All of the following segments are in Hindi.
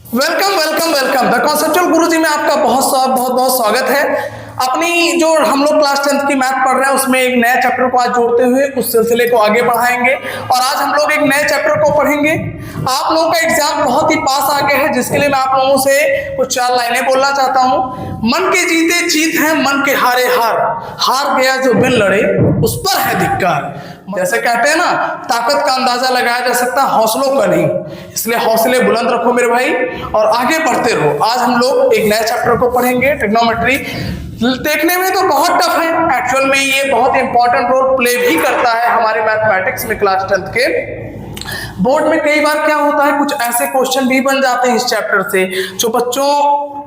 Welcome welcome welcome the conceptual Guruji में आपका बहुत स्वागत है। अपनी जो हम लोग क्लास 10th की मैथ पढ़ रहे हैं उसमें एक नया चैप्टर को आज जोड़ते हुए उस सिलसिले को आगे बढ़ाएंगे और आज हम लोग एक नए चैप्टर को पढ़ेंगे। आप लोगों का एग्जाम बहुत ही पास आ गया है, जिसके लिए मैं आप लोगों से कुछ 4 लाइनें बोलना चाहता हूँ। मन के जीते जीत है, मन के हारे हार, हार गया जो बिन लड़े उस पर है धिक्कार। जैसे कहते हैं ना, ताकत का अंदाजा लगाया जा सकता है, हौसलों का नहीं। इसलिए हौसले बुलंद रखो मेरे भाई और आगे बढ़ते रहो। आज हम लोग एक नए चैप्टर को पढ़ेंगे, ट्रिग्नोमेट्री। देखने में तो बहुत टफ है, एक्चुअल में ये बहुत इंपॉर्टेंट रोल प्ले भी करता है हमारे मैथमेटिक्स में। क्लास 10th के बोर्ड में कई बार क्या होता है, कुछ ऐसे क्वेश्चन भी बन जाते हैं इस चैप्टर से, जो बच्चों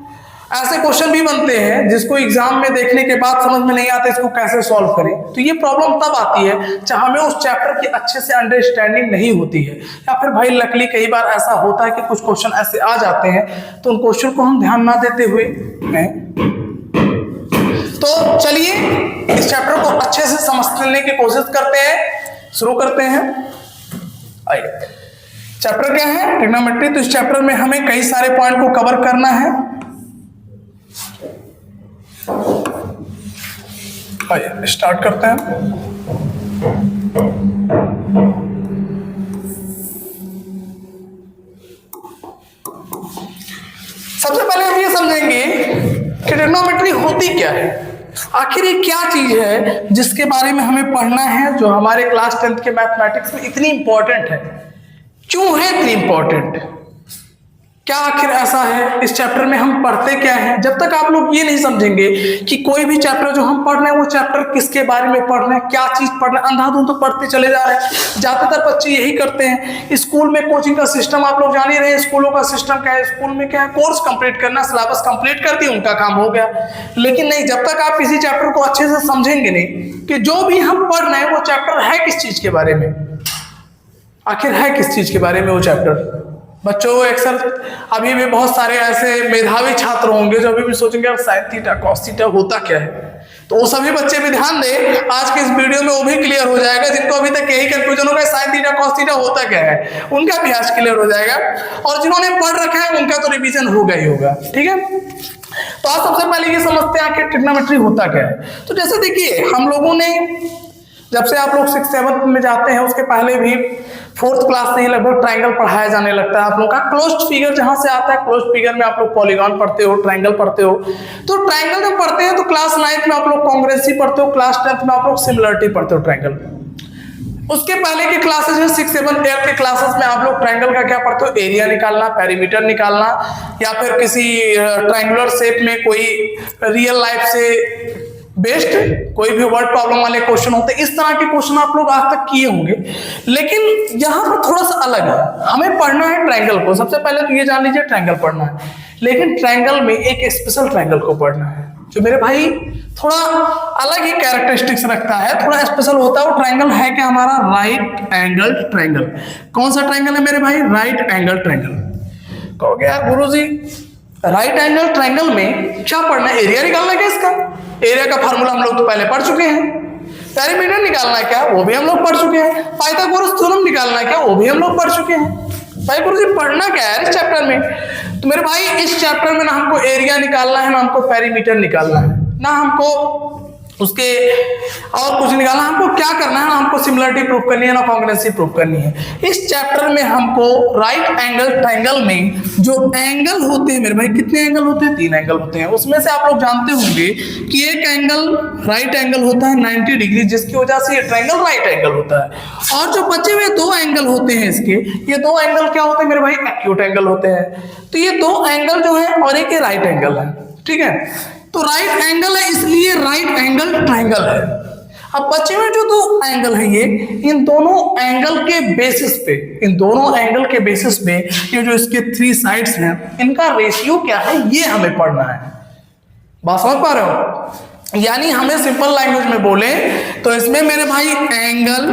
ऐसे क्वेश्चन भी बनते हैं जिसको एग्जाम में देखने के बाद समझ में नहीं आता इसको कैसे सॉल्व करें। तो ये प्रॉब्लम तब आती है जब हमें उस चैप्टर की अच्छे से अंडरस्टैंडिंग नहीं होती है, या फिर भाई लकली कई बार ऐसा होता है कि कुछ क्वेश्चन ऐसे आ जाते हैं तो उन क्वेश्चन को हम ध्यान ना देते हुए तो चलिए इस चैप्टर को अच्छे से समझने की कोशिश करते हैं। शुरू करते हैं। आइए, चैप्टर क्या है? ट्रिग्नोमेट्री। तो इस चैप्टर में हमें कई सारे पॉइंट को कवर करना है। आइए स्टार्ट करते हैं। सबसे पहले हम ये समझेंगे कि ट्रिग्नोमेट्री होती क्या है, आखिर ये क्या चीज है जिसके बारे में हमें पढ़ना है, जो हमारे क्लास 10th के मैथमेटिक्स में इतनी इंपॉर्टेंट है। क्यों है इतनी इंपॉर्टेंट? क्या आखिर ऐसा है? इस चैप्टर में हम पढ़ते क्या है? जब तक आप लोग ये नहीं समझेंगे कि कोई भी चैप्टर जो हम पढ़ रहे हैं वो चैप्टर किसके बारे में पढ़ रहे हैं, क्या चीज पढ़ रहे हैं, अंधाधुंध तो पढ़ते चले जा रहे हैं। ज्यादातर बच्चे यही करते हैं। स्कूल में कोचिंग का सिस्टम आप लोग जान ही रहे हैं, स्कूलों का सिस्टम क्या है। स्कूल में क्या है, कोर्स कंप्लीट करना, सिलेबस कंप्लीट कर दिया, उनका काम हो गया। लेकिन नहीं, जब तक आप किसी चैप्टर को अच्छे से समझेंगे नहीं कि जो भी हम पढ़ रहे हैं वो चैप्टर है किस चीज के बारे में, आखिर है किस चीज के बारे में वो चैप्टर। बच्चों अक्सर अभी भी बहुत सारे ऐसे मेधावी छात्र होंगे जो अभी भी सोचेंगे यार साइन थीटा कॉस थीटा होता क्या है। तो वो सभी बच्चे भी ध्यान दें, आज के इस वीडियो में वो भी क्लियर हो जाएगा जिनको अभी तक यही कंफ्यूजन होगा साइन थीटा कॉस थीटा होता क्या है, उनका भी आज क्लियर हो जाएगा। और जिन्होंने पढ़ रखा है उनका तो रिवीजन होगा ही होगा। ठीक है, तो आज सबसे पहले ये समझते हैं कि ट्रिग्नोमेट्री होता क्या है। तो जैसे देखिए, हम लोगों ने जब से आप लोग 6th-7th में जाते हैं उसके पहले भी 4th क्लास से ही लगभग ट्रायंगल पढ़ाया जाने लगता है। आप लोग का क्लोज्ड फिगर जहां से आता है, क्लोज्ड फिगर में आप लोग पॉलीगॉन पढ़ते हो, ट्रायंगल पढ़ते हो। तो ट्रायंगल जब पढ़ते हैं तो क्लास 9th में आप लोग कांग्रुएंसी पढ़ते हो, क्लास 10th में आप लोग सिमिलरिटी पढ़ते हो ट्रायंगल। उसके पहले की क्लासेस है 6th 7th 8th के क्लासेस में आप लोग ट्रायंगल का क्या पढ़ते हो, एरिया निकालना, पेरीमीटर निकालना, या फिर किसी ट्रायंगुलर शेप में कोई रियल लाइफ से बेस्ड कोई भी वर्ड प्रॉब्लम वाले क्वेश्चन होते हैं। इस तरह के क्वेश्चन आप लोग आज तक किए होंगे। लेकिन यहाँ पर थोड़ा सा अलग है, हमें पढ़ना है ट्रायंगल को। सबसे पहले तो ये जान लीजिए ट्रायंगल पढ़ना है, लेकिन ट्रायंगल में एक स्पेशल ट्रायंगल को पढ़ना है जो मेरे भाई थोड़ा अलग ही कैरेक्टरिस्टिक्स रखता है, थोड़ा स्पेशल होता है। वो ट्रायंगल है क्या हमारा? Right angle triangle. कौन सा ट्रायंगल है मेरे भाई? Right angle triangle. कहोगे यार गुरुजी राइट एंगल ट्रायंगल में क्या पढ़ना है? एरिया निकालना क्या इसका? एरिया का फार्मूला हम लोग तो पहले पढ़ चुके हैं। पेरीमीटर निकालना है क्या? वो भी हम लोग पढ़ चुके हैं। पाइथागोरस थ्योरम निकालना है क्या? वो भी हम लोग पढ़ चुके हैं। भाई गुरुजी पढ़ना क्या है इस चैप्टर में? तो मेरे भाई इस चैप्टर में ना हमको एरिया निकालना है, ना हमको पेरीमीटर निकालना है, ना हमको उसके और कुछ निकालना। हमको क्या करना है, ना हमको सिमिलरिटी प्रूफ करनी है, ना कांग्रुएंसी प्रूफ करनी है। इस चैप्टर में हमको राइट एंगल ट्रायंगल में जो एंगल होते हैं मेरे भाई, कितने एंगल होते हैं? 3 एंगल होते हैं। उसमें से आप लोग जानते होंगे कि एक एंगल राइट एंगल होता है 90 डिग्री, जिसकी वजह से ये ट्रायंगल राइट एंगल होता है। और जो बचे हुए 2 एंगल होते हैं इसके, ये 2 एंगल क्या होते हैं मेरे भाई? एक्यूट एंगल होते हैं। तो ये 2 एंगल जो है और एक राइट एंगल है। ठीक है, तो राइट एंगल है इसलिए राइट एंगल ट्रायंगल है। अब बचे हुए जो 2 एंगल है ये, इन दोनों एंगल के बेसिस पे, इन दोनों एंगल के बेसिस पे ये जो इसके 3 साइड्स हैं इनका रेशियो क्या है ये हमें पढ़ना है। बात समझ पा रहे हो? यानी हमें सिंपल लैंग्वेज में बोले तो इसमें मेरे भाई एंगल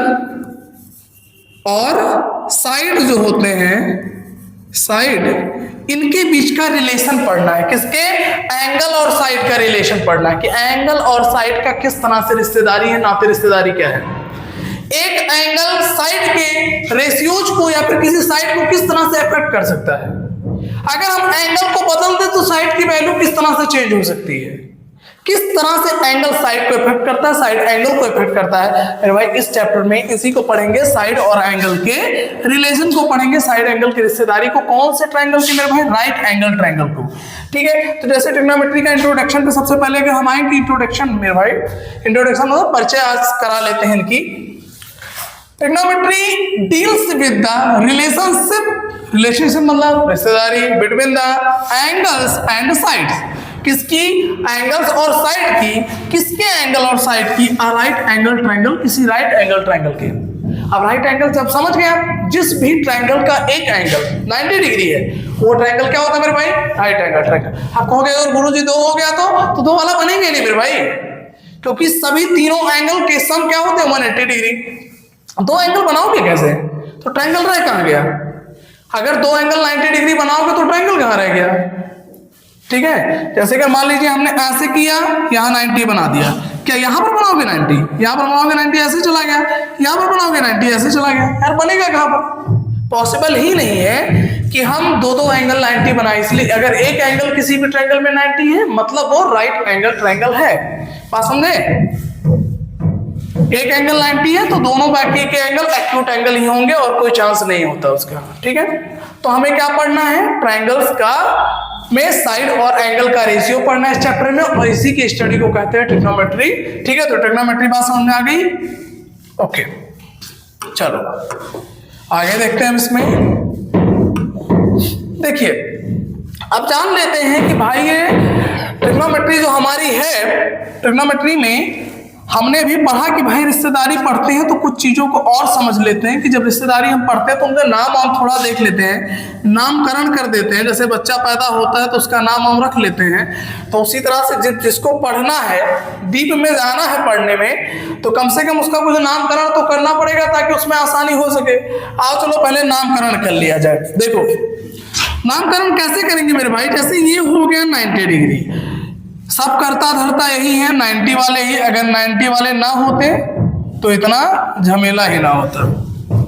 और साइड जो होते हैं, साइड, इनके बीच का रिलेशन पढ़ना है। किसके? एंगल और साइड का रिलेशन पढ़ना है कि एंगल और साइड का किस तरह से रिश्तेदारी है, नाते रिश्तेदारी क्या है। एक एंगल साइड के रेशियोज को या फिर किसी साइड को किस तरह से अफेक्ट कर सकता है। अगर हम एंगल को बदल दें तो साइड की वैल्यू किस तरह से चेंज हो सकती है, किस तरह से एंगल साइड को इफेक्ट करता है, साइड एंगल को इफेक्ट करता है। अरे भाई इस चैप्टर में इसी को पढ़ेंगे, साइड और एंगल के रिलेशन को पढ़ेंगे, साइड एंगल की रिश्तेदारी को। कौन से ट्रायंगल की मेरे भाई? राइट एंगल ट्रायंगल को। ठीक है, तो जैसे ट्रिग्नोमेट्री का इंट्रोडक्शन पे सबसे पहले अगर हम आएंगे, इंट्रोडक्शन मेरे भाई, इंट्रोडक्शन मतलब परिचय आज करा लेते हैं इनकी। Trigonometry deals with the relationship मतलब रिश्तेदारी between the angles and sides. किसकी? एंगल्स और साइड की। किसके एंगल और साइड की? राइट एंगल ट्रायंगल, किसी राइट एंगल ट्रायंगल के। अब राइट एंगल जब समझ गए आप, जिस भी ट्रायंगल का एक एंगल 90 डिग्री है वो ट्रायंगल क्या होता है मेरे भाई? Right angle triangle. आप कहोगे अगर गुरुजी दो हो गया तो दो वाला बनेंगे नहीं मेरे भाई, क्योंकि सभी तीनों एंगल के सम क्या होते हैं? 180 डिग्री। दो एंगल बनाओगे कैसे? तो ट्रायंगल रह कहां गया? अगर दो एंगल 90 डिग्री बनाओगे तो ट्रायंगल कहां रह गया? ठीक है, जैसे कि मान लीजिए हमने ऐसे किया, यहाँ 90 बना दिया, क्या यहाँ पर बनाओगे 90? यहाँ पर बनाओगे 90 ऐसे चला गया, यहाँ पर बनाओगे 90 ऐसे चला गया, यार बनेगा कहाँ पर? पॉसिबल ही नहीं है कि हम दो एंगल 90 बनाए। इसलिए अगर एक एंगल किसी भी ट्रायंगल में 90 है मतलब वो राइट एंगल ट्रायंगल है। बात समझे? एक एंगल 90 है तो दोनों बाकी के एंगल एक्यूट एंगल ही होंगे और कोई चांस नहीं होता उसका। ठीक है, तो हमें क्या पढ़ना है? ट्रायंगल्स का में साइड और एंगल का रेशियो पढ़ना है इस चैप्टर में, और इसी की स्टडी को कहते हैं ट्रिग्नोमेट्री। ठीक है, तो ट्रिग्नोमेट्री बात समझ में आ गई? ओके, चलो आगे देखते हैं। इसमें देखिए, अब जान लेते हैं कि भाई ये ट्रिग्नोमेट्री जो हमारी है, ट्रिग्नोमेट्री में हमने भी पढ़ा कि भाई रिश्तेदारी पढ़ते हैं तो कुछ चीजों को और समझ लेते हैं कि जब रिश्तेदारी हम पढ़ते हैं तो उनका नाम हम थोड़ा देख लेते हैं, नामकरण कर देते हैं। जैसे बच्चा पैदा होता है तो उसका नाम हम रख लेते हैं, तो उसी तरह से जिसको पढ़ना है, डीप में जाना है पढ़ने में, तो कम से कम उसका कुछ नामकरण तो करना पड़ेगा ताकि उसमें आसानी हो सके। आओ चलो पहले नामकरण कर लिया जाए। देखो नामकरण कैसे करेंगे मेरे भाई? जैसे ये हो गया 90 डिग्री, सब करता धरता यही है 90 वाले ही। अगर 90 वाले ना होते तो इतना झमेला ही ना होता।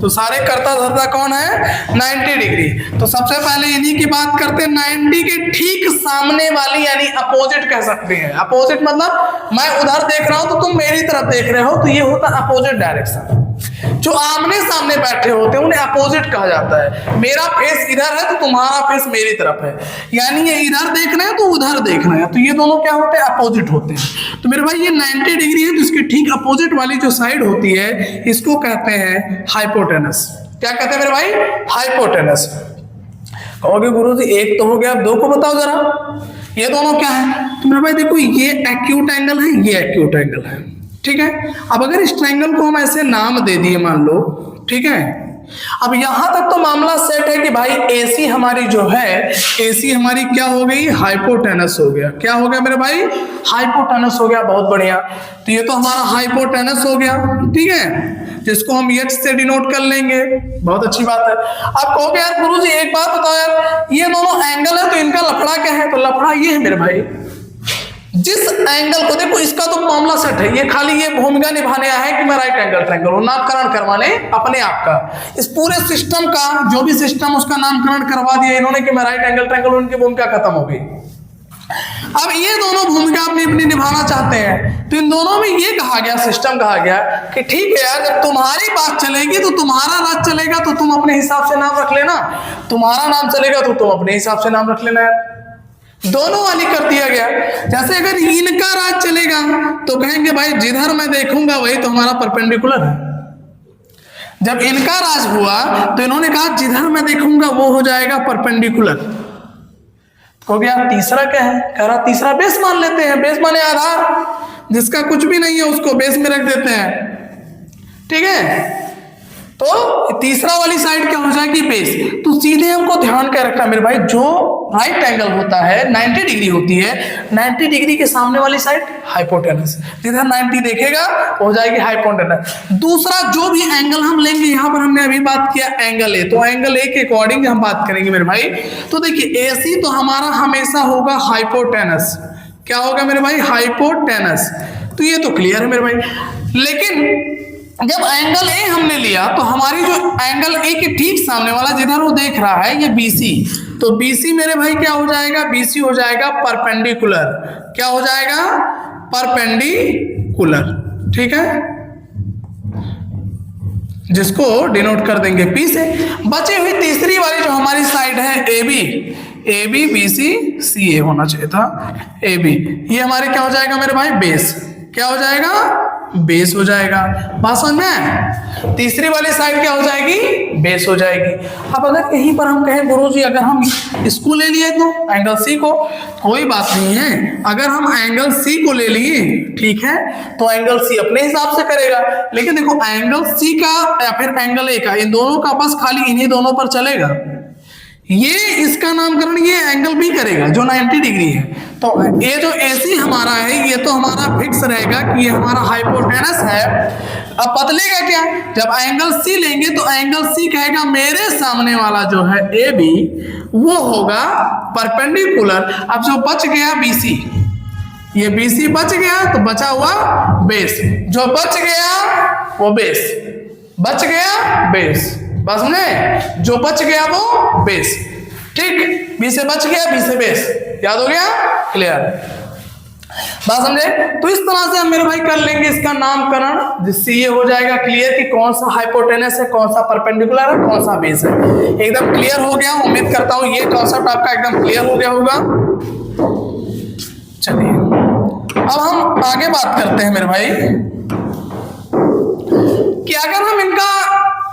तो सारे करता धरता कौन है? 90 डिग्री। तो सबसे पहले इन्हीं की बात करते हैं। 90 के ठीक सामने वाली यानी अपोजिट कह सकते हैं। अपोजिट मतलब मैं उधर देख रहा हूं तो तुम मेरी तरफ देख रहे हो, तो ये होता है अपोजिट डायरेक्शन। जो आमने सामने बैठे होते हैं उन्हें अपोजिट कहा जाता है। मेरा फेस इधर है तो तुम्हारा फेस मेरी तरफ है, यानी ये इधर देखना है तो उधर देखना है, तो ये दोनों क्या होते हैं? अपोजिट होते हैं। तो मेरे भाई ये 90 डिग्री है तो इसकी ठीक अपोजिट वाली जो साइड होती है इसको कहते हैं हाइपोटेनस। क्या कहते हैं मेरे भाई? हाइपोटेनस। कहोगे गुरुजी एक तो हो गया, अब दो को बताओ जरा, ये दोनों क्या है? तो मेरे भाई देखो, ये एक्यूट एंगल है, ये एक्यूट एंगल है। ठीक है, अब अगर इस ट्रायंगल को हम ऐसे नाम दे दिए मान लो, ठीक है, अब यहां तक तो मामला सेट है कि भाई AC हमारी जो है, AC हमारी क्या हो गई? हाइपोटेनस हो गया। क्या हो गया मेरे भाई? हाइपोटेनस हो गया। बहुत बढ़िया, तो ये तो हमारा हाइपोटेनस हो गया। ठीक है, जिसको हम H से डिनोट कर लेंगे। बहुत अच्छी बात है। आप कहोगे यार गुरुजी एक बात बताओ यार, ये दोनों एंगल है तो इनका लफड़ा क्या है? तो लफड़ा ये है मेरे भाई, जिस एंगल को देखो, इसका तो मामला सेट है, ये खाली ये भूमिका निभाने आया है कि मैं राइट एंगल ट्रायंगल हूं, नामकरण करवाने अपने आप का। इस पूरे सिस्टम का जो भी सिस्टम उसका नामकरण करवा दिया इन्होंने कि मैं राइट एंगल ट्रायंगल हूं, उनकी भूमिका खत्म हो गई। अब ये दोनों भूमिका अपनी अपनी निभाना चाहते हैं, तो इन दोनों में ये कहा गया, सिस्टम कहा गया कि ठीक है यार, जब तुम्हारी बात चलेगी तो तुम्हारा राज चलेगा, तो तुम अपने हिसाब से नाम रख लेना, तुम्हारा नाम चलेगा तो तुम अपने हिसाब से नाम रख लेना यार। दोनों वाली कर दिया गया। जैसे अगर इनका राज चलेगा तो कहेंगे भाई जिधर मैं देखूंगा वही तो हमारा परपेंडिकुलर है। जब इनका राज हुआ तो इन्होंने कहा जिधर मैं देखूंगा वो हो जाएगा परपेंडिकुलर। हो गया। तीसरा क्या है? कह रहा तीसरा बेस मान लेते हैं। बेस माने आधार, जिसका कुछ भी नहीं है उसको बेस में रख देते हैं। ठीक है, तो तीसरा वाली साइड क्या हो जाएगी? बेस। तो सीधे हमको ध्यान क्या रखना मेरे भाई, जो राइट एंगल होता है 90 डिग्री होती है, 90 डिग्री के सामने वाली साइड हाइपोटेनस, जिधर 90 देखेगा हो जाएगी हाइपोटेनस। दूसरा जो भी एंगल हम लेंगे, यहां पर हमने अभी बात किया एंगल ए, तो एंगल ए के अकॉर्डिंग हम बात करेंगे मेरे भाई। तो देखिए AC तो हमारा हमेशा होगा हाइपोटेनस। क्या होगा मेरे भाई? हाइपोटेनस। तो ये तो क्लियर है मेरे भाई। लेकिन जब एंगल ए हमने लिया तो हमारी जो एंगल ए के ठीक सामने वाला जिधर वो देख रहा है ये BC, तो BC मेरे भाई क्या हो जाएगा, BC हो जाएगा परपेंडिकुलर। क्या हो जाएगा, परपेंडिकुलर। ठीक है, जिसको डिनोट कर देंगे P से। बची हुई तीसरी वाली जो हमारी साइड है AB BC CA होना चाहिए था, AB। ये हमारे क्या हो जाएगा मेरे भाई, बेस। क्या हो जाएगा, बेस हो जाएगा। बात समझ में, तीसरी वाली साइड क्या हो जाएगी, बेस हो जाएगी। अब अगर यहीं पर हम कहें गुरुजी अगर हम इसको ले लिए तो एंगल C को, कोई बात नहीं है, अगर हम एंगल C को ले लिए ठीक है तो एंगल C अपने हिसाब से करेगा। लेकिन देखो एंगल C का या फिर एंगल A का, इन दोनों का बस खाली इन्हीं दोनों पर चलेगा। ये इसका नामकरण ये एंगल B करेगा जो 90 डिग्री है। तो ये जो AC हमारा है ये तो हमारा फिक्स रहेगा कि ये हमारा हाइपोटेनस है। अब बदलेगा क्या, जब एंगल C लेंगे तो एंगल C कहेगा मेरे सामने वाला जो है AB वो होगा परपेंडिकुलर। अब जो बच गया BC, ये BC बच गया तो बचा हुआ बेस, जो बच गया वो बेस, बच गया बेस। बस में जो बच गया वो बेस। ठीक, B से बच गया, B से बेस, याद हो गया, क्लियर बात समझे। तो इस तरह से हम मेरे भाई कर लेंगे इसका नामकरण, जिससे ये हो जाएगा क्लियर कि कौन सा हाइपोटेनस है, कौन सा परपेंडिकुलर है, कौन सा बेस है। एकदम क्लियर हो गया, उम्मीद करता हूं ये कॉन्सेप्ट आपका एकदम क्लियर हो गया होगा। चलिए अब हम आगे बात करते हैं मेरे भाई कि अगर हम इनका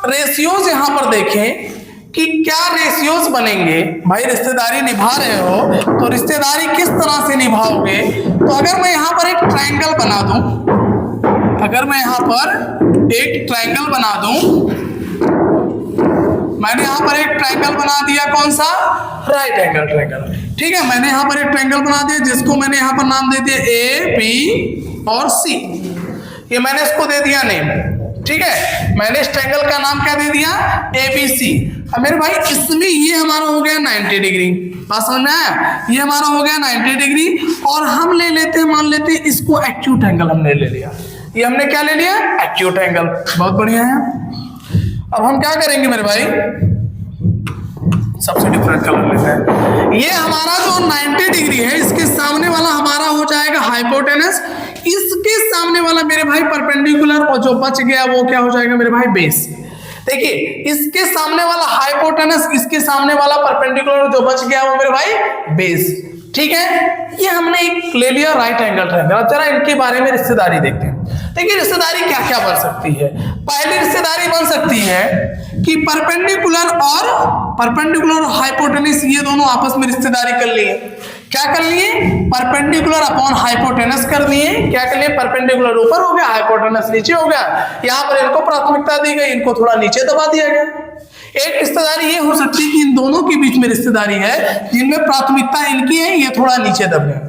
रेशियोज यहां पर देखें कि क्या रेशियोज बनेंगे। भाई रिश्तेदारी निभा रहे हो तो रिश्तेदारी किस तरह से निभाओगे। तो अगर मैं यहां पर एक ट्रायंगल बना दूं, अगर मैं यहां पर एक ट्रायंगल बना दूं, मैंने यहां पर एक ट्रायंगल बना दिया, कौन सा, राइट एंगल ट्रायंगल। ठीक है, मैंने यहां पर एक ट्रायंगल बना दिया जिसको मैंने यहां पर नाम दे दिया A B और C। ये मैंने इसको दे दिया नेम। ठीक है, मैंने इस ट्रायंगल का नाम क्या दे दिया, ABC। अब मेरे भाई इसमें ये हमारा हो गया 90 डिग्री, बात समझ में आया, ये हमारा हो गया 90 डिग्री। और हम ले लेते हैं, मान लेते हैं इसको एक्यूट एंगल हमने ले लिया। ये हमने क्या ले लिया, एक्यूट एंगल, बहुत बढ़िया है। अब हम क्या करेंगे मेरे भाई, सबसे डिफरेंट कलर लेते हैं। ये हमारा जो 90 डिग्री है इसके सामने वाला हमारा हो जाएगा हाइपोटेनस, इसके सामने वाला मेरे भाई परपेंडिकुलर, और जो बच गया वो क्या हो जाएगा मेरे भाई, बेस। देखिए इसके सामने वाला हाइपोटेनस, इसके सामने वाला परपेंडिकुलर, जो बच गया वो मेरे भाई बेस। ठीक है, ये हमने एक ले लिया राइट एंगल ट्रायंगल। अब जरा इनके बारे में रिश्तेदारी देखते हैं। देखिए रिश्तेदारी क्या क्या बन सकती है। पहली रिश्तेदारी बन सकती है कि परपेंडिकुलर और हाइपोटेनस ये दोनों आपस में रिश्तेदारी कर लिए। क्या कर लिए, परपेंडिकुलर अपॉन हाइपोटेनस कर दिए। क्या कर लिए, परपेंडिकुलर ऊपर हो गया, हाइपोटेनस नीचे हो गया। यहां पर इनको प्राथमिकता दी गई, इनको थोड़ा नीचे दबा दिया गया। एक रिश्तेदारी ये हो सकती है कि इन दोनों के बीच में रिश्तेदारी है जिनमें प्राथमिकता इनकी है, ये थोड़ा नीचे दब गए।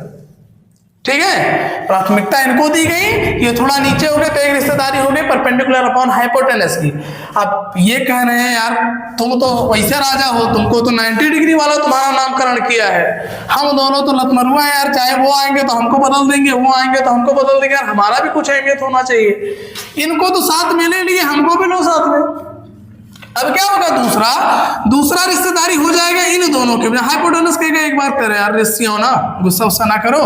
ठीक है, प्राथमिकता इनको दी गई, ये थोड़ा नीचे हो गए, तो एक रिश्तेदारी हो गई परपेंडिकुलर अपॉन हाइपोटेनस की। अब ये कह रहे हैं यार तुम तो वैसे राजा हो, तुमको तो 90 डिग्री वाला तुम्हारा नामकरण किया है, हम दोनों तो लतमरुआ है यार, चाहे वो आएंगे तो हमको बदल देंगे, वो आएंगे तो हमको बदल देंगे, यार हमारा भी कुछ अहमियत होना चाहिए। इनको तो साथ में ले लिए, हमको भी लो साथ में। अब क्या होगा, दूसरा रिश्तेदारी हो जाएगा इन दोनों के। हाइपोटेनस कहेगा एक बार करे यार रिश्तियों ना, गुस्सा उस्सा ना करो,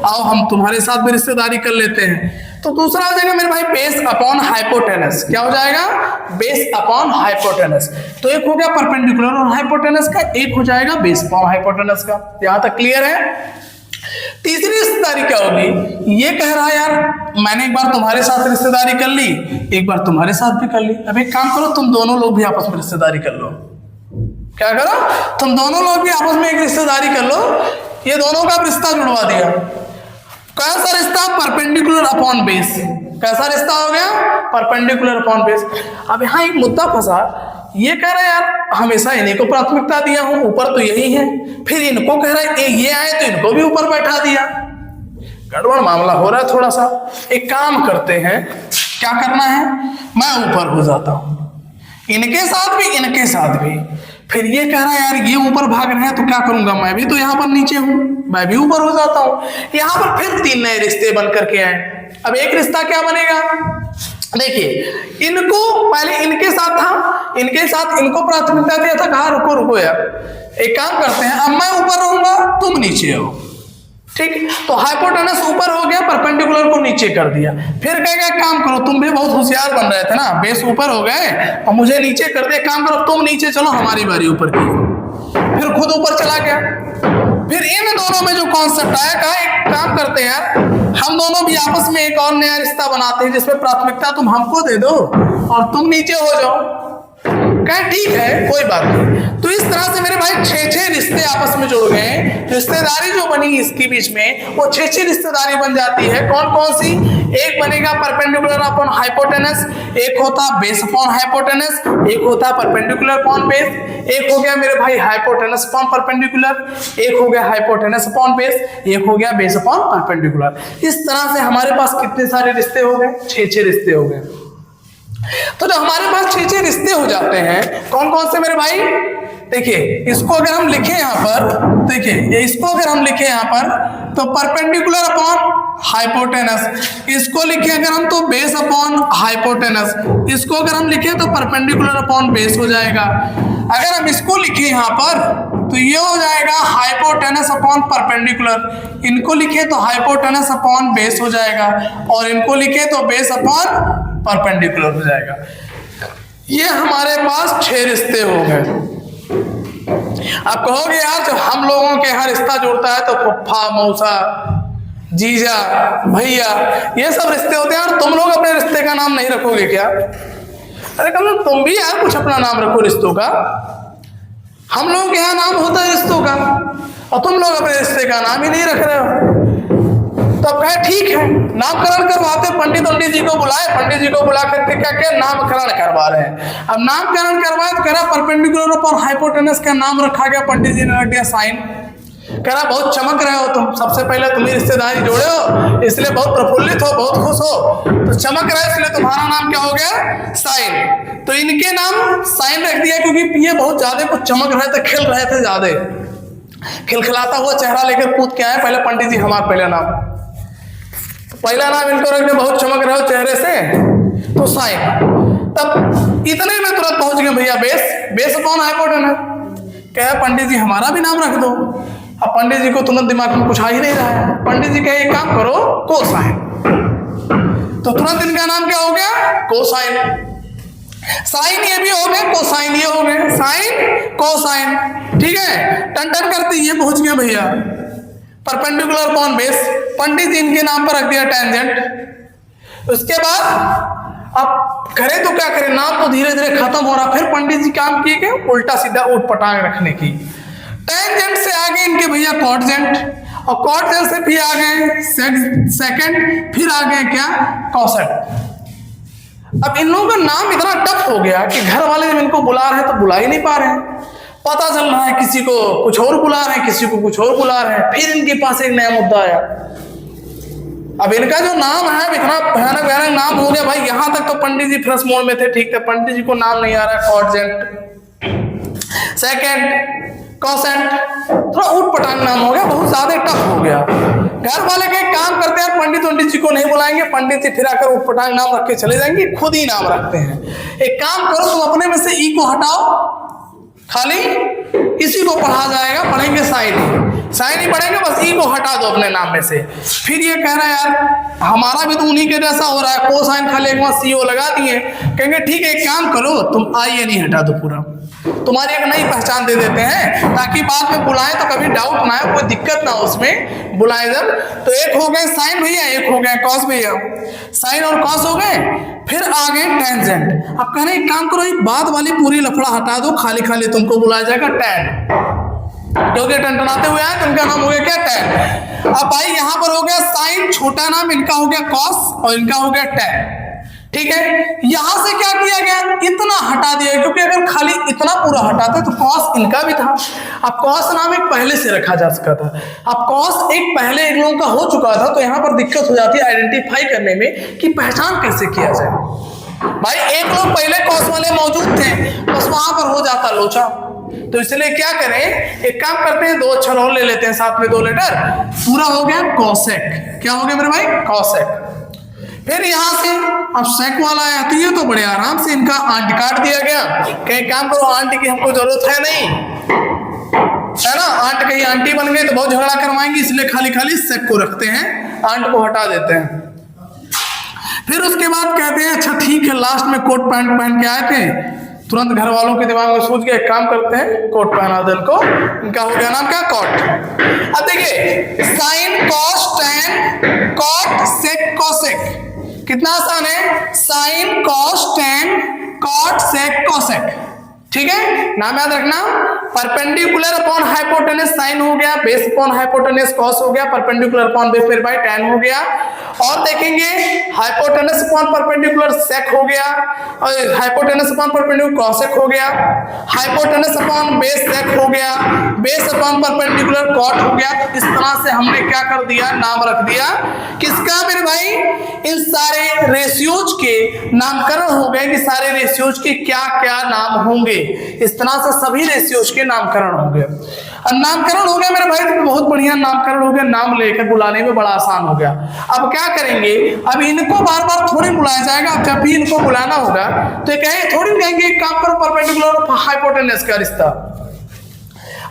आओ हम तुम्हारे साथ में रिश्तेदारी कर लेते हैं। तो दूसरा हो जाएगा मेरे भाई बेस अपॉन हाइपोटेनस। क्या हो जाएगा, बेस अपॉन हाइपोटेनस। तो एक हो गया परपेंडिकुलर और हाइपोटेनस का, एक हो जाएगा बेस अपॉन हाइपोटेनस का। यहां तक क्लियर है। तीसरी रिश्तेदारी क्या होगी, ये कह रहा है यार मैंने एक बार तुम्हारे साथ रिश्तेदारी कर ली, एक बार तुम्हारे साथ भी कर ली। अब एक काम करो, तुम दोनों लोग भी आपस में रिश्तेदारी कर लो। क्या करो, तुम दोनों लोग भी आपस में एक रिश्तेदारी कर लो। ये दोनों का रिश्ता जुड़वा दिया। कैसा रिश्ता, परपेंडिकुलर अपॉन बेस। कैसा रिश्ता हो गया, परपेंडिकुलर अपॉन बेस। अब यहाँ एक मुद्दा फंसा, ये कह रहा है यार हमेशा इन्हीं को प्राथमिकता दिया हूं, ऊपर तो यही है, फिर इनको कह रहा है ये आए तो इनको भी ऊपर बैठा दिया। गड़बड़ मामला हो रहा है थोड़ा सा। एक काम करते हैं, क्या करना है, मैं ऊपर हो जाता हूं, इनके साथ भी इनके साथ भी। फिर ये कह रहा है यार ये ऊपर भाग रहे हैं तो क्या करूंगा, मैं भी तो यहाँ पर नीचे हूं, मैं भी ऊपर हो जाता हूं। यहाँ पर फिर 3 नए रिश्ते बन करके आए। अब एक रिश्ता क्या बनेगा, देखिए इनको पहले इनके साथ था, इनके साथ इनको प्राथमिकता दिया था, कहा रुको रुको यार एक काम करते हैं, अब मैं ऊपर रहूंगा, तुम नीचे हो, ठीक। तो हाइपोटेनस ऊपर हो गया, परपेंडिकुलर को नीचे कर दिया। फिर कहेगा काम करो, तुम भी बहुत होशियार बन रहे थे ना, बेस ऊपर हो गए और मुझे नीचे कर दिया, काम करो तुम नीचे चलो, हमारी बारी ऊपर की। फिर खुद ऊपर चला गया। फिर इन दोनों में जो कॉन्सेप्ट आया, कहा एक काम करते हैं यार, हम दोनों भी आपस में एक और नया रिश्ता बनाते हैं जिसमें प्राथमिकता तुम हमको दे दो और तुम नीचे हो जाओ। कहे ठीक है, कोई बात नहीं। तो इस तरह से मेरे भाई 6 रिश्ते आपस में जुड़ गए। रिश्तेदारी जो बनी इसके बीच में, वो 6 रिश्तेदारी बन जाती है। कौन कौन सी? एक बनेगा परपेंडिकुलर अपॉन हाइपोटेनस, एक होता बेस अपॉन हाइपोटेनस, एक होता परपेंडिकुलर अपॉन बेस, एक हो गया मेरे भाई हाइपोटेनस अपॉन परपेंडिकुलर, एक हो गया हाइपोटेनस अपॉन बेस, एक हो गया बेस अपॉन परपेंडिकुलर। इस तरह से हमारे पास कितने सारे रिश्ते हो गए? 6 रिश्ते हो गए। तो जब हमारे पास 6 रिश्ते हो जाते हैं, कौन कौन से मेरे भाई? देखिए, इसको अगर हम लिखें यहाँ पर, देखिए इसको अगर हम लिखें यहाँ पर, तो परपेंडिकुलर अपॉन हाइपोटेनस, इसको लिखें अगर हम तो बेस अपॉन हाइपोटेनस, इसको अगर हम लिखें तो परपेंडिकुलर अपॉन बेस हो जाएगा। अगर हम इसको लिखें यहाँ पर तो ये हो जाएगा हाइपोटेनस अपॉन परपेंडिकुलर, इनको लिखें तो हाइपोटेनस अपॉन बेस हो जाएगा, और इनको लिखें तो बेस अपॉन परपेंडिकुलर हो जाएगा। ये हमारे पास 6 रिश्ते हो गए। अब कहोगे यार, जब हम लोगों के यहाँ रिश्ता जुड़ता है तो फुफ्फा, मौसा, जीजा, भैया, ये सब रिश्ते होते हैं, और तुम लोग अपने रिश्ते का नाम नहीं रखोगे क्या? अरे कल तुम भी यार कुछ अपना नाम रखो रिश्तों का। हम लोगों के यहाँ नाम होता है रिश्तों का, और तुम लोग अपने रिश्ते का नाम ही नहीं रख रहे हो। तो अब कहे ठीक है, नामकरण करवाते, पंडित जी को बुलाए, पंडित जी को बुला करके क्या क्या नामकरण करवा रहे हैं। अब नामकरण करवाए तो कह रहा परपेंडिकुलर अपॉन हाइपोटेनस का नाम रखा गया, पंडित जी ने रख दिया साइन। कह रहा बहुत चमक रहे हो तुम, सबसे पहले तुम्हें रिश्तेदारी जोड़े हो, इसलिए बहुत प्रफुल्लित हो, बहुत खुश हो, तो चमक रहे, इसलिए तुम्हारा नाम क्या हो गया? साइन। तो इनके नाम साइन रख दिया क्योंकि ये बहुत ज्यादा कुछ चमक रहे थे, खिल रहे थे, ज्यादा खिलखिलाता हुआ चेहरा लेकर कूद के आए। पहले पंडित जी हमारा पहला नाम, पहला नाम इनको रखने, बहुत चमक रहे हो चेहरे से, तो साइन। तब इतने में तुरंत पहुंच गए भैया बेस अपॉन हाइपोटेनस। कहे पंडित जी हमारा भी नाम रख दो। अब पंडित जी को तुरंत दिमाग में कुछ आ ही नहीं रहा है। पंडित जी कहे एक काम करो, कोसाइन। तो तुरंत इनका नाम क्या हो गया? कोसाइन। साइन ये भी हो गए, कोसाइन ये हो गए, साइन कोसाइन, ठीक है। टन टन करते ये पहुंच गए भैया परपेंडिकुलर अपॉन बेस। पंडित जी इनके नाम पर रख दिया टेंजेंट। उसके बाद अब करें तो क्या करें, नाम तो धीरे धीरे खत्म हो रहा। फिर पंडित जी काम किए कि उल्टा सीधा ऊट पटांग रखने की। टेंजेंट से आगे इनके भैया कॉटजेंट, और कॉटजेंट से फिर आ गए सेकंड, फिर आ गए क्या? कॉसेट। अब इन लोगों का नाम इतना टफ हो गया कि घर वाले जब इनको बुला रहे हैं तो बुला ही नहीं पा रहे हैं। पता चल रहा है किसी को कुछ और बुला रहे हैं, किसी को कुछ और बुला रहे हैं। फिर इनके पास एक नया मुद्दा आया। अब इनका जो नाम है इतना भयानक भयानक नाम हो गया भाई। यहां तक तो पंडित जी फ्रेश मोड में थे, ठीक थे, पंडित जी को नाम नहीं आ रहा। कॉटजेंट, सेकंड, कॉसेंट, थोड़ा उठ पटांग नाम हो गया, बहुत ज्यादा टफ हो गया। घर वाले के काम करते हैं, पंडित जी को नहीं बुलाएंगे, पंडित जी फिर आकर उठ पटांग नाम रख के चले जाएंगे, खुद ही नाम रखते हैं। एक काम करो, तुम अपने में से ई को हटाओ, खाली इसी को पढ़ा जाएगा, पढ़ेंगे साइन ही पढ़ेंगे, बस ई को हटा दो अपने नाम में से। फिर ये कह रहा है यार हमारा भी तो उन्हीं के जैसा हो रहा है, कोसाइन खाली एक बार सीओ लगा दिए। कहेंगे ठीक है, एक काम करो, तुम आई नहीं हटा दो, पूरा तुम्हारी एक नई पहचान दे देते हैं, ताकि बाद में बुलाएं तो कभी डाउट ना है, कोई दिक्कत ना हो उसमें बुलाए जब। तो एक हो गए साइन भैया, एक हो गए कॉस भैया, साइन और कॉस हो गए। फिर आ गए टेंजेंट। अब कह रहे एक काम करो, एक बाद वाली पूरी लफड़ा हटा दो, खाली खाली तुमको बुलाया जाएगा टैन, क्योंकि टनटनाते हुए आए तो इनका नाम हो गया क्या? टैन। अब भाई यहाँ पर हो गया साइन, छोटा नाम, इनका हो गया कॉस और इनका हो गया टैन, ठीक है। यहां से क्या किया गया? इतना हटा दिया, क्योंकि अगर खाली इतना पूरा हटाते तो कॉस इनका भी था। अब कॉस नाम एक पहले से रखा जा सका था, अब कॉस एक पहले एक लोगों का हो चुका था, तो यहां पर दिक्कत हो जाती है आइडेंटिफाई करने में कि पहचान कैसे किया जाए। भाई एक लोग पहले कॉस वाले मौजूद थे, बस वहां पर हो जाता लोचा। तो इसलिए क्या करें, एक काम करते हैं, 2 अक्षर और ले लेते हैं, साथ में 2 लेटर, पूरा हो गया कॉसेक। क्या हो गया मेरे भाई? कॉसेक। फिर यहां से अब सेक वाला आया, तो ये तो बड़े आराम से इनका आंट काट दिया गया। कहीं काम करो, आंट की हमको जरूरत है नहीं, है ना, आंट कहीं आंटी बन गई तो बहुत झगड़ा करवाएंगे, इसलिए खाली खाली सेक को रखते हैं, आंट को हटा देते हैं। फिर उसके बाद कहते हैं अच्छा ठीक है, लास्ट में कोट पैंट पहन के आए थे, तुरंत घर वालों के दिमाग में सोच के एक काम करते हैं, कोट पहना दे इनको, इनका हो गया नाम क्या, कॉट। अब देखिए sine cos tan cot sec cosec, कितना आसान है, sine cos tan cot sec cosec, ठीक है, नाम याद रखना। परपेंडिकुलर अपॉन हाइपोटेनस साइन हो गया, बेस अपॉन हाइपोटेनस कॉस हो गया, परपेंडिकुलर अपॉन बेस फिर बाय टैन हो गया, और देखेंगे हाइपोटेनस अपॉन परपेंडिकुलर सेक हो गया, और हाइपोटेनस अपॉन परपेंडिकुलर कॉसेक हो गया, हाइपोटेनस अपॉन बेस सेक हो गया, बेस अपॉन परपेंडिकुलर कॉट हो गया। इस तरह से हमने क्या कर दिया, नाम रख दिया किसका मेरे भाई, इन सारे रेशियोज के नामकरण हो गए कि सारे रेशियोज के क्या क्या नाम होंगे, इस तरह से सभी रेशियोज के नामकरण हो गए। नामकरण हो गया मेरे भाई, तो बहुत बढ़िया नामकरण हो गया, नाम लेकर बुलाने में बड़ा आसान हो गया। अब क्या करेंगे, अब इनको बार बार थोड़ी बुलाया जाएगा, अब जब भी इनको बुलाना होगा तो थोड़ी कहेंगे काम करो परपेंडिकुलर हाइपोटेनस का रिश्ता,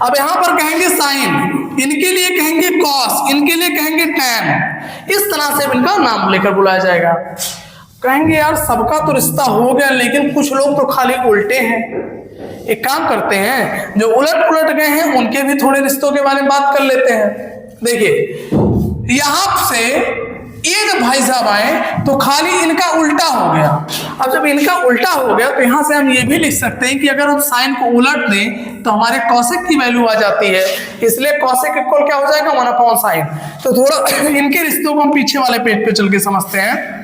अब यहां पर कहेंगे साइन, इनके लिए कहेंगे कॉस, इनके लिए कहेंगे टैन, इस तरह से इनका नाम लेकर बुलाया जाएगा। कहेंगे यार सबका तो रिश्ता हो गया, लेकिन कुछ लोग तो खाली उल्टे हैं, एक काम करते हैं, जो उलट पुलट गए हैं उनके भी थोड़े रिश्तों के बारे में बात कर लेते हैं। देखिए यहां से ये जब भाई साहब आए तो खाली इनका उल्टा हो गया, अब जब इनका उल्टा हो गया तो यहां से हम ये भी लिख सकते हैं कि अगर हम साइन को उलट दें तो हमारे कॉसेक की वैल्यू आ जाती है, इसलिए कॉसेक इक्वल क्या हो जाएगा, 1/sin। तो थोड़ा इनके रिश्तों को हम पीछे वाले पेज पे चल के समझते हैं।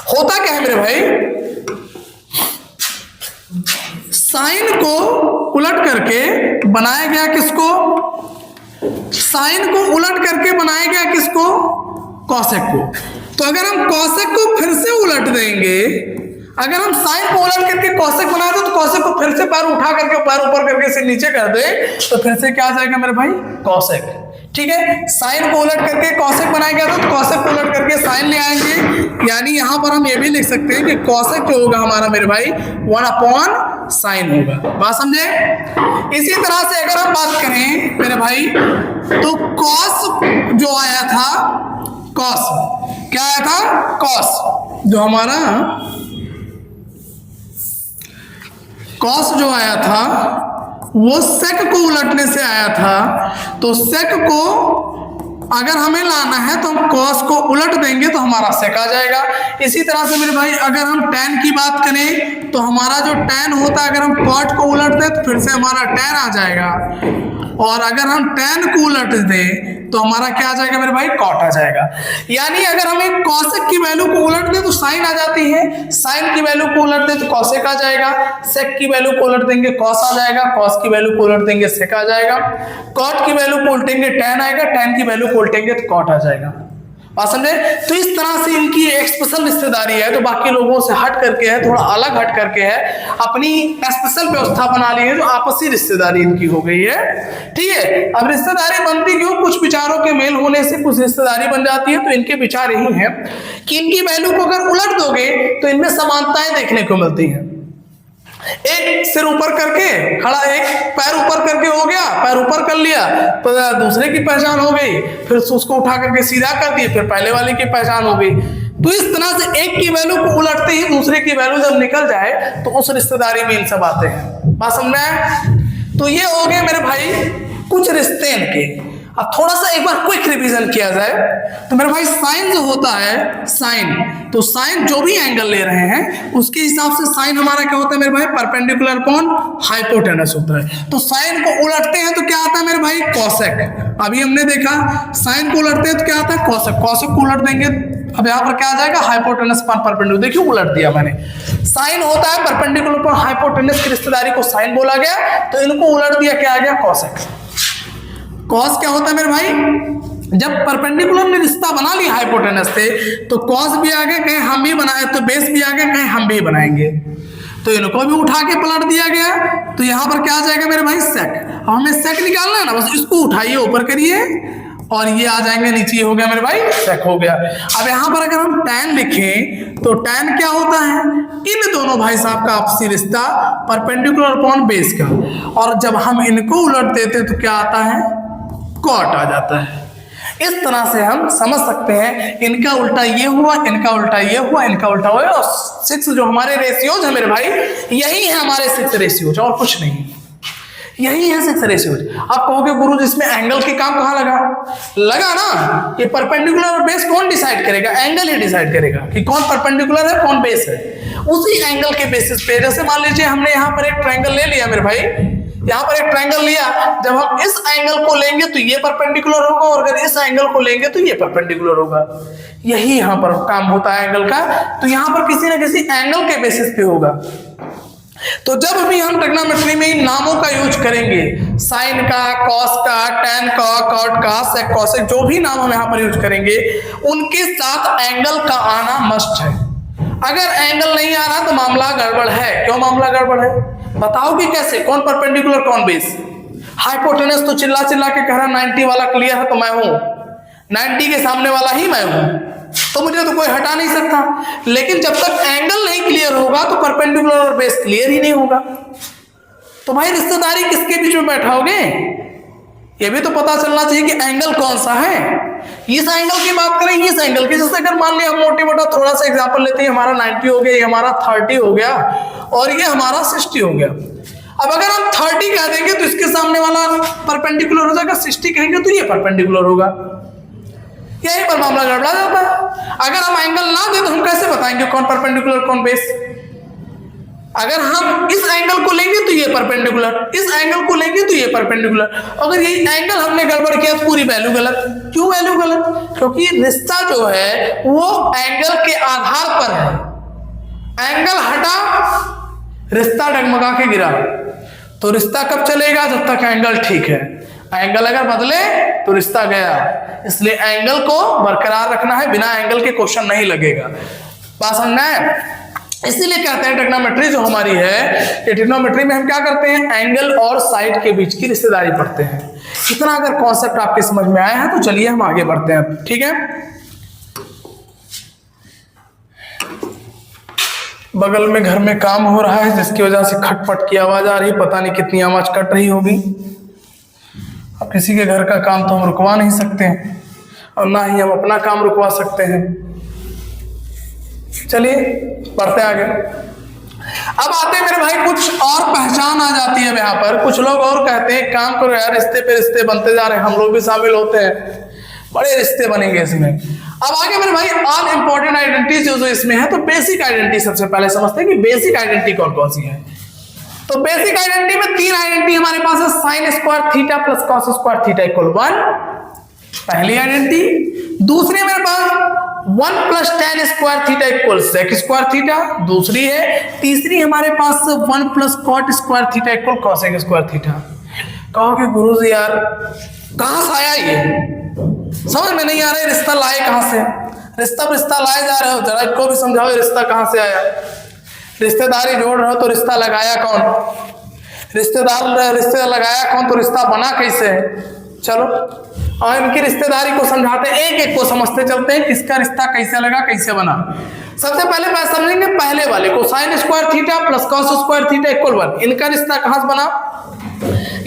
होता क्या है मेरे भाई, साइन को उलट करके बनाया गया किसको, साइन को उलट करके बनाया गया किसको, कॉसेक को। तो अगर हम कॉसेक को फिर से उलट देंगे, अगर हम साइन को उलट करके कॉसेक बना दे तो कॉसेक को फिर से पैर उठा करके पैर ऊपर करके से नीचे कर दे तो फिर से क्या आ जाएगा मेरे भाई, कॉसेक, ठीक है। साइन को उलट करके कॉसेक बनाया गया था तो कॉसेक को उलट करके साइन ले आएंगे, यानी यहां पर हम ये भी लिख सकते हैं कि कॉसेक जो होगा हमारा मेरे भाई 1/sin होगा, बात समझे। इसी तरह से अगर हम बात करें मेरे भाई तो कॉस जो आया था, कॉस क्या आया था, कॉस जो हमारा कॉस जो आया था वो सेक को उलटने से आया था, तो सेक को अगर हमें लाना है तो हम कॉस को उलट देंगे तो हमारा सेक आ जाएगा। इसी तरह से मेरे भाई अगर हम टैन की बात करें तो हमारा जो टैन होता है अगर हम कॉट को उलट दें तो फिर से हमारा टैन आ जाएगा, और अगर हम टैन को उलट दें तो हमारा क्या आ जाएगा मेरे भाई, कॉट आ जाएगा। यानी अगर हम एक कॉसेक की वैल्यू को उलट दें तो साइन आ जाती है, साइन की वैल्यू को उलट दें तो कॉसेक आ जाएगा, सेक की वैल्यू को उलट देंगे कॉस आ जाएगा, कॉस की वैल्यू को उलट देंगे सेक आ जाएगा, कॉट की वैल्यू को उल्टेंगे टैन आएगा, टैन की वैल्यू को उल्टेंगे तो कॉट आ जाएगा, बात समझे। तो इस तरह से इनकी एक स्पेशल रिश्तेदारी है, तो बाकी लोगों से हट करके है, थोड़ा अलग हट करके है, अपनी स्पेशल व्यवस्था बना ली है, जो आपसी रिश्तेदारी इनकी हो गई है, ठीक है। अब रिश्तेदारी बनती क्यों, कुछ विचारों के मेल होने से कुछ रिश्तेदारी बन जाती है। तो इनके विचार यही है कि इनकी वैल्यू को अगर उलट दोगे तो इनमें समानताएं देखने को मिलती हैं। एक सिर ऊपर करके खड़ा, एक पैर ऊपर करके हो गया, पैर ऊपर कर लिया तो दूसरे की पहचान हो गई, फिर उसको उठा करके सीधा कर दिया, फिर पहले वाले की पहचान हो गई। तो इस तरह से एक की वैल्यू को उलटते ही दूसरे की वैल्यू जब निकल जाए तो उस रिश्तेदारी में इन सब आते हैं, बात समझ में। तो ये हो गए मेरे भाई कुछ रिश्ते इनके। अब थोड़ा सा एक बार क्विक रिवीजन किया जाए तो मेरे भाई साइन जो होता है, साइन, तो साइन जो भी एंगल ले रहे हैं उसके हिसाब से साइन हमारा क्या होता है मेरे भाई, परपेंडिकुलर अपॉन हाइपोटेनस होता है। तो साइन को उलटते हैं तो क्या आता है मेरे भाई, कॉसेक। अभी हमने देखा साइन को उलटते हैं तो क्या आता है, कॉसेक, कॉसेक को उलट देंगे अब यहाँ पर क्या आ जाएगा, हाइपोटेनस अपॉन परपेंडिकुलर। देखिए उलट दिया मैंने, साइन होता है परपेंडिकुलर अपॉन हाइपोटेनस की रिश्तेदारी को साइन बोला गया, तो इनको उलट दिया, क्या आ गया, कॉसेक। कॉस क्या होता है मेरे भाई, जब परपेंडिकुलर ने रिश्ता बना लिया हाइपोटेनस से तो कॉस भी आगे कहीं हम भी बनाए, तो बेस भी आगे कहीं हम भी बनाएंगे, तो इनको भी उठा के पलट दिया गया। तो यहाँ पर क्या आ जाएगा मेरे भाई, सेक। हमें सेक निकालना है ना, बस इसको उठाइए ऊपर करिए और ये आ जाएंगे नीचे, हो गया मेरे भाई सेक हो गया। अब यहां पर अगर हम tan लिखें तो tan क्या होता है, इन दोनों भाई साहब का आपसी रिश्ता परपेंडिकुलर अपॉन बेस का, और जब हम इनको उलट देते तो क्या आता है, कॉट आ जाता है। इस तरह से हम समझ सकते हैं इनका उल्टा ये हुआ, इनका उल्टा ये हुआ, इनका उल्टा हुआ, और 6 जो हमारे रेशियोज है मेरे भाई, यही है हमारे 6 रेशियोज और कुछ नहीं, यही है 6 रेशियोज। आप कहोगे गुरु इसमें एंगल के काम कहाँ लगा ना, ये परपेंडिकुलर और बेस कौन डिसाइड करेगा, एंगल ही डिसाइड करेगा कि कौन परपेंडिकुलर है कौन बेस है। उसी एंगल के बेसिस पे, जैसे मान लीजिए हमने यहाँ पर एक ट्रायंगल ले लिया मेरे भाई, यहाँ पर एक ट्रायंगल लिया, जब हम इस एंगल को लेंगे तो ये परपेंडिकुलर होगा, और अगर इस एंगल को लेंगे तो ये परपेंडिकुलर होगा। यही यहाँ पर काम होता है एंगल का, तो यहाँ पर किसी ना किसी एंगल के बेसिस पे होगा। तो जब भी हम ट्रिग्नोमेट्री में इन नामों का यूज करेंगे, साइन का, कॉस का, टैन का, कॉट का, सेक, कोसेक, जो भी नाम हम यहाँ पर यूज करेंगे उनके साथ एंगल का आना मस्ट है। अगर एंगल नहीं आ रहा तो मामला गड़बड़ है। क्यों मामला गड़बड़ है, बताओगे कैसे, कौन परपेंडिकुलर कौन बेस। हाइपोटेनस तो चिल्ला चिल्ला के कह रहा 90 वाला क्लियर है तो मैं हूं, 90 के सामने वाला ही मैं हूं, तो मुझे तो कोई हटा नहीं सकता। लेकिन जब तक एंगल नहीं क्लियर होगा तो परपेंडिकुलर और बेस क्लियर ही नहीं होगा। तो भाई रिश्तेदारी किसके बीच में बैठाओगे, ये भी तो पता चलना चाहिए कि एंगल कौन सा है। इस एंगल की बात करें, इस एंगल की, जैसे अगर मान लिया हम मोटे मोटा थोड़ा सा एग्जांपल लेते हैं, हमारा 90 हो गया, ये हमारा 30 हो गया, और ये हमारा 60 हो गया। अब अगर हम 30 कह देंगे तो इसके सामने वाला परपेंडिकुलर हो जाएगा, 60 कहेंगे तो ये परपेंडिकुलर होगा। यही पर मामला गड़बड़ा जाता है। अगर हम एंगल ना दे तो हम कैसे बताएंगे कौन परपेंडिकुलर कौन बेस। अगर हम इस एंगल को लेंगे तो ये परपेंडिकुलर, इस एंगल को लेंगे तो ये परपेंडिकुलर, अगर ये एंगल हमने गड़बड़ किया तो पूरी वैल्यू गलत। क्यों वैल्यू गलत, क्योंकि रिश्ता जो है वो एंगल के आधार पर है। एंगल हटा, रिश्ता डगमगा के गिरा, तो रिश्ता कब चलेगा, जब तक एंगल ठीक है। एंगल अगर बदले तो रिश्ता गया। इसलिए एंगल को बरकरार रखना है, बिना एंगल के क्वेश्चन नहीं लगेगा। बात समझना है। इसीलिए कहते हैं ट्रिग्नोमेट्री जो हमारी है, ये ट्रिग्नोमेट्री में हम क्या करते हैं, एंगल और साइड के बीच की रिश्तेदारी पढ़ते हैं। इतना अगर कॉन्सेप्ट आपके समझ में आया है तो चलिए हम आगे बढ़ते हैं, ठीक है। बगल में घर में काम हो रहा है जिसकी वजह से खटपट की आवाज आ रही, पता नहीं कितनी आवाज कट रही होगी। अब किसी के घर का काम तो हम रुकवा नहीं सकते हैं, और ना ही हम अपना काम रुकवा सकते हैं। चलिए बढ़ते आगे। अब आते हैं मेरे भाई, कुछ और पहचान आ जाती है यहाँ पर। कुछ लोग और कहते हैं काम करो यार, रिश्ते पे रिश्ते बनते जा रहे हैं, हम लोग भी शामिल होते हैं, बड़े रिश्ते बनेंगे इसमें। अब आगे मेरे भाई ऑल इंपॉर्टेंट आइडेंटिटी जो इसमें है, तो बेसिक आइडेंटिटी सबसे पहले समझते हैं कि बेसिक आइडेंटिटी कौन कौन सी है। तो बेसिक आइडेंटिटी में 3 आइडेंटिटी हमारे पास है, sine square theta plus cos square theta equal 1, पहली आइडेंटिटी। दूसरी मेरे पास 1 plus tan square theta equal sec square theta, दूसरी है। तीसरी हमारे पास 1 plus cot square theta equal cosec square theta. कहोगे गुरुजी यार कहां से आया ये, समझ में नहीं आ रहा है, रिश्ता लाए कहां से, रिश्ता लाए जा रहे हो, जरा इनको भी समझाओ रिश्ता कहां से आया। रिश्तेदारी जोड़ रहे हो तो रिश्ता लगाया कौन, रिश्ता लगाया कौन, तो रिश्ता बना कैसे। चलो और इनकी रिश्तेदारी को समझाते हैं, एक एक को समझते चलते हैं, किसका रिश्ता कैसे लगा कैसे बना। सबसे पहले मैं समझेंगे पहले वाले को, sign square theta plus cos square theta equal 1। इनका रिश्ता कहां से बना,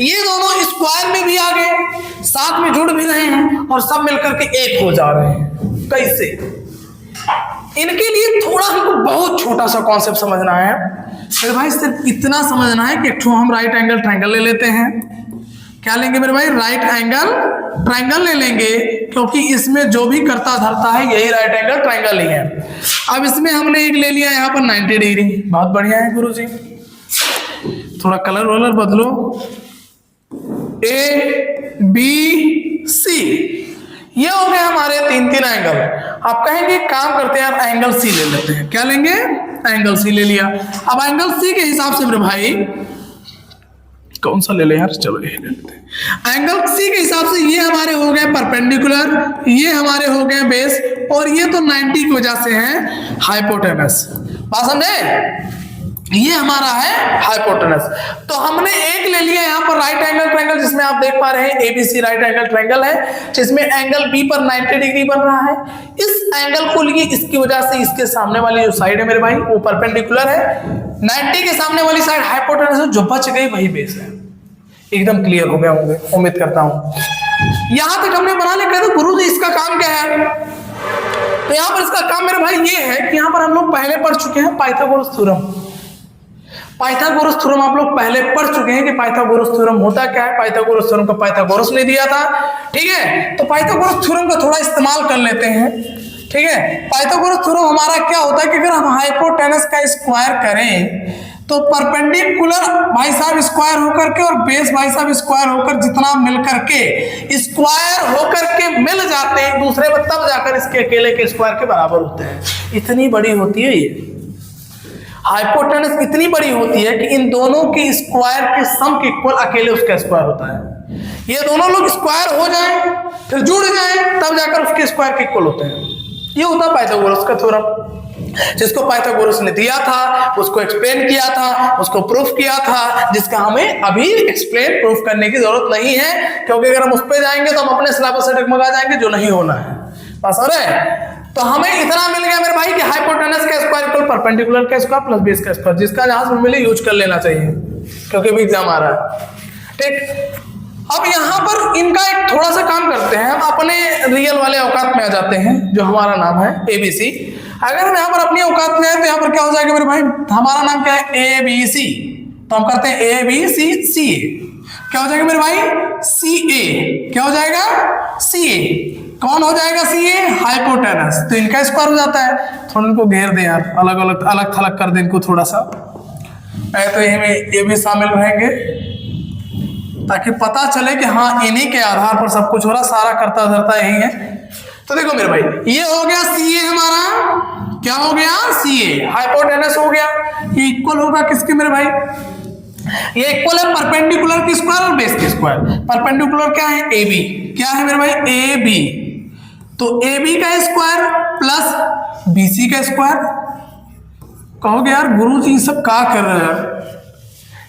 ये दोनों स्क्वायर में भी आ गए, साथ में जुड़ भी रहे हैं, और सब मिलकर के एक हो जा रहे हैं। कैसे, इनके लिए थोड़ा हमको बहुत छोटा सा कॉन्सेप्ट समझना है। फिर भाई सिर्फ इतना समझना है कि एक हम राइट एंगल ट्रायंगल ले लेते हैं। क्या लेंगे मेरे भाई, राइट एंगल ट्रायंगल ले लेंगे, क्योंकि इसमें जो भी करता धरता है यही राइट एंगल ट्रायंगल ही है। अब इसमें हमने एक ले लिया यहाँ पर 90 डिग्री, बहुत बढ़िया है गुरुजी। थोड़ा कलर वलर बदलो, A B C, ये हो गए हमारे 3 एंगल। आप कहेंगे काम करते हैं यार एंगल C ले लेते हैं, क्या लेंगे, एंगल C ले लिया। अब एंगल C के हिसाब से मेरे भाई कौन सा ले ले यार, चलो ये ले लेते हैं। एंगल C के हिसाब से ये हमारे हो गए परपेंडिकुलर, ये हमारे हो गए बेस, और ये तो 90 की वजह से है हाइपोटेनस। बात समझे, ये हमारा है हाइपोटेनस। तो हमने एक ले लिया यहाँ पर राइट एंगल ट्रायंगल, जिसमें आप देख पा रहे हैं एबीसी राइट एंगल ट्रायंगल है, जिसमें एंगल बी पर 90 डिग्री बन रहा है। इस एंगल को लिए, इसकी वजह से इसके सामने वाली जो साइड है मेरे भाई वो परपेंडिकुलर है, 90 के सामने वाली साइड हाइपोटेनस है, जो बच गई वही बेस है। एकदम क्लियर हो गया होंगे, उम्मीद करता हूं। यहां तक हमने बना लिया। कहते गुरु जी इसका काम क्या है? तो यहां पर इसका काम मेरे भाई ये है कि यहां पर हम लोग पहले पढ़ चुके हैं पाइथागोरस थ्योरम। पाइथागोरस थ्योरम आप लोग पहले पढ़ चुके हैं कि पाइथागोरस थ्योरम होता क्या है। पाइथागोरस थ्योरम का पाइथागोरस ने दिया था, ठीक है। तो पाइथागोरस थ्योरम का थोड़ा इस्तेमाल कर लेते हैं, ठीक है। पाइथागोरस थ्योरम हमारा क्या होता है कि अगर हम हाइपोटेनस का स्क्वायर करें तो परपेंडिकुलर भाई साहब स्क्वायर होकर के और बेस भाई साहब स्क्वायर होकर जितना मिल करके स्क्वायर होकर के मिल जाते हैं दूसरे में, तब जाकर इसके अकेले के स्क्वायर के बराबर होते हैं। इतनी बड़ी होती है ये हाइपोटेनस, इतनी बड़ी होती है कि इन दोनों के स्क्वायर के सम के इक्वल अकेले उसका स्क्वायर होता है। ये दोनों लोग स्क्वायर हो जाएं फिर जुड़ जाएं तब जाकर उसके स्क्वायर के इक्वल होते हैं। ये होता है पाइथागोरस का थ्योरम, जिसको पाइथागोरस ने दिया था, उसको एक्सप्लेन किया था, उसको प्रूफ किया था, जिसका हमें अभी एक्सप्लेन प्रूफ करने की जरूरत नहीं है, क्योंकि अगर हम उस पर जाएंगे तो हम अपने सिलेबस से डगमगा जाएंगे, जो नहीं होना है। बस हो रहे। तो हमें इतना मिल गया मेरे भाई कि हाइपोटेनस का स्क्वायर इक्वल परपेंडिकुलर का स्क्वायर प्लस बेस का स्क्वायर, जिसका जहां से मिले यूज कर लेना चाहिए, क्योंकि भी एग्जाम आ रहा है, ठीक। अब यहाँ पर इनका एक थोड़ा सा काम करते हैं, हम अपने रियल वाले औकात में आ जाते हैं, जो हमारा नाम है एबीसी। अगर हम यहाँ पर अपनी औकात में आए तो यहाँ पर क्या हो जाएगा मेरे भाई? हमारा नाम क्या है? एबीसी। तो हम करते हैं एबीसी सी ए। क्या हो जाएगा मेरे भाई? सी ए। क्या हो जाएगा? सी ए। कौन हो जाएगा सी ए? हाइपोटेनस। तो इनका स्क्वायर हो जाता है। थोड़ा इनको घेर दे यार, अलग अलग अलग थलग कर दे इनको थोड़ा सा, तो ये भी शामिल रहेंगे ताकि पता चले कि हाँ इन्हीं के आधार पर सब कुछ हो रहा, सारा करता धरता यही है। तो देखो मेरे भाई, ये हो गया सी ए हमारा, क्या हो गया? सी ए। हाइपोटेनस हो गया, ये इक्वल होगा किसके मेरे भाई? ये इक्वल है परपेंडिकुलर की स्क्वायर और बेस की स्क्वायर। परपेंडिकुलर क्या है? A B. क्या है मेरे भाई? A B. तो ए बी का स्क्वायर प्लस बी सी का स्क्वायर। कहोगे यार गुरु जी सब क्या कर रहे हैं,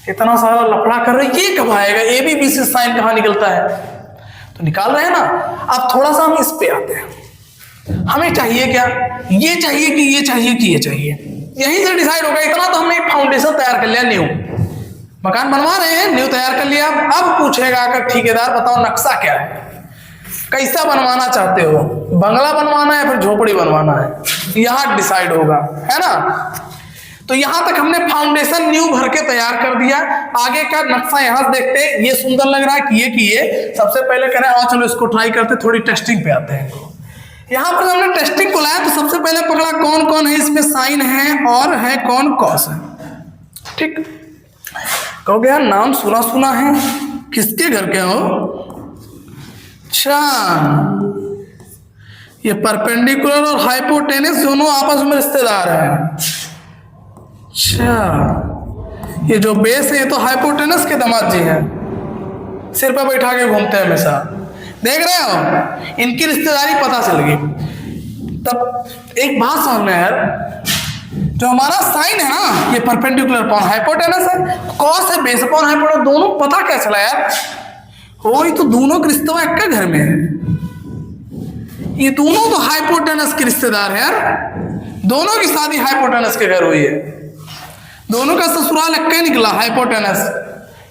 इतना सारा लफड़ा कर रहे हैं, ये कब आएगा? A B B C sine कहाँ निकलता है? तो निकाल रहे हैं ना। अब थोड़ा सा हम इस पे आते हैं, हमें चाहिए क्या? ये चाहिए कि ये चाहिए कि ये चाहिए, यहीं से डिसाइड होगा। इतना तो हमने एक फाउंडेशन तैयार कर लिया, न्यू मकान बनवा रहे हैं, न्यू तैयार कर लिया। अब पूछेगा अगर ठेकेदार बताओ नक्शा क्या है, कैसा बनवाना चाहते हो, बंगला बनवाना है फिर झोपड़ी बनवाना है, यहाँ डिसाइड होगा, है ना। तो यहां तक हमने फाउंडेशन न्यू भर के तैयार कर दिया। आगे का नक्शा यहां से देखते हैं, ये सुंदर लग रहा है कि ये सबसे पहले करें और चलो इसको ट्राई करते, थोड़ी टेस्टिंग पे आते हैं। यहां पर हमने टेस्टिंग को लाया तो सबसे पहले पकड़ा कौन कौन है इसमें साइन है और है कौन कॉस है, ठीक। कहोगे यार नाम सुना सुना है, किसके घर के हो? अच्छा, ये परपेंडिकुलर और हाइपोटेनस दोनों आपस में रिश्तेदार हैं। अच्छा, ये जो बेस है ये तो हाइपोटेनस के दामाद जी हैं, सिर पर बैठा के घूमते हैं हमेशा, देख रहे हो, इनकी रिश्तेदारी पता चल गई। तब एक बात समझना यार, जो हमारा साइन है ना ये परपेंडिकुलर अपॉन हाइपोटेनस है, कॉस है बेस अपॉन हाइपोटेनस, दोनों पता क्या चला यार? हो ये तो दोनों के रिश्ता एक घर में है, ये दोनों तो हाइपोटेनस के रिश्तेदार है यार, दोनों की शादी हाइपोटेनस के घर हुई है, दोनों का ससुराल एक्के निकला हाइपोटेनस।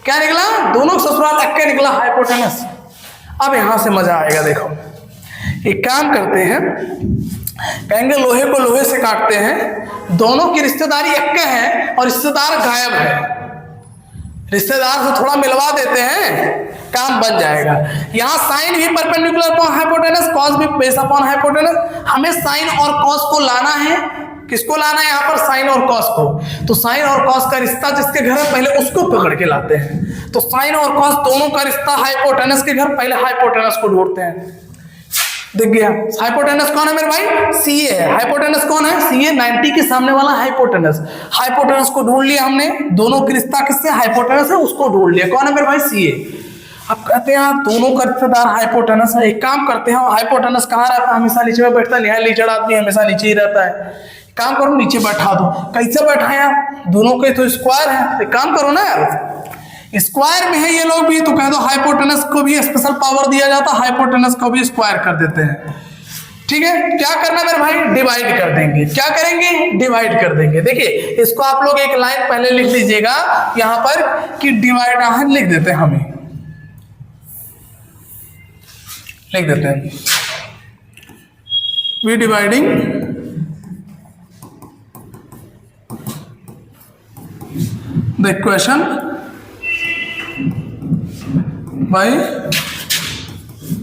क्या निकला? दोनों का ससुराल एक्के निकला हाइपोटेनस। अब यहां से मजा आएगा। देखो एक काम करते हैं, कहेंगे लोहे को लोहे से काटते हैं, दोनों की रिश्तेदारी एक्के है और रिश्तेदार गायब है, रिश्तेदार से थोड़ा मिलवा देते हैं, काम बन जाएगा। यहाँ साइन भी परपेंडिकुलर अपॉन हाइपोटेनस, कॉस भी बेस अपॉन हाइपोटेनस। हमें साइन और कॉस को लाना है, किसको लाना है यहाँ पर? साइन और कॉस को। तो साइन और कॉस का रिश्ता जिसके घर है पहले उसको पकड़ के लाते हैं। तो साइन और कॉस दोनों का रिश्ता हाइपोटेनस के घर, पहले हाइपोटेनस को ढूंढते हैं। दिख गया? हाइपोटेनस कौन है मेरे भाई? सी ए है। हाइपोटेनस कौन है? सी ए, 90 के सामने वाला हाइपोटेनस। हाइपोटेनस को ढूंढ लिया हमने, दोनों का रिश्ता किससे? हाइपोटेनस है, उसको ढूंढ लिया। कौन है मेरे भाई? सी ए। अब कहते हैं दोनों का रिश्तेदार हाइपोटेनस है, एक काम करते हैं, हाइपोटेनस कहाँ रहता है? हमेशा नीचे में बैठता है, यहाँ लीचड़ आदमी हमेशा नीचे ही रहता है। काम करो नीचे बैठा दो। कैसे बैठाएं आप, दोनों के तो स्क्वायर है, एक काम करो ना यार, स्क्वायर में है ये लोग भी, तो कह दो हाइपोटेनस को भी स्पेशल पावर दिया जाता है, हाइपोटेनस को भी स्क्वायर कर देते हैं। ठीक है, क्या करना मेरे भाई, डिवाइड कर देंगे। क्या करेंगे, डिवाइड कर देंगे। देखिए इसको आप लोग एक लाइन पहले लिख लीजिएगा यहां पर कि डिवाइड लिख देते हैं, हमें लिख देते हैं we dividing the equation by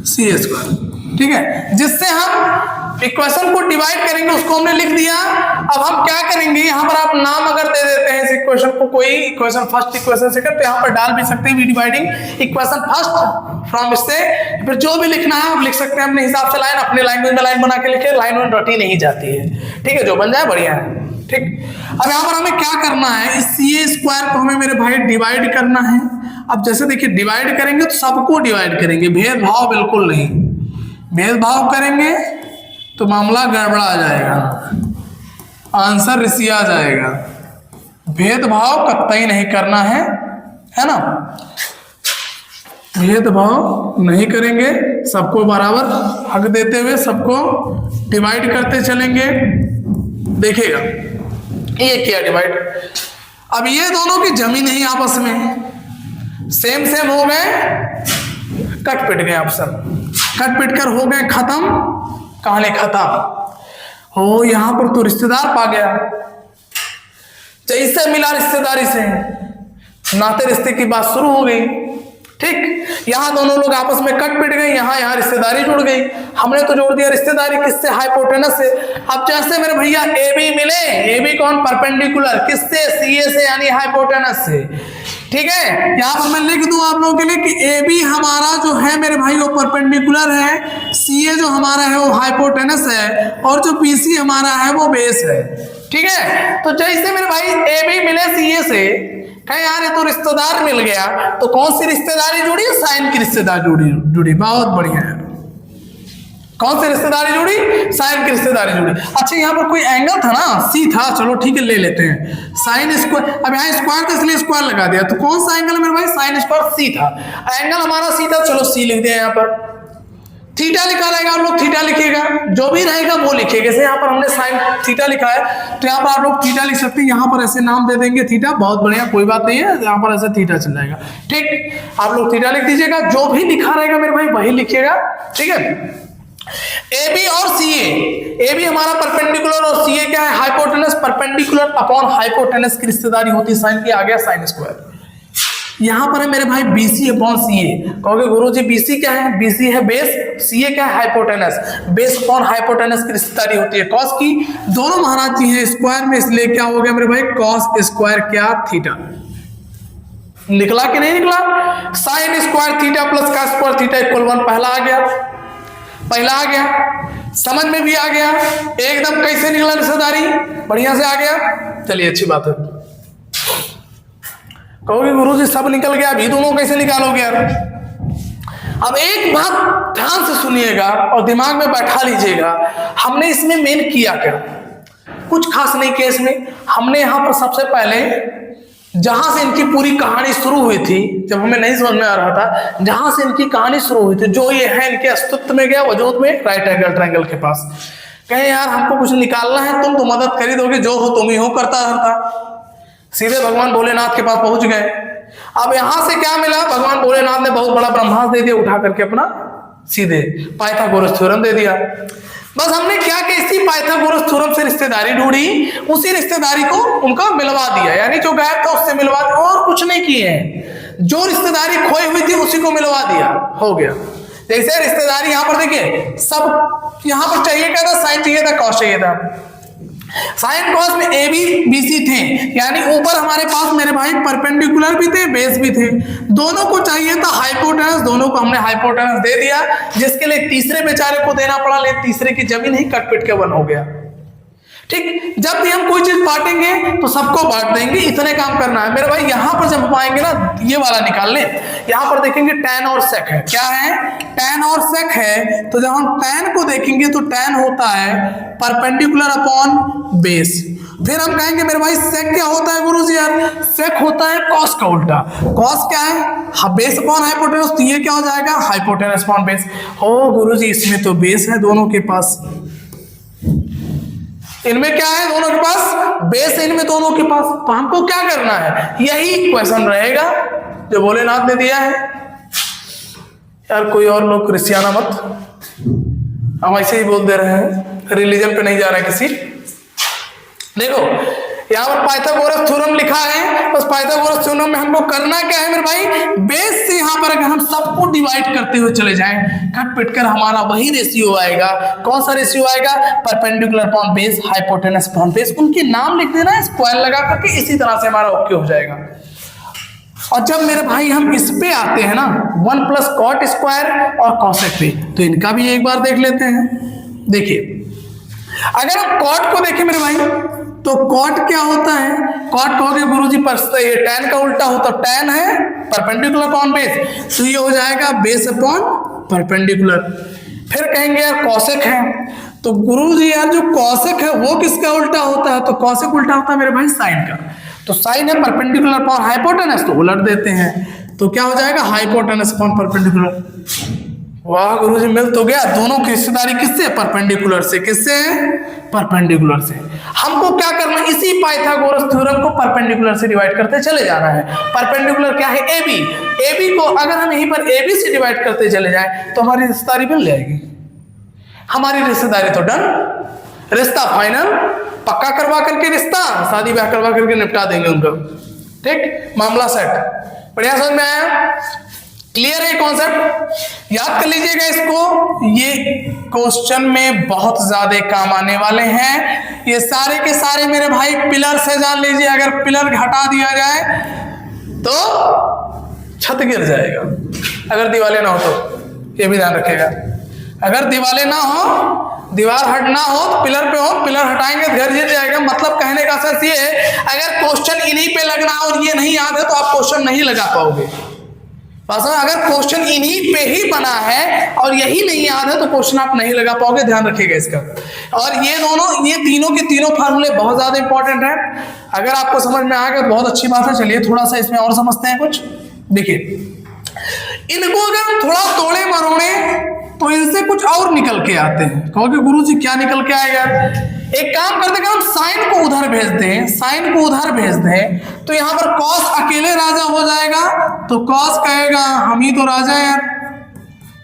C square. ठीक है, जिससे हम इक्वेशन को डिवाइड करेंगे, उसको हमने लिख दिया। अब हम क्या करेंगे, यहाँ पर आप नाम अगर दे देते हैं इस इक्वेशन को, कोई इक्वेशन फर्स्ट, इक्वेशन सेकंड, तो यहाँ पर डाल भी सकते हैं we dividing equation first from इससे, फिर जो भी लिखना है आप लिख सकते हैं अपने हिसाब से। लाइन अपने लैंग्वेज में लाइन बना के लिखे, लाइन वन रटी नहीं जाती है। ठीक है, जो बन जाए बढ़िया है। ठीक, अब यहाँ पर हमें क्या करना है, इस सी स्क्वायर को हमें मेरे भाई डिवाइड करना है। अब जैसे देखिए डिवाइड करेंगे तो सबको डिवाइड करेंगे, भेदभाव बिल्कुल नहीं। भेदभाव करेंगे तो मामला गड़बड़ा जाएगा, आंसर ऋषि आ जाएगा। भेदभाव कतई नहीं करना है ना, भेदभाव नहीं करेंगे, सबको बराबर हक देते हुए सबको डिवाइड करते चलेंगे। देखिएगा ये किया डिवाइड, अब ये दोनों की जमीन ही आपस में सेम सेम हो गए, कट पिट गए ऑप्शन, कट पिट कर हो गए खत्म, कहानी खत्म हो। यहां पर तो रिश्तेदार पा गया, जैसे मिला रिश्तेदारी से नाते रिश्ते की बात शुरू हो गई। ठीक, यहां दोनों लोग आपस में कट पिट गए, यहां रिश्तेदारी जुड़ गई। हमने तो जोड़ दिया रिश्तेदारी किससे, हाइपोटेनस से। अब जैसे मेरे भैया ए बी मिले, ए बी कौन, परपेंडिकुलर, किससे, सी ए से यानी हाइपोटेनस से। ठीक है, यहां पर मैं लिख दूं आप लोगों के लिए कि ए बी हमारा जो है मेरे भाई वो परपेंडिकुलर है, सी ए जो हमारा है वो हाइपोटेनस है, और जो बी सी हमारा है वो बेस है। ठीक है, तो जैसे मेरे भाई ए बी मिले सी ए से, कहे यार ये तो रिश्तेदार मिल गया, तो कौन सी रिश्तेदारी जुड़ी, साइन की रिश्तेदारी जुड़ी। बहुत बढ़िया है, कौन सी रिश्तेदारी जुड़ी, साइन की रिश्तेदारी जुड़ी। अच्छा यहाँ पर कोई एंगल था ना, सी था, चलो ठीक है ले लेते हैं साइन स्क्वायर। अब यहाँ स्क्वायर था इसलिए स्क्वायर लगा दिया, तो कौन सा एंगल है मेरे भाई, साइन स्क्वायर सी था, एंगल हमारा सी था, चलो सी लिख दिया। यहाँ पर थीटा लिखा रहेगा, आप लोग थीटा लिखिएगा, जो भी रहेगा वो लिखिएगा। जैसे यहाँ पर हमने साइन थीटा लिखा है, तो यहाँ पर आप लोग थीटा लिख सकते हैं, यहाँ पर ऐसे नाम दे देंगे थीटा, बहुत बढ़िया, कोई बात नहीं है, यहाँ पर ऐसे थीटा चल जाएगा। ठीक, आप लोग थीटा लिख दीजिएगा, जो भी लिखा रहेगा मेरे भाई वही लिखिएगा। ठीक है, ए बी और सी ए बी हमारा परपेंडिकुलर और सी ए क्या है, हाइपोटेनस। परपेंडिकुलर अपॉन हाइपोटेनस की रिश्तेदारी होती है साइन की, आ गया साइन स्क्वायर। यहां पर है मेरे भाई बीसी अपॉन सी ए, कहोगे गुरुजी बीसी क्या है, बीसी है बेस, सी ए क्या है, हाइपोटेनस। बेस अपॉन हाइपोटेनस की रिश्तेदारी होती है कॉस की, दोनों महाराज जी हैं स्क्वायर में, इसलिए क्या हो गया मेरे भाई, कॉस स्क्वायर क्या थीटा। निकला कि नहीं निकला, साइन स्क्वायर थीटा प्लस का स्क्वायर थीटा इक्वल 1, पहला आ गया, पहला आ गया, समझ में भी आ गया एकदम। कैसे निकला रिश्तेदारी, बढ़िया से आ गया, चलिए अच्छी बात है। कहोगे गुरुजी सब निकल गया, अभी दोनों कैसे निकालोगे यार। अब एक बात ध्यान से सुनिएगा और दिमाग में बैठा लीजिएगा, हमने इसमें मेन किया क्या, कुछ खास नहीं किया इसमें। हमने यहाँ पर सबसे पहले जहां से इनकी पूरी कहानी शुरू हुई थी, जब हमें नहीं समझ में आ रहा था, जहां से इनकी कहानी शुरू हुई थी, जो ये है इनके अस्तित्व में गया वजूद में, राइट एंगल ट्रायंगल के पास। कहे यार हमको कुछ निकालना है, तुम तो मदद कर ही दोगे, जो हो तुम ही हो करता रहता। सीधे भगवान भोलेनाथ के पास पहुंच गए। अब यहां से क्या मिला, भगवान भोलेनाथ ने बहुत बड़ा ब्रह्मास्त्र दे दिया, उठा करके अपना सीधे पाइथागोरस थ्योरम दे दिया। बस हमने क्या कि इसी पाइथागोरस थ्योरम से रिश्तेदारी ढूंढी, उसी रिश्तेदारी को उनका मिलवा दिया, यानी जो गायब था उससे मिलवा दिया, और कुछ नहीं किए हैं। जो रिश्तेदारी खोई हुई थी उसी को मिलवा दिया, हो गया। जैसे रिश्तेदारी यहाँ पर देखिए, सब यहाँ पर चाहिए क्या था, साइन चाहिए था, कॉस चाहिए था। साइन कॉस में ए बी बी सी थे, यानी ऊपर हमारे पास मेरे भाई परपेंडिकुलर भी थे, बेस भी थे, दोनों को चाहिए था हाइपोटेनस, दोनों को हमने हाइपोटेनस दे दिया, जिसके लिए तीसरे बेचारे को देना पड़ा, लेकिन तीसरे की जमीन ही कट पिट के 1 हो गया। ठीक, जब भी हम कोई चीज बांटेंगे तो सबको बांट देंगे, इतने काम करना है मेरे भाई। यहां पर जब हम आएंगे ना, ये वाला निकाल ले, यहां पर देखेंगे tan और sec है, क्या है, tan और sec है। तो जब हम tan को देखेंगे तो tan होता है परपेंडिकुलर अपॉन बेस। फिर हम कहेंगे मेरे भाई sec क्या होता है गुरुजी यार, sec होता है cos का उल्टा। cos क्या है, बेस अपॉन हाइपोटेनस, तो ये क्या हो जाएगा, हाइपोटेनस अपॉन बेस। ओ गुरुजी इसमें तो बेस है दोनों के पास, इनमें क्या है दोनों के पास बेस, इनमें दोनों के पास। तो हमको क्या करना है, यही क्वेश्चन रहेगा जो भोलेनाथ ने दिया है। यार कोई और लोग क्रिश्चियाना मत, हम ऐसे ही बोल दे रहे हैं, रिलीजन पे नहीं जा रहे किसी। देखो यहाँ पर पाइथागोरस थ्योरम लिखा है, बस पाइथागोरस थ्योरम में हमको करना क्या है मेरे भाई, बेस से यहाँ पर अगर हम सबको डिवाइड करते हुए चले जाएं, कट पिट कर हमारा वही रेशियो आएगा। कौन सा रेशियो आएगा, perpendicular upon base, hypotenuse upon base. उनके नाम लिख देना स्क्वायर लगा करके, इसी तरह से हमारा ओके हो जाएगा। और जब मेरे भाई हम इस पे आते हैं ना, 1 प्लस कॉट स्क्वायर और कॉसेक पे, तो इनका भी एक बार देख लेते हैं। देखिए अगर हम कॉट को देखें मेरे भाई, तो कॉट क्या होता है, कॉट कहोगे गुरुजी पर ये tan का उल्टा होता, tan है परपेंडिकुलर अपॉन बेस, तो ये हो जाएगा बेस अपॉन परपेंडिकुलर। फिर कहेंगे यार कॉसेक है, तो गुरुजी यार जो कॉसेक है वो किसका उल्टा होता है, तो कॉसेक उल्टा होता है मेरे भाई साइन का। तो साइन है परपेंडिकुलर अपॉन हाइपोटेनस, तो उलट देते हैं, तो क्या हो जाएगा, हाइपोटेनस अपॉन परपेंडिकुलर। वाह गुरुजी मिल तो गया, दोनों की हिस्सेदारी किससे, परपेंडिकुलर से। किससे, परपेंडिकुलर से। हमको क्या करना है, इसी पाइथागोरस थ्योरम को परपेंडिकुलर से डिवाइड करते चले जाना है। परपेंडिकुलर क्या है, AB। AB को अगर हम यहीं पर AB से डिवाइड करते चले जाएं तो हमारी रिश्तेदारी मिल जाएगी। हमारी रिश्तेदारी तो डन, रिश्ता फाइनल, पक्का करवा करके रिश्ता, शादी ब्याह करवा करके निपटा देंगे उनको। ठीक, मामला सेट। बढ़िया समझ में आया, क्लियर है कॉन्सेप्ट, याद कर लीजिएगा इसको, ये क्वेश्चन में बहुत ज्यादा काम आने वाले हैं। ये सारे के सारे मेरे भाई पिलर से जान लीजिए, अगर पिलर हटा दिया जाए तो छत गिर जाएगा, अगर दीवारें ना हो तो, ये भी ध्यान रखेगा। अगर दीवारें ना हो, दीवार हटना हो तो पिलर पे हो, पिलर हटाएंगे घर गिर जाएगा। मतलब कहने का सेंस ये है, अगर क्वेश्चन इन्हीं पे लगना और ये नहीं याद है तो आप क्वेश्चन नहीं लगा पाओगे। अगर क्वेश्चन इन्हीं पे ही बना है और यही नहीं याद है तो क्वेश्चन आप नहीं लगा पाओगे, ध्यान रखिएगा इसका। और ये दोनों, ये तीनों के तीनों फार्मूले बहुत ज्यादा इंपॉर्टेंट है। अगर आपको समझ में आ गया तो बहुत अच्छी बात है। चलिए थोड़ा सा इसमें और समझते हैं कुछ। देखिए इनको अगर हम थोड़ा तोड़े मरोड़े तो इनसे कुछ और निकल के आते हैं। कहोगे गुरुजी क्या निकल के आएगा, एक काम करते हैं हम साइन को उधर भेज दें, साइन को उधर भेज दें तो यहाँ पर कॉस अकेले राजा हो जाएगा, तो कॉस कहेगा हम ही तो राजा यार,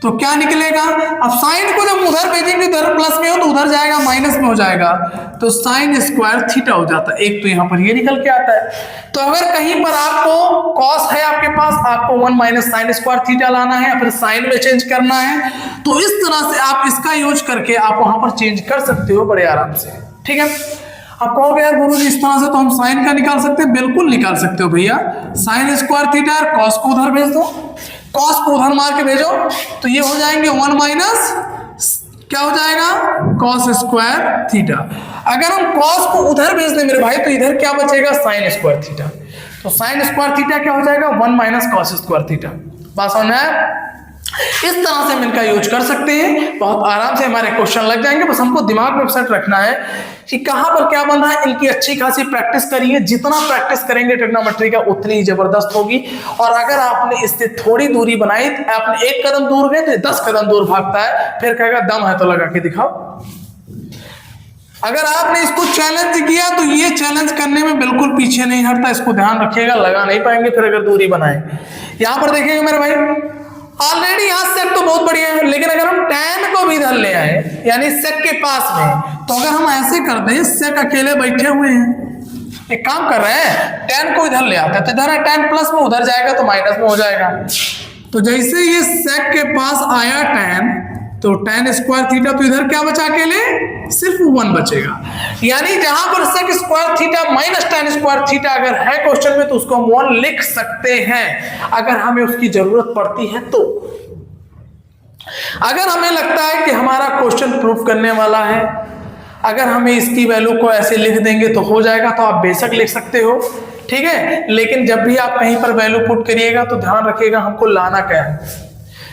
तो क्या निकलेगा। अब साइन को जब उधर भेजेंगे, उधर प्लस में हो तो उधर जाएगा माइनस में हो जाएगा, तो साइन स्क्वायर थीटा हो जाता है। एक तो यहाँ पर ये निकल के आता है। तो अगर कहीं पर आपको कॉस है आपके पास, आपको 1 माइनस साइन स्क्वायर थीटा लाना है या फिर साइन में चेंज करना है, तो इस तरह से आप इसका यूज करके आप वहां पर चेंज कर सकते हो बड़े आराम से। ठीक है, आप कहोगे यार गुरुजी इस तरह से तो हम साइन का निकाल सकते हैं, बिल्कुल निकाल सकते हो भैया। साइन स्क्वायर थीटा, कॉस को उधर भेज दो, कॉस को उधर मार के भेजो, तो ये हो जाएंगे 1 माइनस क्या हो जाएगा, कॉस स्क्वायर थीटा। अगर हम कॉस को उधर भेज दें मेरे भाई तो इधर क्या बचेगा, साइन स्क्वायर थीटा। तो साइन स्क्वायर थीटा क्या हो जाएगा, 1 माइनस कॉस स्क्वायर थीटा। बात समझ में आया। इस तरह से हम इनका यूज कर सकते हैं, बहुत आराम से हमारे क्वेश्चन लग जाएंगे। बस हमको दिमाग में सेट रखना है कि कहां पर क्या बन रहा है। इनकी अच्छी खासी प्रैक्टिस करिए, जितना प्रैक्टिस करेंगे ट्रिग्नोमेट्री का उतनी ही जबरदस्त होगी। और अगर आपने इससे थोड़ी दूरी बनाई, आपने 1 कदम दूर गए तो 10 कदम दूर भागता है, फिर कहेगा दम है तो लगा के दिखाओ। अगर आपने इसको चैलेंज किया तो ये चैलेंज करने में बिल्कुल पीछे नहीं हटता, इसको ध्यान रखिएगा, लगा नहीं पाएंगे फिर अगर दूरी बनाए। यहां पर देखिएगा मेरे भाई, ऑलरेडी यहां सेक तो बहुत बढ़िया है, लेकिन अगर हम tan को भी इधर ले आए यानी सेक के पास में, तो अगर हम ऐसे कर दें, सेक अकेले बैठे हुए हैं, एक काम कर रहे हैं, tan को इधर ले आते हैं, तो इधर है tan प्लस में, उधर जाएगा तो माइनस में हो जाएगा। तो जैसे ये सेक के पास आया tan, तो tan स्क्वायर थीटा, तो इधर क्या बचा अकेले, सिर्फ 1 बचेगा। यानी जहां पर sec square theta minus tan square theta अगर है क्वेश्चन में, तो उसको हम 1 लिख सकते हैं अगर हमें उसकी जरूरत पड़ती है तो। अगर हमें लगता है कि हमारा क्वेश्चन प्रूफ करने वाला है अगर हमें इसकी वैल्यू को ऐसे लिख देंगे तो हो जाएगा, तो आप बेशक लिख सकते हो, ठीक है। लेकिन जब भी आप कहीं पर वैल्यू पुट करिएगा तो ध्यान रखिएगा हमको लाना क्या है।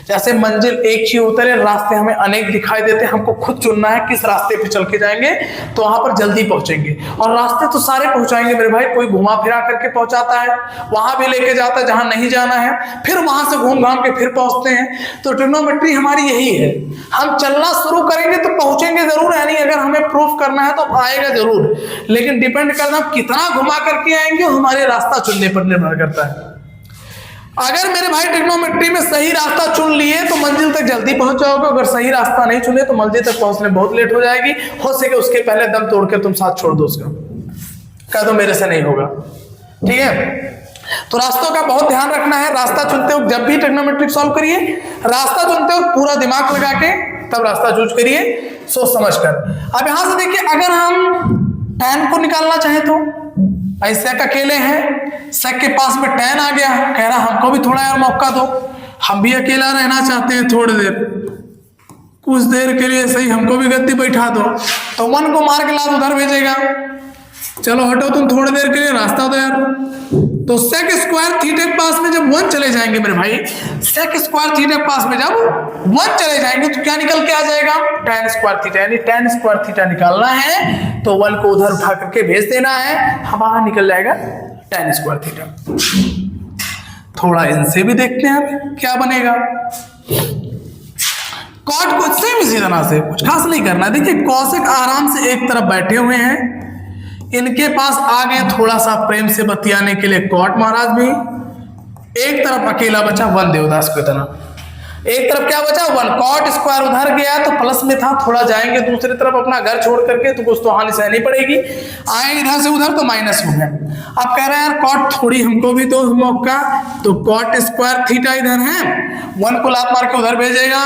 जैसे मंजिल एक ही होता है, रास्ते हमें अनेक दिखाई देते हैं, हमको खुद चुनना है किस रास्ते पे चल के जाएंगे तो वहां पर जल्दी पहुंचेंगे। और रास्ते तो सारे पहुंचाएंगे मेरे भाई, कोई घुमा फिरा करके पहुंचाता है, वहां भी लेके जाता है जहां नहीं जाना है, फिर वहां से घूम घाम के फिर पहुंचते हैं। तो ट्रिग्नोमेट्री हमारी यही है, हम चलना शुरू करेंगे तो पहुंचेंगे जरूर, यानी अगर हमें प्रूफ करना है तो आएगा जरूर, लेकिन डिपेंड करना हम कितना घुमा करके आएंगे हमारे रास्ता चुनने पर निर्भर करता है। अगर मेरे भाई ट्रिग्नोमेट्री में सही रास्ता चुन लिए तो मंजिल तक जल्दी पहुंच जाओगे, अगर सही रास्ता नहीं चुने तो मंजिल तक पहुंचने बहुत लेट हो जाएगी। हो सके उसके पहले दम तोड़ के तुम साथ छोड़ दो उसका, कह दो मेरे से नहीं होगा, ठीक है। तो रास्तों का बहुत ध्यान रखना है। रास्ता चुनते हो जब भी ट्रिग्नोमेट्री सॉल्व करिए, रास्ता चुनते हो पूरा दिमाग लगा के तब रास्ता चूज करिए, सोच समझ कर। अब यहां से देखिए, अगर हम tan को निकालना चाहे तो ऐसे अकेले हैं, सेक के पास में tan आ गया, कह रहा हमको भी थोड़ा यार मौका दो, हम भी अकेला रहना चाहते हैं थोड़ी देर, कुछ देर के लिए सही हमको भी गद्दी बैठा दो। तो 1 को मार के लाद उधर भेजेगा, चलो हटो तुम थोड़ी देर के लिए, रास्ता दो यार। तो सेक स्क्वायर थीटा के पास में जब 1 चले जाएंगे मेरे भाई, सेक स्क्वायर थीटा के पास में जब 1 चले जाएंगे तो क्या निकल के आ जाएगा, tan स्क्वायर थीटा, यानी tan स्क्वायर थीटा निकालना है तो 1 को उधर उठा करके भेज देना है, हमारा निकल जाएगा tan स्क्वायर थीटा। थोड़ा इनसे भी देखते हैं क्या बनेगा। कॉट को सेम इसी तरह से कुछ खास नहीं करना। देखिए कौशिक आराम से एक तरफ बैठे हुए हैं, इनके पास आ गए थोड़ा सा प्रेम से बतियाने के लिए कॉट महाराज भी, एक तरफ अकेला बचा 1 देवदास को इतना, एक तरफ क्या बचा 1, कॉट स्क्वायर उधर गया तो प्लस में था, थोड़ा जाएंगे दूसरी तरफ अपना घर छोड़ करके तो कुछ तो हानि सहनी पड़ेगी, आए इधर से उधर तो माइनस हो गया। अब कह रहे हैं यार कॉट थोड़ी हमको भी दो मौका, तो कॉट स्क्वायर थीटा इधर है, 1 को लात मार के उधर भेजेगा,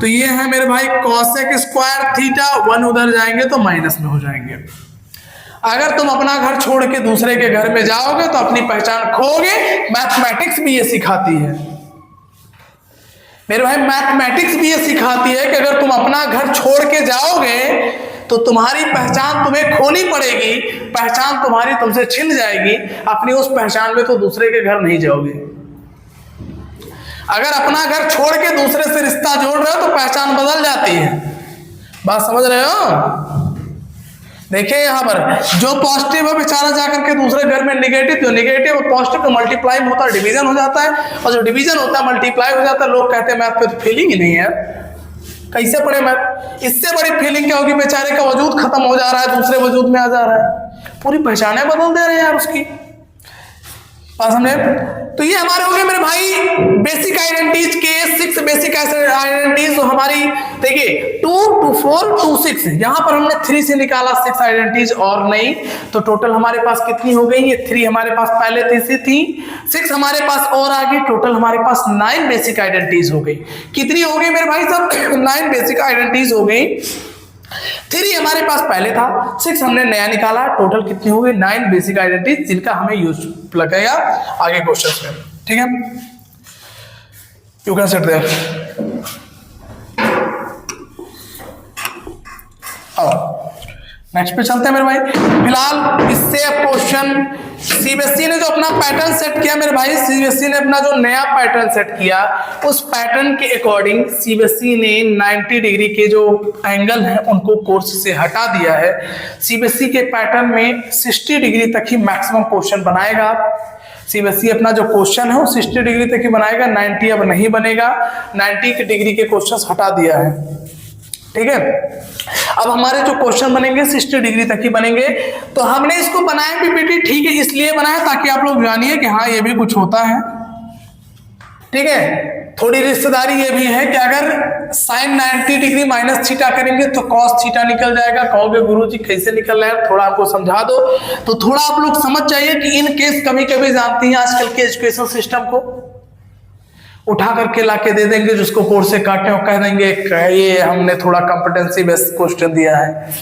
तो ये है मेरे भाई कॉसेक स्क्वायर थीटा, 1 उधर जाएंगे तो माइनस में हो जाएंगे। अगर तुम अपना घर छोड़ के दूसरे के घर में जाओगे तो अपनी पहचान खोगे। मैथमेटिक्स भी ये सिखाती है मेरे भाई, मैथमेटिक्स भी ये सिखाती है कि अगर तुम अपना घर छोड़ के जाओगे तो तुम्हारी पहचान तुम्हें खोनी पड़ेगी, पहचान तुम्हारी तुमसे छिन जाएगी, अपनी उस पहचान में तो दूसरे के घर नहीं जाओगे। अगर अपना घर छोड़ के दूसरे से रिश्ता जोड़ रहे हो तो पहचान बदल जाती है, बात समझ रहे हो। देखिए यहाँ पर जो पॉजिटिव है बेचारा जाकर के दूसरे घर में निगेटिव, तो निगेटिव और पॉजिटिव का मल्टीप्लाई होता है, डिवीजन हो जाता है, और जो डिवीजन होता है मल्टीप्लाई हो जाता है। लोग कहते हैं मैथ पे तो फीलिंग ही नहीं है, कैसे पढ़े मैथ। इससे बड़ी फीलिंग क्या होगी, बेचारे का वजूद खत्म हो जा रहा है, दूसरे वजूद में आ जा रहा है, पूरी पहचानें बदल दे रहे हैं यार उसकी, बात समझे। तो ये हमारे हो गए मेरे भाई बेसिक आइडेंटिटीज के 6 बेसिक आइडेंटिटीज। तो हमारी देखिए 2 to 4 to 6, यहां पर हमने 3 से निकाला 6 आइडेंटिटीज और नहीं, तो टोटल हमारे पास कितनी हो गई, ये 3 हमारे पास पहले थी, 6 हमारे पास और आ गई, टोटल हमारे पास 9 बेसिक आइडेंटिटीज हो गई। कितनी हो गई मेरे भाई सब 9 बेसिक आइडेंटिटीज हो गई। 3 हमारे पास पहले था, 6 हमने नया निकाला, टोटल कितनी हो गई 9 बेसिक आइडेंटिटीज, जिनका हमें यूज लगेगा आगे क्वेश्चन में, ठीक है। You can set there. Next पे चलते हैं मेरे भाई। फिलहाल इससे क्वेश्चन सीबीएसई ने जो अपना पैटर्न सेट किया मेरे भाई, सीबीएसई ने अपना जो नया पैटर्न सेट किया, उस पैटर्न के अकॉर्डिंग सीबीएसई ने 90 डिग्री के जो एंगल हैं उनको कोर्स से हटा दिया है। सीबीएसई के पैटर्न में 60 डिग्री तक ही मैक्सिमम क्वेश्चन बनाएगा। सीबीएसई अपना जो क्वेश्चन है वो 60 डिग्री तक ही बनाएगा, 90 अब नहीं बनेगा, 90 डिग्री के क्वेश्चन हटा दिया है, ठीक है। अब हमारे जो क्वेश्चन बनेंगे 60 डिग्री तक ही बनेंगे। तो हमने इसको बनाया पीपीटी, ठीक है, इसलिए बनाया ताकि आप लोग जानिए कि हाँ ये भी कुछ होता है, ठीक है। थोड़ी रिश्तेदारी ये भी है कि अगर साइन 90 डिग्री माइनस थीटा करेंगे तो कॉस थीटा निकल जाएगा। कहोगे गुरुजी कैसे निकल रहा है, थोड़ा आपको समझा दो। तो थोड़ा आप लोग समझ जाइए कि इन केस कभी कभी जानती हैं आजकल के एजुकेशन सिस्टम को उठा करके लाके दे देंगे, जिसको कोर्स से काटे और कह देंगे ये हमने थोड़ा कॉम्पिटेंसी बेस्ड क्वेश्चन दिया है।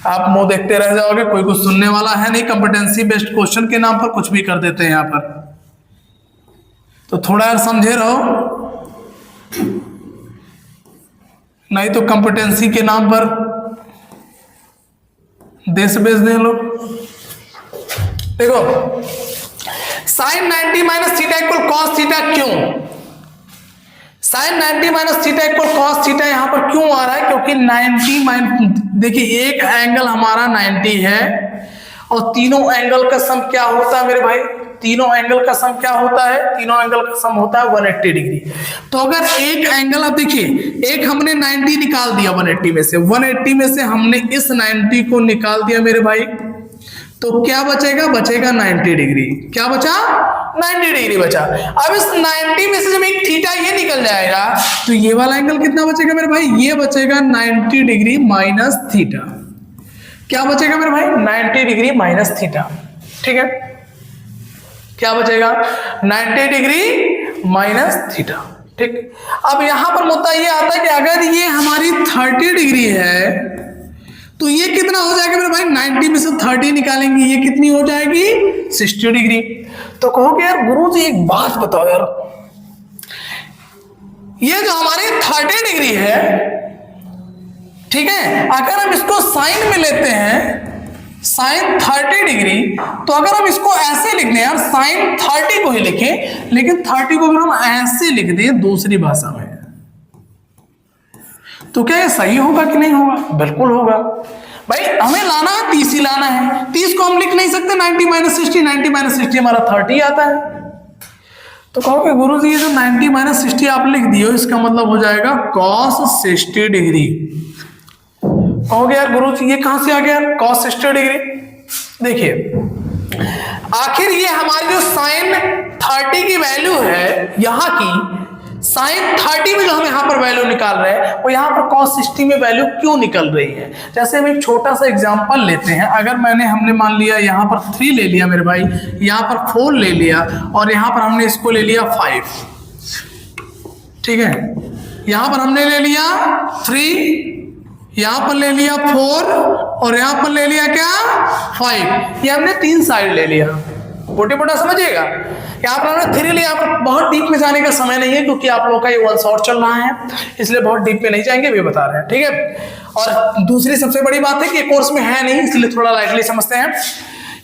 आप मुंह देखते रह जाओगे, कोई कुछ सुनने वाला है नहीं। कॉम्पिटेंसी बेस्ड क्वेश्चन के नाम पर कुछ भी कर देते हैं यहाँ पर, तो थोड़ा यार समझे रहो, नहीं तो कॉम्पिटेंसी के नाम पर देश बेच दें लोग। देखो sine 90 minus theta equal cos theta, क्यों sine 90 minus theta equal cos theta यहां पर क्यों आ रहा है? क्योंकि 90 माइनस, देखिए एक एंगल हमारा 90 है और तीनों एंगल का सम क्या होता है मेरे भाई? तीनों एंगल का सम क्या होता है? तीनों एंगल का सम होता है 180 डिग्री। तो अगर एक एंगल, अब देखिए एक हमने 90 निकाल दिया 180 में से, 180 में से हमने इस 90 को निकाल दिया मेरे भाई, तो क्या बचेगा? बचेगा 90 डिग्री। क्या बचा? 90 डिग्री बचा। अब इस 90 में से जब एक थीटा ये निकल जाएगा तो ये वाला एंगल कितना बचेगा मेरे भाई? ये बचेगा 90 डिग्री माइनस थीटा। क्या बचेगा मेरे भाई? 90 डिग्री माइनस थीटा। ठीक है, क्या बचेगा? 90 डिग्री माइनस थीटा। ठीक, अब यहां पर मुद्दा ये आता है कि अगर ये हमारी 30 डिग्री है तो ये कितना हो जाएगा मेरे भाई? 90 में से 30 निकालेंगे, ये कितनी हो जाएगी? 60 डिग्री। तो कहोगे यार गुरुजी एक बात बताओ यार, ये जो हमारी 30 डिग्री है, ठीक है, अगर हम इसको साइन में लेते हैं, साइन 30 डिग्री, तो अगर हम इसको ऐसे लिख दें यार, साइन 30 को ही लिखें, लेकिन 30 को अगर हम ऐसे लिख दें दूसरी भाषा में, तो क्या ये सही होगा कि नहीं होगा? बिल्कुल होगा भाई। हमें लाना है 30 ही लाना है, 30 को हम लिख नहीं सकते 90 माइनस 60, 90 माइनस 60 हमारा 30 आता है। तो कहोगे गुरुजी ये जो 90 माइनस 60 आप लिख दियो, इसका मतलब हो जाएगा cos 60 डिग्री। कहोगे यार गुरुजी ये कहां से आ गया cos 60 डिग्री? देखिए आखिर ये हमारी जो साइन 30 की वैल्यू है, यहां की साइन 30 में जो हम यहाँ पर वैल्यू निकाल रहे हैं, वो यहाँ पर cos 60 में वैल्यू क्यों निकल रही है? जैसे हम एक छोटा सा एग्जांपल लेते हैं। अगर हमने मान लिया यहाँ पर 3 ले लिया मेरे भाई, यहाँ पर 4 ले लिया और यहाँ पर हमने इसको ले लिया 5, ठीक है, यहाँ पर हमने ले लिया 3, यहाँ पर ले लिया 4 और यहाँ पर ले लिया क्या? 5। ये हमने 3 साइड ले लिया, मोटे मोटा समझिएगा। यहाँ पर हमने 3 लिया। यहाँ पर बहुत डीप में जाने का समय नहीं है क्योंकि आप लोगों का ये 1 शॉट चल रहा है, इसलिए बहुत डीप में नहीं जाएंगे, वे बता रहे हैं, ठीक है। और दूसरी सबसे बड़ी बात है कि कोर्स में है नहीं, इसलिए थोड़ा लाइटली समझते हैं।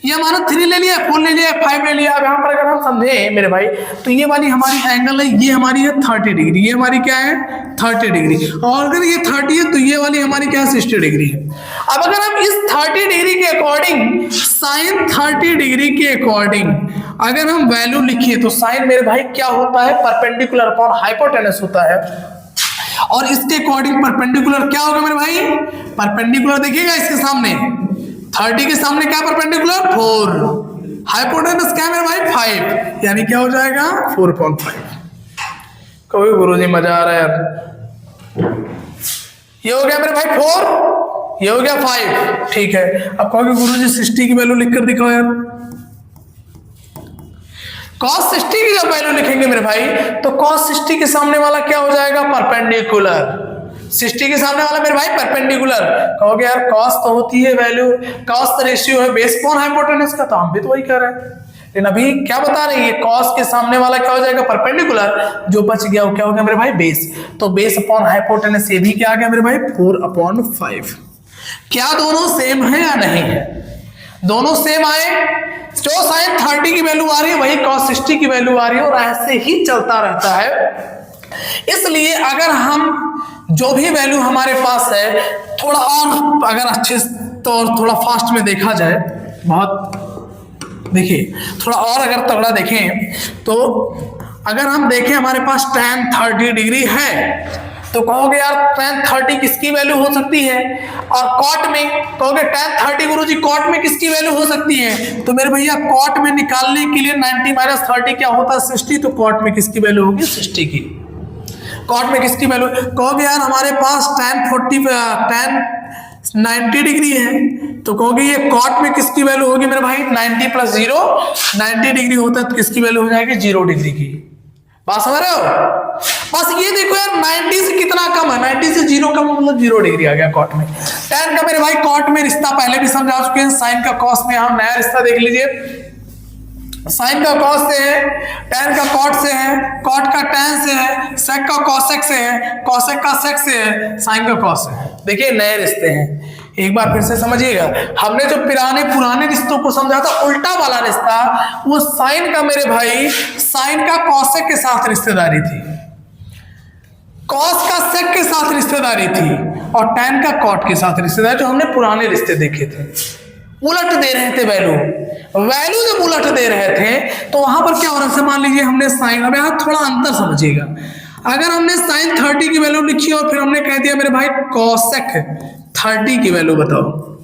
ये हमारा 3 ले लिया, 4 ले लिया, 5 ले लिया। अब यहाँ पर अगर हम समझे मेरे भाई, तो ये वाली हमारी एंगल है, ये हमारी है 30 डिग्री, ये हमारी क्या है 30 डिग्री, और अगर ये 30 है तो ये वाली हमारी क्या है 60 डिग्री है। अब अगर हम इस 30 डिग्री के अकॉर्डिंग, साइन 30 डिग्री के अकॉर्डिंग अगर हम वैल्यू लिखिए, तो साइन मेरे भाई क्या होता है? परपेंडिकुलर अपॉन हाइपोटेनस होता है। और इसके अकॉर्डिंग परपेंडिकुलर क्या होगा मेरे भाई? परपेंडिकुलर देखिएगा इसके सामने 30 के सामने क्या परपेंडिकुलर? 4। हाइपोटेनस क्या है मेरे भाई? 5, यानी क्या हो जाएगा 4.5। कोई गुरुजी मजा आ रहा है यार। ये हो गया मेरे भाई 4, ये हो गया 5, ठीक है। अब कहोगे गुरुजी 60 की वैल्यू लिखकर दिखाओ यार। cos 60 की जब वैल्यू लिखेंगे मेरे भाई, तो cos 60 के सामने वाला क्या हो जाएगा? परपेंडिकुलर। 60 के सामने वाला मेरे भाई परपेंडिकुलर। कहोगे यार cos तो होती है वैल्यू, cos तो रेशियो है बेस अपॉन हाइपोटेनस का, तो हम भी तो वही कर रहे हैं, लेकिन अभी क्या बता रहे हैं? cos के सामने वाला क्या हो जाएगा? परपेंडिकुलर। जो बच गया वो क्या हो गया मेरे भाई? बेस। तो बेस अपॉन हाइपोटेनस, ये भी क्या आ गया मेरे भाई? 4/5। क्या दोनों सेम है या नहीं है? दोनों सेम आए। जो साइन 30 की वैल्यू आ रही है वही cos 60 की वैल्यू आ रही है, और ऐसे ही चलता रहता है। इसलिए अगर हम जो भी वैल्यू हमारे पास है, थोड़ा और अगर अच्छे तो थोड़ा फास्ट में देखा जाए, बहुत देखिए थोड़ा और अगर तगड़ा देखें, तो अगर हम देखें हमारे पास tan 30 डिग्री है, तो कहोगे यार tan 30 किसकी वैल्यू हो सकती है? और cot में कहोगे tan 30 गुरुजी cot में किसकी वैल्यू हो सकती है? तो मेरे भैया cot में निकालने के लिए 90 माइनस 30 क्या होता है? 60। तो cot में किसकी वैल्यू होगी? 60 की। cot में किसकी वैल्यू? कहोगे यार हमारे पास tan 90 डिग्री है, तो कहोगे ये cot में किसकी वैल्यू होगी मेरे भाई? 90 + 0, 90 डिग्री होता है तो किसकी वैल्यू हो जाएगी? 0 डिग्री की। बात समझ रहे हो? बस ये देखो यार 90 से कितना कम है, 90 से 0 कम मतलब 0 डिग्री आ गया cot में। tan का मेरे भाई cot में रिश्ता पहले भी समझा चुके हैं, साइन का cos में हम नया रिश्ता देख लीजिए। साइन का cos से है, tan का cot से है, cot का tan से है, sec का cosec से है, cosec का sec से है, साइन का cos से है। देखिए नए रिश्ते हैं, एक बार फिर से समझिएगा, हमने जो पुराने रिश्तों को समझा था, उल्टा वाला रिश्ता, वो साइन का मेरे भाई, साइन का कॉसेक के साथ रिश्तेदारी थी, कॉस का सेक के साथ रिश्तेदारी थी, और टैन का कॉट के साथ रिश्तेदारी, जो हमने पुराने रिश्ते देखे थे। उलट दे रहे थे वैल्यू जब उलट दे रहे थे तो वहां पर क्या हो रहा है, मान लीजिए हमने साइन, अब यहाँ थोड़ा अंतर समझिएगा, अगर हमने साइन 30 की वैल्यू लिखी और फिर हमने कह दिया मेरे भाई कॉसेक 30 की वैल्यू बताओ,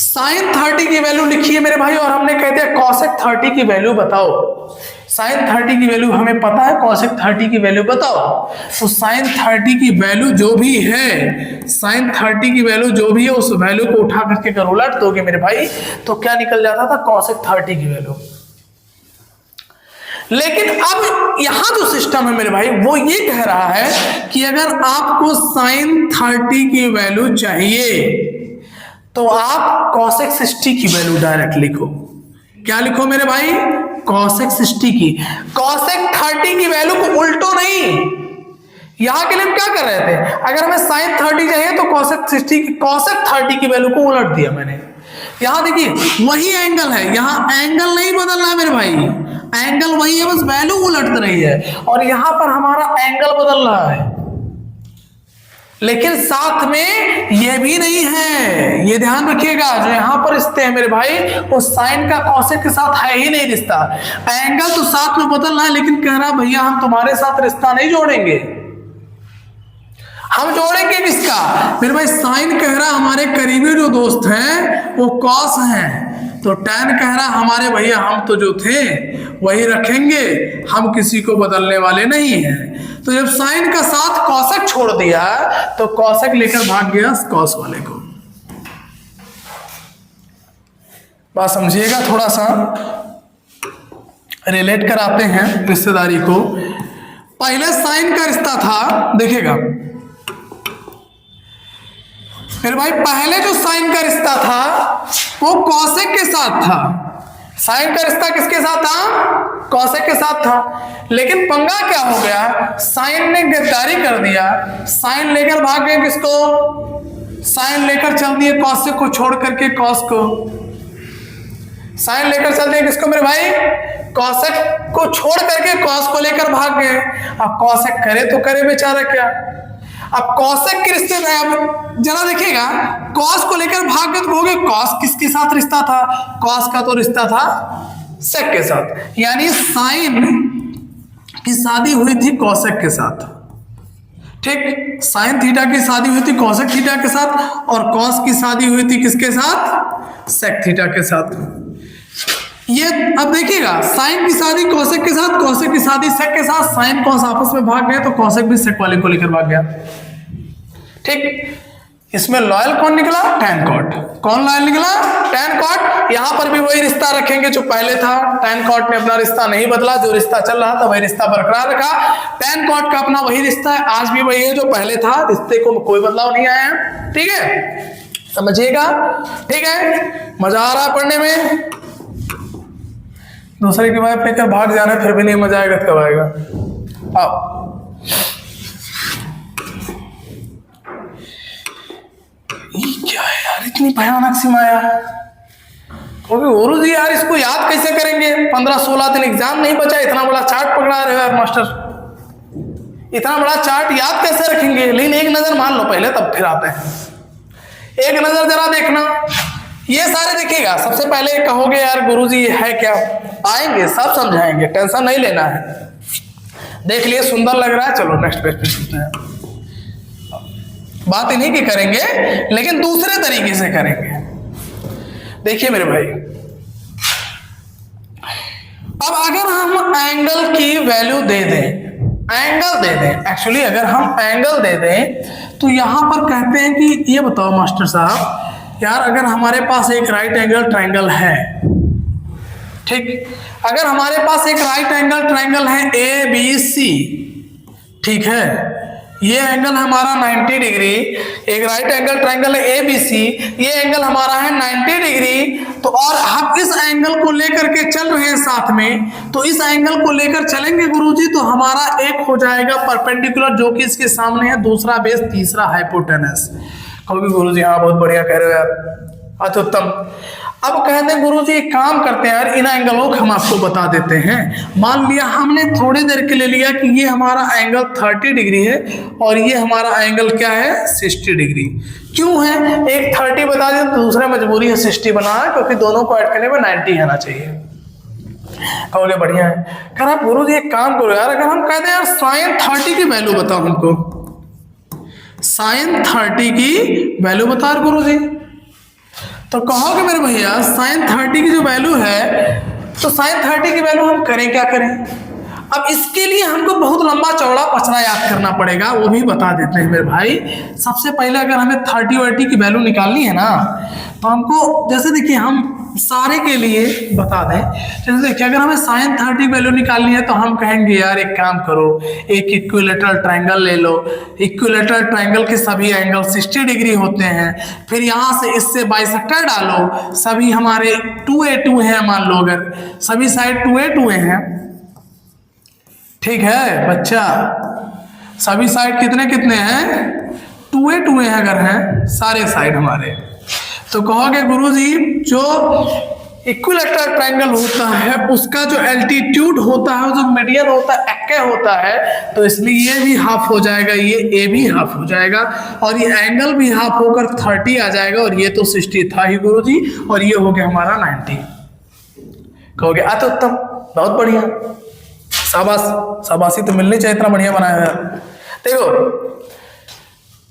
साइन 30 की वैल्यू लिखी है मेरे भाई और हमने कह दिया कॉसेक 30 की वैल्यू बताओ, साइन 30 की वैल्यू हमें पता है, कॉसेक 30 की वैल्यू बताओ, तो साइन 30 की वैल्यू जो भी है, साइन 30 की वैल्यू जो भी है, उस वैल्यू को उठा करके अगर उलट दोगे मेरे भाई तो क्या निकल जाता था, कॉसेक 30 की वैल्यू। लेकिन अब यहां जो सिस्टम है मेरे भाई वो ये कह रहा है कि अगर आपको साइन 30 की वैल्यू चाहिए तो आप कॉसेक 60 की वैल्यू डायरेक्ट लिखो। क्या लिखो मेरे भाई, कॉसेक 60 की, कॉसेक 30 की वैल्यू को उल्टो नहीं। यहां के लिए हम क्या कर रहे थे, अगर हमें साइन 30 चाहिए तो कॉसेक 60 की, कॉसेक 30 की वैल्यू को उलट दिया मैंने। यहां देखिए वही एंगल है, यहां एंगल नहीं बदल रहा है मेरे भाई, एंगल वही है, बस वैल्यू उलट रही है, और यहां पर हमारा एंगल बदल रहा है। लेकिन साथ में ये भी नहीं है, ये ध्यान रखिएगा, जो यहां पर रिश्ते हैं मेरे भाई वो साइन का कॉसेक के साथ है ही नहीं रिश्ता। एंगल तो साथ में बदल रहा है लेकिन कह रहा भैया हम तुम्हारे साथ रिश्ता नहीं जोड़ेंगे, हम जोड़ेंगे किसका मेरे भाई, साइन कह रहा हमारे करीबी जो दोस्त हैं वो कॉस हैं, तो टैन कह रहा हमारे भैया हम तो जो थे वही रखेंगे, हम किसी को बदलने वाले नहीं हैं। तो जब साइन का साथ कॉसेक छोड़ दिया तो कॉसेक लेकर भाग गया कॉस वाले को। बात समझिएगा, थोड़ा सा रिलेट कराते हैं रिश्तेदारी को। पहले साइन का रिश्ता था, देखिएगा मेरे भाई, पहले जो साइन का रिश्ता था वो कॉसेक के साथ था। साइन का रिश्ता किसके साथ था, कॉसेक के साथ था। लेकिन पंगा क्या हो गया, साइन ने गद्दारी कर दिया, साइन लेकर भाग गए किसको, साइन लेकर चल दिए कॉसेक को छोड़ करके कॉस को, साइन लेकर चल दिए किसको मेरे भाई, कॉसेक को छोड़ करके कॉस को लेकर भाग गए। अब कॉसेक करे तो करे बेचारा क्या, अब कॉसेक के रिश्ते में, अब जरा देखिएगा, कॉस को लेकर भाग गए तो कहोगे कॉस किसके साथ रिश्ता था, कॉस का तो रिश्ता था सेक के साथ, यानी साइन की शादी हुई थी कॉसेक के साथ, ठीक, साइन थीटा की शादी हुई थी कॉसेक थीटा के साथ, और कॉस की शादी हुई थी किसके साथ, सेक थीटा के साथ। ये अब देखिएगा, साइन की शादी कॉसेक के साथ, कॉसेक की शादी सेक के साथ, साइन कॉस आपस में भाग गए तो कॉसेक भी सेक वाले को लेकर भाग गया, ठीक। इसमें लॉयल कौन निकला, टैन कॉट। कौन लॉयल निकला, टैन कॉट। यहां पर भी वही रिश्ता रखेंगे जो पहले था, टैन कॉट ने अपना रिश्ता नहीं बदला, जो रिश्ता चल रहा था वही रिश्ता बरकरार रखा। टैन कॉट का अपना वही रिश्ता है, आज भी वही है जो पहले था, रिश्ते को कोई बदलाव नहीं आया, ठीक है, समझिएगा, ठीक है। मजा आ रहा है पढ़ने में, दूसरे की वाइफ लेकर भाग जाना फिर भी नहीं मजा आएगा, कब आएगा। आओ ये क्या है यार, इतनी भयानक सी माया, क्योंकि यार इसको याद कैसे करेंगे, 15-16 दिन एग्जाम नहीं बचा, इतना बड़ा चार्ट पकड़ा रहे यार मास्टर, इतना बड़ा चार्ट याद कैसे रखेंगे। लेकिन एक नजर मान लो पहले, तब फिर आते हैं, एक नजर जरा देखना, ये सारे देखिएगा। सबसे पहले कहोगे यार गुरुजी ये है क्या, आएंगे सब समझाएंगे, टेंशन नहीं लेना है। देख लिए सुंदर लग रहा है, चलो नेक्स्ट पेज पे चलते हैं। बात इन्हीं की करेंगे लेकिन दूसरे तरीके से करेंगे। देखिए मेरे भाई, अब अगर हम एंगल की वैल्यू दे दें, एंगल दे दें, एक्चुअली अगर हम एंगल दे दें तो यहां पर कहते हैं कि ये बताओ मास्टर साहब यार, अगर हमारे पास एक राइट एंगल ट्रायंगल है, ठीक, अगर हमारे पास एक राइट एंगल ट्रायंगल है ABC, ठीक है, ये एंगल हमारा 90 डिग्री, एक राइट एंगल ट्रायंगल है ABC, ये एंगल हमारा है 90 डिग्री, तो और हम इस एंगल को लेकर के चल रहे हैं साथ में, तो इस एंगल को लेकर चलेंगे गुरुजी तो हमारा एक हो जाएगा परपेंडिकुलर जो कि इसके सामने है, दूसरा बेस, तीसरा हाइपोटेनस। कहोगे गुरुजी हाँ बहुत बढ़िया कह रहे हो यार, अति उत्तम। अब कहते हैं गुरुजी एक काम करते हैं यार, इन एंगलों को हम आपको बता देते हैं। मान लिया हमने थोड़ी देर के लिए लिया कि ये हमारा एंगल 30 डिग्री है और ये हमारा एंगल क्या है 60 डिग्री। क्यों है, एक 30 बता दें तो दूसरा मजबूरी है 60 बनाना, क्योंकि दोनों को ऐड करने में 90 आना चाहिए। कहोगे बढ़िया है। अगर आप गुरुजी एक काम करो यार, अगर हम कहते हैं यार साइन 30 की वैल्यू बताओ हमको, साइन 30 की वैल्यू बता गुरुजी, तो कहोगे मेरे भैया साइन 30 की जो वैल्यू है, तो साइन 30 की वैल्यू हम करें क्या करें। अब इसके लिए हमको बहुत लंबा चौड़ा पचड़ा याद करना पड़ेगा, वो भी बता देते हैं मेरे भाई। सबसे पहले अगर हमें 30 और 80 की वैल्यू निकालनी है ना, तो हमको जैसे देखिए हम सारे के लिए बता दें, जैसे देखिए अगर हमें साइन 30 वैल्यू निकालनी है तो हम कहेंगे यार एक काम करो, एक इक्विलेटरल ट्रायंगल ले लो। इक्विलेटरल ट्रायंगल के सभी एंगल 60 डिग्री होते हैं। फिर यहाँ से इससे बाइसेक्टर डालो, सभी हमारे 2a2 है, मान लो अगर सभी साइड 2a2 हैं, ठीक है बच्चा, सभी साइड कितने कितने हैं 2a2 हैं अगर हैं सारे साइड हमारे, तो कहोगे गुरुजी जो इक्विलेटरल ट्रायंगल होता है उसका जो एल्टीट्यूड होता है, जो मीडियन होता है एक्के होता है, तो इसलिए ये भी हाफ हो जाएगा, ये ए भी हाफ हो जाएगा और ये एंगल भी हाफ होकर 30 आ जाएगा, और ये तो 60 था ही गुरुजी, और ये हो गया हमारा 90। कहोगे अति उत्तम, बहुत बढ़िया, शाबाश, शाबाशी तो मिलनी चाहिए, इतना बढ़िया बनाया है। देखो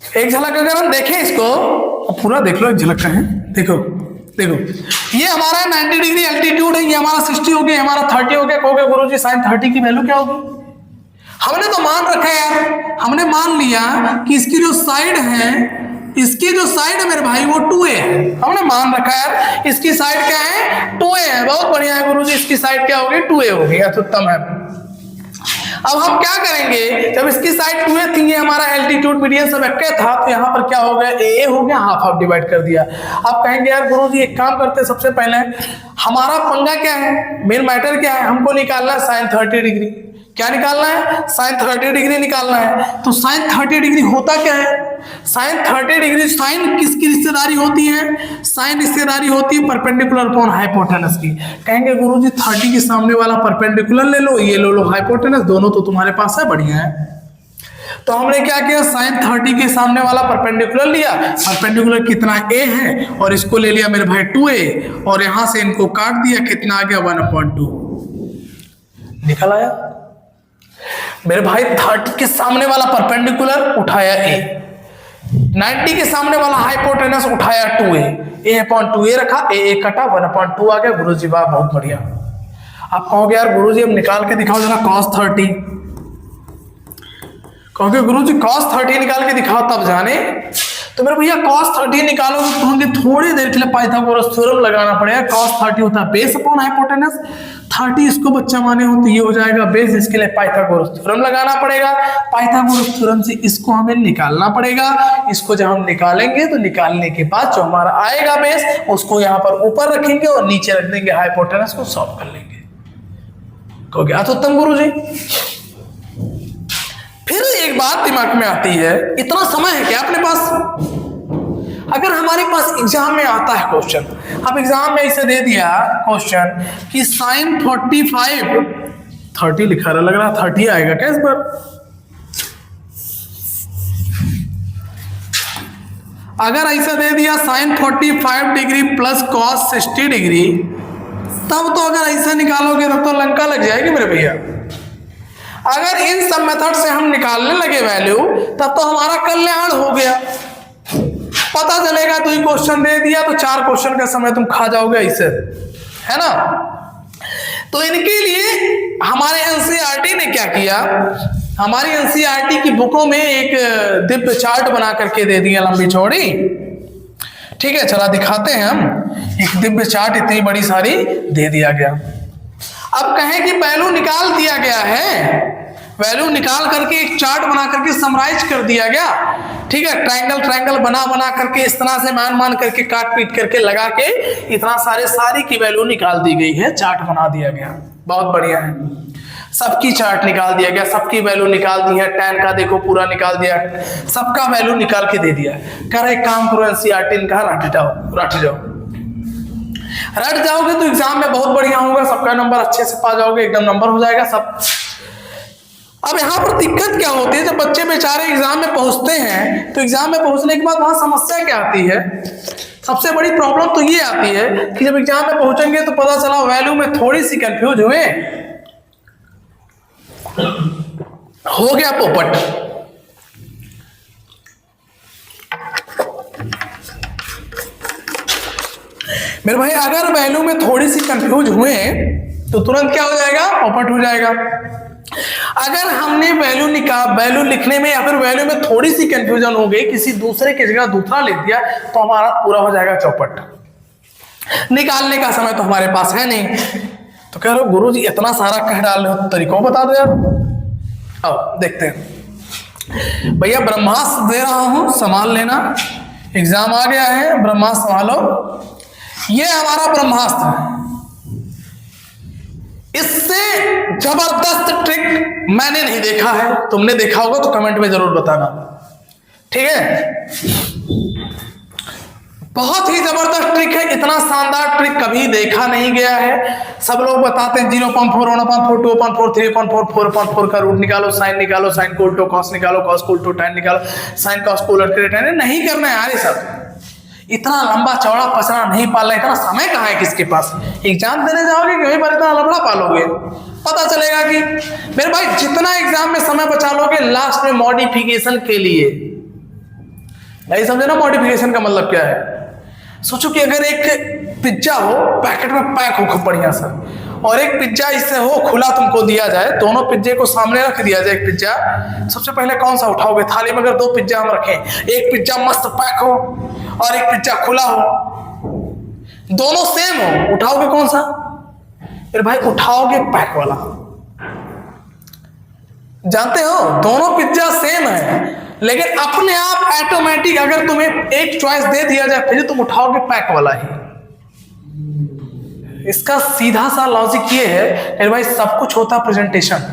एक झलक अगर हम देखें इसको, पूरा देख लो, एक झलक का है, देखो देखो ये हमारा 90 डिग्री एल्टीट्यूड है, ये हमारा 60 हो गया, हमारा 30 हो गया। कहोगे गुरुजी साइन 30 की वैल्यू क्या होगी। हमने तो मान रखा है यार, हमने मान लिया कि इसकी जो साइड है, इसकी जो साइड है मेरे भाई वो 2a है, हमने मान रखा है यार इसकी साइड क्या है 2a है। बहुत बढ़िया है गुरुजी, इसकी साइड क्या होगी 2a होगी, उत्तम है। अब हम क्या करेंगे, जब इसकी साइड 2a थी, ये हमारा एल्टीट्यूड मीडियन सब एक्के था, तो यहाँ पर क्या हो गया a हो गया, हाफ हाफ डिवाइड कर दिया। अब कहेंगे यार गुरुजी एक काम करते हैं, सबसे पहले हमारा पंगा क्या है, मेन मैटर क्या है, हमको निकालना है साइन 30 डिग्री। क्या निकालना है, साइन 30 डिग्री निकालना है। तो साइन 30 डिग्री होता क्या है, साइन 30 डिग्री, साइन किसकी रिश्तेदारी होती है, साइन रिश्तेदारी होती है परपेंडिकुलर अपॉन हाइपोटेनस की। कहेंगे गुरुजी 30 के सामने वाला परपेंडिकुलर ले लो, ये ले लो हाइपोटेनस, दोनों तो तुम्हारे पास है, बढ़िया है। तो हमने क्या किया, साइन 30 के सामने वाला परपेंडिकुलर लिया, परपेंडिकुलर कितना a है, और इसको ले लिया मेरे भाई 2a, और यहां से इनको काट दिया, कितना आ गया 1/2 निकल आया मेरे भाई। 30 के सामने वाला परपेंडिकुलर उठाया a, 90 के सामने वाला हाइपोटेनस उठाया 2a, a/2a रखा, a कटा, 1/2 आ गया। गुरुजी वाह बहुत बढ़िया। आप कहोगे यार गुरुजी अब निकाल के दिखाओ जरा cos 30, कहोगे गुरुजी cos 30 निकाल के दिखाओ तब जाने। तो मेरे भैया cos 30 निकालोगे तो हमें थोड़ी देर के लिए पाइथागोरस थ्योरम लगाना पड़ेगा। cos 30 होता है बेस अपॉन हाइपोटेनस, 30 इसको बच्चा माने हो तो ये हो जाएगा बेस, इसके लिए पाइथागोरस थ्योरम लगाना पड़ेगा। पाइथागोरस थ्योरम से इसको हमें निकालना पड़ेगा। इसको जब हम निकालेंगे तो निकालने के बाद जो हमारा आएगा बेस, उसको यहाँ पर ऊपर रखेंगे और नीचे रख देंगे हाइपोटेनस को, सॉल्व कर लेंगे। कहोगे उत्तम गुरुजी। फिर एक बात दिमाग में आती है, इतना समय है क्या अपने पास, अगर हमारे पास एग्जाम में आता है क्वेश्चन, अब एग्जाम में इसे दे दिया क्वेश्चन कि साइन 45, 30 लिखा रहा, लग रहा 30 आएगा क्या इस बार। अगर ऐसा दे दिया sine 45 degree plus cos 60 degree, तब तो अगर ऐसा निकालोगे तब तो लंका लग जाएगी मेरे भैया। अगर इन सब मेथड से हम निकालने लगे वैल्यू, तब तो हमारा कल्याण हो गया। पता चलेगा तो ये क्वेश्चन दे दिया तो 4 क्वेश्चन का समय तुम खा जाओगे ऐसे, है ना। तो इनके लिए हमारे एनसीईआरटी ने क्या किया, हमारी एनसीईआरटी की बुकों में एक दिव्य चार्ट बना करके दे दिया, लंबी चौड़ी। ठीक है, चला दिखाते हैं हम। एक दिव्य चार्ट इतनी बड़ी सारी दे दिया गया। अब कहें कि वैल्यू निकाल दिया गया है, वैल्यू निकाल करके एक चार्ट बना करके समराइज कर दिया गया। ठीक है, ट्रायंगल ट्रायंगल बना बना करके इस तरह से मान करके काट पीट करके लगा के इतना सारी की वैल्यू निकाल दी गई है, चार्ट बना दिया गया। बहुत बढ़िया है। सबकी चार्ट निकाल दिया गया, सबकी वैल्यू निकाल दी है, tan का देखो पूरा निकाल दिया, सबका वैल्यू निकाल के दे दिया। कह रहे काम करो एनसीईआरटी ने कहा रट जाओ। रट जाओगे तो एग्जाम में बहुत बढ़िया होगा, सबका नंबर अच्छे से पा जाओगे, एकदम नंबर हो जाएगा सब। अब यहाँ पर दिक्कत क्या होती है, जब बच्चे बेचारे एग्जाम में पहुंचते हैं तो एग्जाम में पहुंचने के बाद वहां समस्या क्या आती है, सबसे बड़ी प्रॉब्लम तो ये आती है कि जब एग्जाम में पहुंचेंगे तो पता चला वैल्यू में थोड़ी सी कंफ्यूज हुए, हो गया पोपट। मेरे भाई अगर वैल्यू में थोड़ी सी कंफ्यूज हुए तो तुरंत क्या हो जाएगा, पोपट हो जाएगा। अगर हमने वैल्यू लिखने में या फिर वैल्यू में थोड़ी सी कंफ्यूजन हो गई, किसी दूसरे की जगह दूसरा लिख दिया, तो हमारा पूरा हो जाएगा चौपट। निकालने का समय तो हमारे पास है नहीं, तो कह रहे हो गुरु जी इतना सारा कह डाल रहे हो, तरीकों बता दो यार। अब देखते हैं भैया, ब्रह्मास्त्र दे रहा हूं, संभाल लेना, एग्जाम आ गया है, ब्रह्मास्त्र संभालो। ये हमारा ब्रह्मास्त्र है, इससे जबरदस्त ट्रिक मैंने नहीं देखा है, तुमने देखा होगा तो कमेंट में जरूर बताना, ठीक है। बहुत ही जबरदस्त ट्रिक है, इतना शानदार ट्रिक कभी देखा नहीं गया है। सब लोग बताते हैं 0.4 1.4 2.4 3.4 4.4 का रूट निकालो, साइन निकालो, साइन को उल्टो कॉस निकालो, कॉस को उल्टो tan निकालो, साइन कॉस को उलट के tan। नहीं करना है यार ये सब, इतना लंबा चौड़ा पचड़ा नहीं पालना, इतना समय कहाँ है किसके पास। एग्जाम देने जाओगे कहीं पर इतना लफड़ा पालोगे, पता चलेगा कि मेरे भाई जितना एग्जाम में समय बचा लोगे लास्ट में मॉडिफिकेशन के लिए। नहीं समझे ना मॉडिफिकेशन का मतलब क्या है। सोचो कि अगर एक पिज्जा हो पैकेट में पैक हो खूब बढ़िया सा, और एक पिज्जा इससे हो खुला तुमको दिया जाए, दोनों पिज्जे को सामने रख दिया जाए, एक पिज्जा, सबसे पहले कौन सा उठाओगे। थाली में अगर 2 पिज्जा हम रखें, एक पिज्जा मस्त पैक हो और एक पिज्जा खुला हो, दोनों सेम हो, उठाओगे कौन सा। फिर भाई उठाओगे पैक वाला। जानते हो दोनों पिज्जा सेम है, लेकिन अपने आप ऑटोमेटिक अगर तुम्हें एक चॉइस दे दिया जाए फिर तुम उठाओगे पैक वाला ही। इसका सीधा सा लॉजिक ये है अरे भाई, सब कुछ होता प्रेजेंटेशन।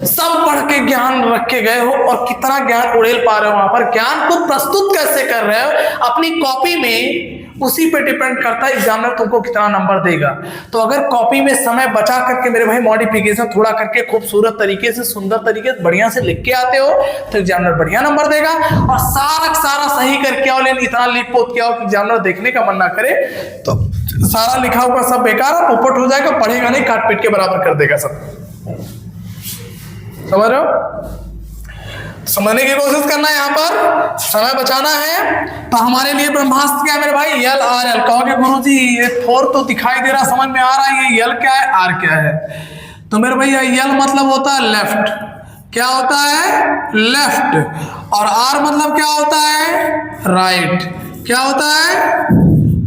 सब पढ़ के ज्ञान रख के गए हो और कितना ज्ञान उड़ेल पा रहे हो, वहां पर ज्ञान को प्रस्तुत कैसे कर रहे हो अपनी कॉपी में, उसी पे डिपेंड करता है एग्जामिनर तुमको कितना नंबर देगा। तो अगर कॉपी में समय बचा करके मेरे भाई मॉडिफिकेशन थोड़ा करके खूबसूरत तरीके से, सुंदर तरीके से, बढ़िया से लिख के आते हो तो एग्जामिनर बढ़िया नंबर देगा। और सारा सही करके आओ, लेकिन इतना लिख पोत के आओ कि एग्जामिनर देखने का मन ना करे, तो सारा लिखा हुआ सब बेकार, पोपट हो जाएगा, पढ़ेगा नहीं, काट पीट के बराबर कर देगा सब। समझ रहे हो, समझने की कोशिश करना है, यहाँ पर समय बचाना है। तो हमारे लिए ब्रह्मास्त्र क्या है मेरे भाई, यल आर एल। कहोगे गुरु जी ये 4 तो दिखाई दे रहा, समझ में आ रहा है, ये यल क्या है, आर क्या है। तो मेरे भैया यल मतलब होता है लेफ्ट, क्या होता है लेफ्ट, और आर मतलब क्या होता है राइट, क्या होता है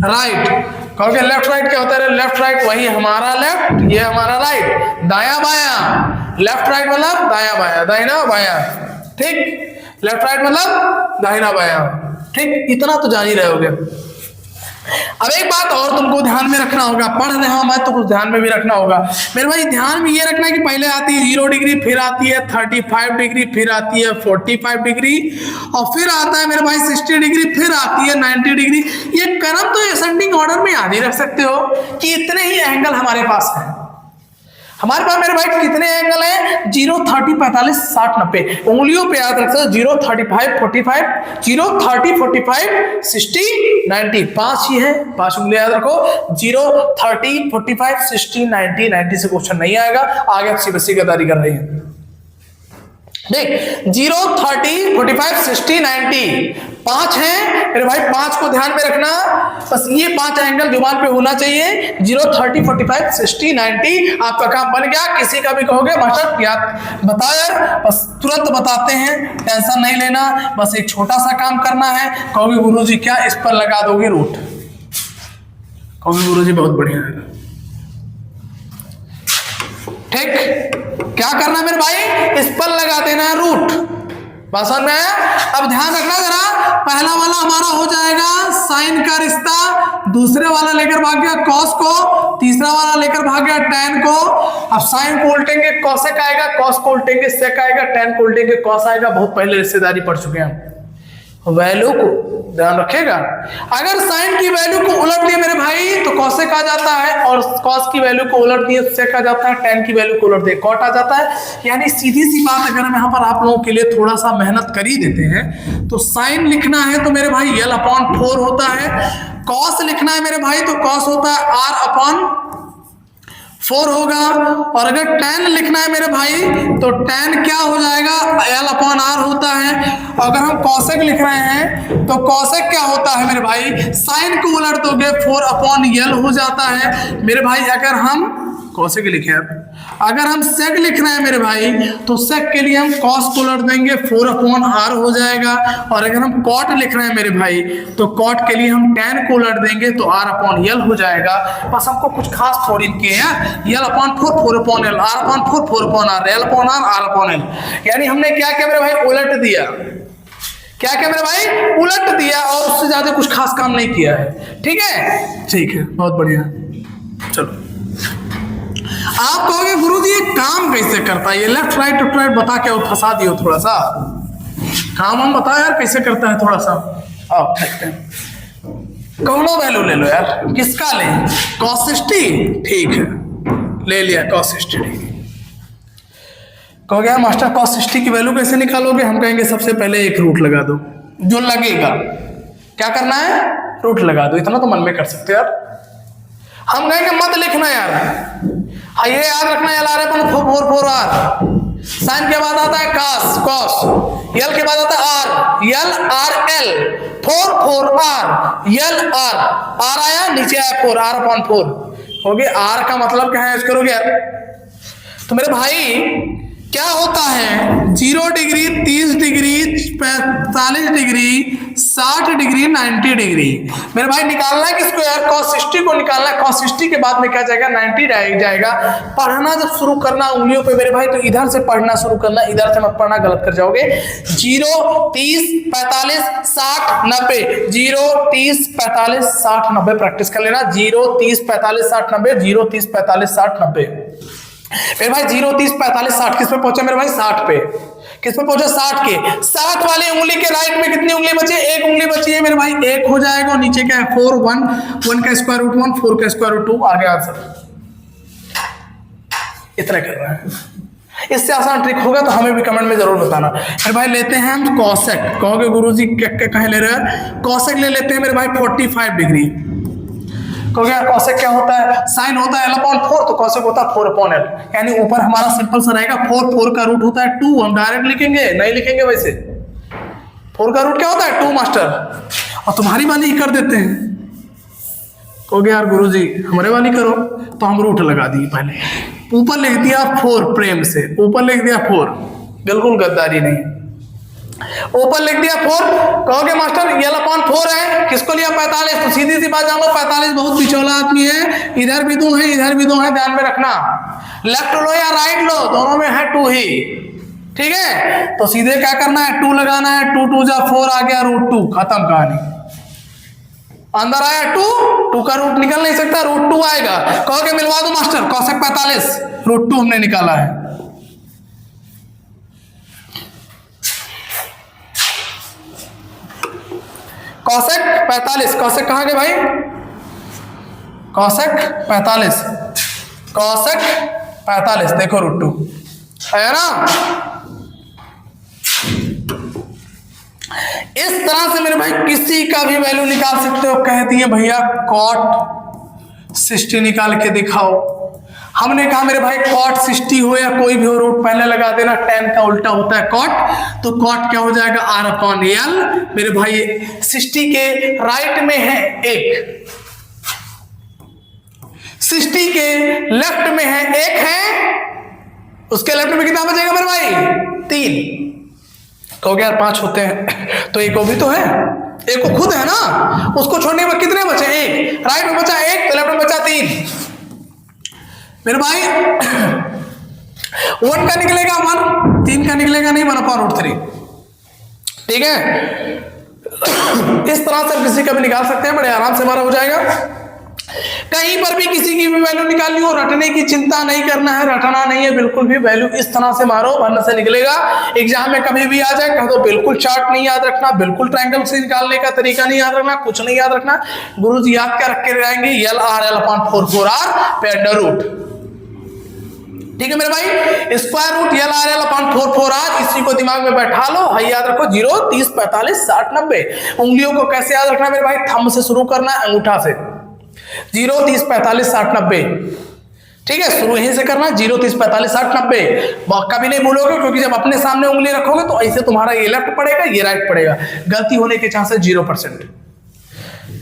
राइट। कहोगे लेफ्ट राइट क्या होता है, लेफ्ट राइट वही हमारा लेफ्ट, ये हमारा राइट, दाया बाया। लेफ्ट राइट मतलब दाया बाया, दाहिना बाया, ठीक। लेफ्ट राइट मतलब दाहिना बाया, ठीक। इतना तो जान ही रहोगे। अब एक बात और तुमको ध्यान में रखना होगा, पढ़ रहे हो मैं तो कुछ ध्यान में भी रखना होगा मेरे भाई। ध्यान में ये रखना है कि पहले आती है 0 डिग्री, फिर आती है 35 डिग्री, फिर आती है 45 डिग्री, और फिर आता है मेरे भाई 60 डिग्री, फिर आती है 90 डिग्री। ये क्रम तो असेंडिंग ऑर्डर में याद ही रख सकते हो कि इतने ही एंगल हमारे पास है। हमारे पास मेरे भाई कितने एंगल हैं, 0 30 45 60 90, उंगलियों पे याद रख सकते हो 0 35 45, 0 30 45 60 90, 5 ही है, 5 उंगलियां याद रखो, 0 30 45 60 90, 90 से क्वेश्चन नहीं आएगा, आगे सीबीएसई गद्दारी कर रही है। देख 0 30 45 60 90 5 है मेरे भाई, 5 को ध्यान में रखना, बस ये 5 एंगल जुबान पे होना चाहिए। 0 30 45 60 90 आपका काम बन गया। किसी का भी कहोगे मास्टर याद बताओ यार, बस तुरंत बताते हैं, टेंशन नहीं लेना, बस एक छोटा सा काम करना है। कहोगे गुरुजी क्या इस पर लगा दोगे रूट, कहोगे गुरुजी बहुत बढ़िया है, ठीक। क्या करना है मेरे भाई, इस पर लगा देना है रूट, बस में। अब ध्यान रखना जरा, पहला वाला हमारा हो जाएगा साइन का रिश्ता, दूसरे वाला लेकर भाग गया कॉस को, तीसरा वाला लेकर भाग गया टैन को। अब साइन को उल्टेंगे कॉसेक आएगा, कॉस को उल्टेंगे सेक आएगा, टैन को उल्टेंगे कॉस आएगा। बहुत पहले रिश्तेदारी पढ़ चुके हैं। वैल्यू को ध्यान रखिएगा, अगर साइन की वैल्यू को उलट दिया मेरे भाई तो कॉसेक आ जाता है, और कॉस की वैल्यू को उलट दिए तो सेक आ जाता है, टैन की वैल्यू को उलट दिए कॉट आ जाता है। यानी सीधी सी बात, अगर हम यहाँ पर आप लोगों के लिए थोड़ा सा मेहनत कर ही देते हैं तो साइन लिखना है तो मेरे भाई l/4 होता है, कॉस लिखना है मेरे भाई तो कॉस होता है r/4 होगा, और अगर टैन लिखना है मेरे भाई तो टैन क्या हो जाएगा, l/r होता है। अगर हम कॉसेक लिख रहे हैं तो कॉसेक क्या होता है मेरे भाई, साइन को उलट दोगे 4/l हो जाता है मेरे भाई। अगर हम कॉसेक लिखे, अगर हम सेक लिख रहे हैं मेरे भाई तो सेक के लिए हम कॉस को उलट देंगे 4/r हो जाएगा, और अगर हम कॉट लिख रहे हैं मेरे भाई तो कॉट के लिए हम टैन को उलट देंगे तो r/l हो जाएगा। बस हमको कुछ खास थोड़ी किए हैं, l/4 4/l, r/4 4/r, l/r r/l। यानी हमने क्या किया मेरे भाई, उलट दिया। क्या किया मेरे भाई, उलट दिया, और उससे ज्यादा कुछ खास काम नहीं किया है। ठीक है, ठीक है, बहुत बढ़िया। चलो, आप कहोगे गुरुजी ये काम कैसे करता है, ये लेफ्ट राइट राइट बता के फंसा दियो, थोड़ा सा काम हम बताओ यार कैसे करता है थोड़ा सा। आओ देखते हैं, कौनो वैल्यू ले लो यार, किसका ले, cos 60, ठीक है ले लिया cos 60। कहोगे यार मास्टर cos 60 की वैल्यू कैसे निकालोगे, हम कहेंगे सबसे पहले एक रूट लगा दो, जो लगेगा। क्या करना है, रूट लगा दो, इतना तो मन में कर सकते यार। हम कहेंगे मत लिखना यार, ये याद रखना l/4 साइन के बाद आता है cos cos, l के बाद आता है r, l/r l, 4 l r आया, नीचे आया 4, r/4 हो गया। r का मतलब क्या है, इसको करोगे यार। तो मेरे भाई क्या होता है, 0 degree, 30 degree, 45 degree, 60 degree, 90 degree. मेरे भाई निकालना है किसको यार, cos 60 को निकालना है। cos 60 के बाद में क्या जाएगा, 90 जाएगा। पढ़ना जब शुरू करना उंगलियों पे मेरे भाई तो इधर से पढ़ना शुरू करना, इधर से मत पढ़ना, गलत कर जाओगे। 0 30 45 60 90, 0 30 45 60 90 प्रैक्टिस कर लेना। 0 30 45 60 90, 0 30 45 60 90। मेरे भाई 0 30 45 60 किस पे पहुंचा मेरे भाई, 60 पे। किस पे पहुंचा, 60 के। 60 वाली उंगली के राइट में कितनी उंगली बची है, एक उंगली बची है मेरे भाई, एक हो जाएगा। और नीचे क्या है, 4 1 1 का स्क्वायर रूट 1, 4 का स्क्वायर रूट 2, आगे आंसर। इतना कर रहा है, इससे आसान ट्रिक होगा तो हमें भी कमेंट में जरूर बताना। मेरे भाई लेते हैं हम कॉसेक, कहोगे गुरुजी कहे ले रहे हैं, कॉसेक ले लेते हैं मेरे भाई 45 डिग्री। कहोगे कॉसेक क्या होता है, साइन होता है l/4 तो कॉसेक होता है 4/l। यानी ऊपर हमारा सिंपल सा रहेगा 4 का रूट होता है 2, हम डायरेक्ट लिखेंगे, नहीं लिखेंगे वैसे। 4 का रूट क्या होता है 2 मास्टर, और तुम्हारी वाली ही कर देते हैं। कहोगे यार गुरुजी हमारे वाली करो, तो हम रूट लगा दिए। पहले ऊपर लिख दिया 4, प्रेम से ऊपर लिख दिया 4, बिल्कुल गद्दारी नहीं, ऊपर लिख दिया 4। कहोगे मास्टर l/4 है, किसको लिया 45, तो सीधी सी बात जान लो 45 बहुत बिचौला आदमी है, इधर भी 2 है इधर भी 2 है, ध्यान में रखना। लेफ्ट लो या राइट लो, दोनों में है 2 ही, ठीक है। तो सीधे क्या करना है, 2 लगाना है, 2 2 जा 4, आ गया रूट 2, खत्म कहानी। अंदर आया 2 का रूट निकल नहीं सकता, रूट 2 आएगा। कहोगे मिलवा दो मास्टर, cosec 45 रूट 2 हमने निकाला है। cosec 45, cosec कहाँ गए भाई, cosec 45, cosec 45 देखो रूट 2 है ना। इस तरह से मेरे भाई किसी का भी वैल्यू निकाल सकते हो। कहती है भैया cot 60 निकाल के दिखाओ। हमने कहा मेरे भाई cot 60 हो या कोई भी हो, रूट पहले लगा देना, tan का उल्टा होता है cot, तो cot क्या हो जाएगा r/l। मेरे भाई 60 के राइट में है 1, 60 के लेफ्ट में है 1 है, उसके लेफ्ट में कितना बचेगा मेरे भाई 3। कहोगे यार 5 होते हैं, तो एक वो भी तो है, एक वो खुद है ना, उसको छोड़ने में कितने बचे, 1 राइट में बचा 1, तो लेफ्ट में बचा 3। मेरे भाई 1 का निकलेगा 1, 3 का निकलेगा नहीं, 1/√3, ठीक है। इस तरह से किसी का भी निकाल सकते हैं, बड़े आराम से हमारा हो जाएगा। कहीं पर भी किसी की भी वैल्यू निकालनी हो, रटने की चिंता नहीं करना है, रटना नहीं है बिल्कुल भी, वैल्यू इस तरह से मारो, वरना से निकलेगा। एग्जाम में कभी भी आ जाए कह दो बिल्कुल चार्ट नहीं याद रखना, बिल्कुल ट्रायंगल से निकालने का तरीका नहीं याद रखना, कुछ नहीं याद रखना, गुरुजी याद क्या रख के जाएंगे, LRL/4/4R पे अंडर रूट। ठीक है मेरे भाई, स्क्वायर रूट LRL/4/4R, इसी को दिमाग में बैठा लो, हाई याद रखो 0, 30, 45, 60, 90। उंगलियों को कैसे याद रखना मेरे भाई, थंब से शुरू करना है, अंगूठा से 0, 30, 45, 60, 90। ठीक है, शुरू यहीं से करना, 0, 30, 45, 60, 90। कभी नहीं भूलोगे, क्योंकि जब अपने सामने उंगली रखोगे तो ऐसे तुम्हारा ये लेफ्ट पड़ेगा, ये राइट पड़ेगा, गलती होने के चांसेस 0%।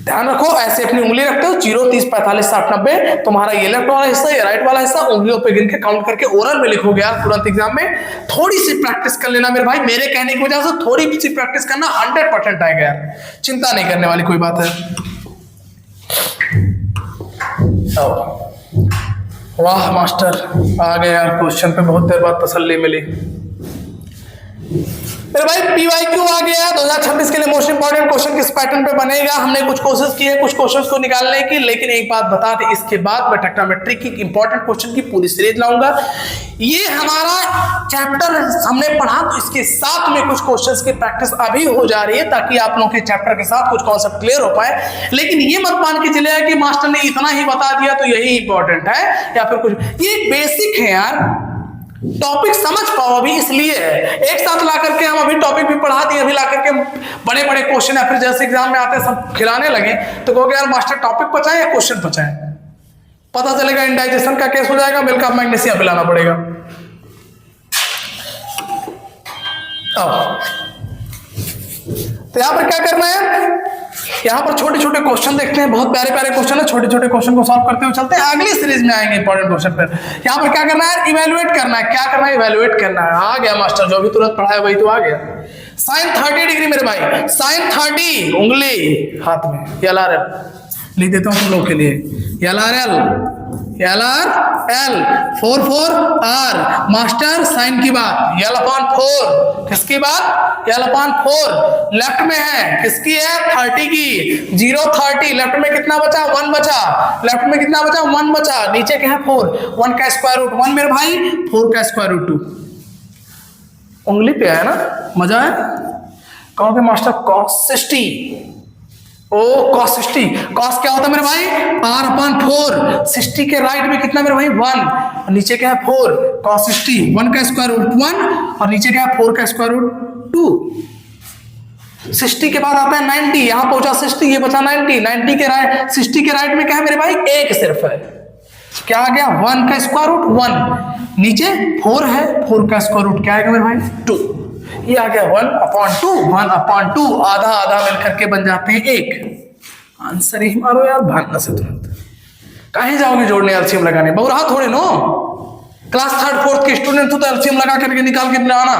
ध्यान रखो, ऐसे अपनी उंगली रखते हो, 0, 30, 45, 60, 90, तुम्हारा ये लेफ्ट वाला हिस्सा, ये राइट वाला हिस्सा, उंगलियों पे गिन के काउंट करके ओरल में लिखोगे यार तुरंत एग्जाम में। थोड़ी सी प्रैक्टिस कर लेना मेरे भाई, मेरे कहने की वजह से थोड़ी सी प्रैक्टिस करना, 100% आएगा यार, चिंता नहीं करने वाली कोई बात है। वाह मास्टर, आ गए यार क्वेश्चन पे, बहुत देर बाद तसल्ली मिली मेरे भाई। PYQ आ गया 2026 के लिए, मोस्ट इंपोर्टेंट क्वेश्चन किस पैटर्न पे बनेगा। हमने कुछ कोशिश की है कुछ क्वेश्चंस को निकालने की, लेकिन एक बात बता दें, इसके बाद मैं ट्रिग्नोमेट्री की इंपॉर्टेंट क्वेश्चन की पूरी सीरीज लाऊंगा। ये हमारा चैप्टर हमने पढ़ा, तो इसके साथ में कुछ क्वेश्चंस की प्रैक्टिस अभी हो जा रही है, ताकि आप लोगों के चैप्टर के साथ कुछ कॉन्सेप्ट क्लियर हो पाए। लेकिन ये मत मान के चले कि मास्टर ने इतना ही बता दिया तो यही इंपॉर्टेंट है, या फिर कुछ, ये बेसिक है यार, टॉपिक समझ पाओ अभी, इसलिए है। एक साथ ला करके हम अभी टॉपिक भी पढ़ा दिए, अभी ला करके बड़े बड़े क्वेश्चन, या फिर जैसे एग्जाम में आते सब खिलाने लगे तो कहोगे यार मास्टर टॉपिक पचाए या क्वेश्चन पचाए, पता चलेगा इंडाइजेशन का केस हो जाएगा, मिल्क ऑफ मैग्नीशियम पिलाना पड़ेगा। तो यहां पर क्या करना है, यहाँ पर छोटे छोटे क्वेश्चन देखते हैं, बहुत प्यारे प्यारे क्वेश्चन है, छोटे छोटे क्वेश्चन को सॉल्व करते हुए चलते हैं, अगली सीरीज में आएंगे इंपॉर्टेंट क्वेश्चन पर। यहाँ पर क्या करना है, इवैल्यूएट करना है। क्या करना है, इवैल्यूएट करना है। आ गया मास्टर, जो भी तुरंत पढ़ाया वही तो आ गया। साइन 30 डिग्री मेरे भाई, साइन 30, उंगली हाथ में, LRL लिख देता हूँ तुम लोग के लिए, LRL 4/4R। मास्टर साइन की बात, L/4, किसकी बात, L/4, लेफ्ट में है, किसकी है, 30 की, 0, 30, लेफ्ट में कितना बचा, 1 बचा, लेफ्ट में कितना बचा, 1 बचा, नीचे क्या है 4, 1 का स्क्वायर रूट 1 मेरे भाई, 4 का स्क्वायर रूट 2। उंगली पे है ना, मजा है। कहोगे मास्टर cos 60, ओ cos 60, cos क्या होता है मेरे भाई, R/4, 60 के राइट में कितना मेरे भाई, 1, और नीचे क्या है 4, cos 60, 1 का स्क्वायर रूट 1, और नीचे क्या है 4 का स्क्वायर रूट 2। 60 के बाद आता है 90, यहां पहुंचा 60, ये बचा 90, 90 के राइट, 60 के राइट में क्या है मेरे भाई, एक सिर्फ है, क्या आ गया, 1 का स्क्वायर रूट 1, नीचे 4 है, 4 का स्क्वायर रूट क्या आएगा मेरे भाई, 2, ये आ गया 1/2, 1/2, आधा आधा मिलकर के बन जाते हैं 1। आंसर ही मारो यार, भागना से तुरंत कहीं जाओगे जोड़ने, एलसीएम लगाने, बहुरा थोड़े नो, क्लास 3rd 4th के स्टूडेंट तो एलसीएम लगा करके निकाल के आना।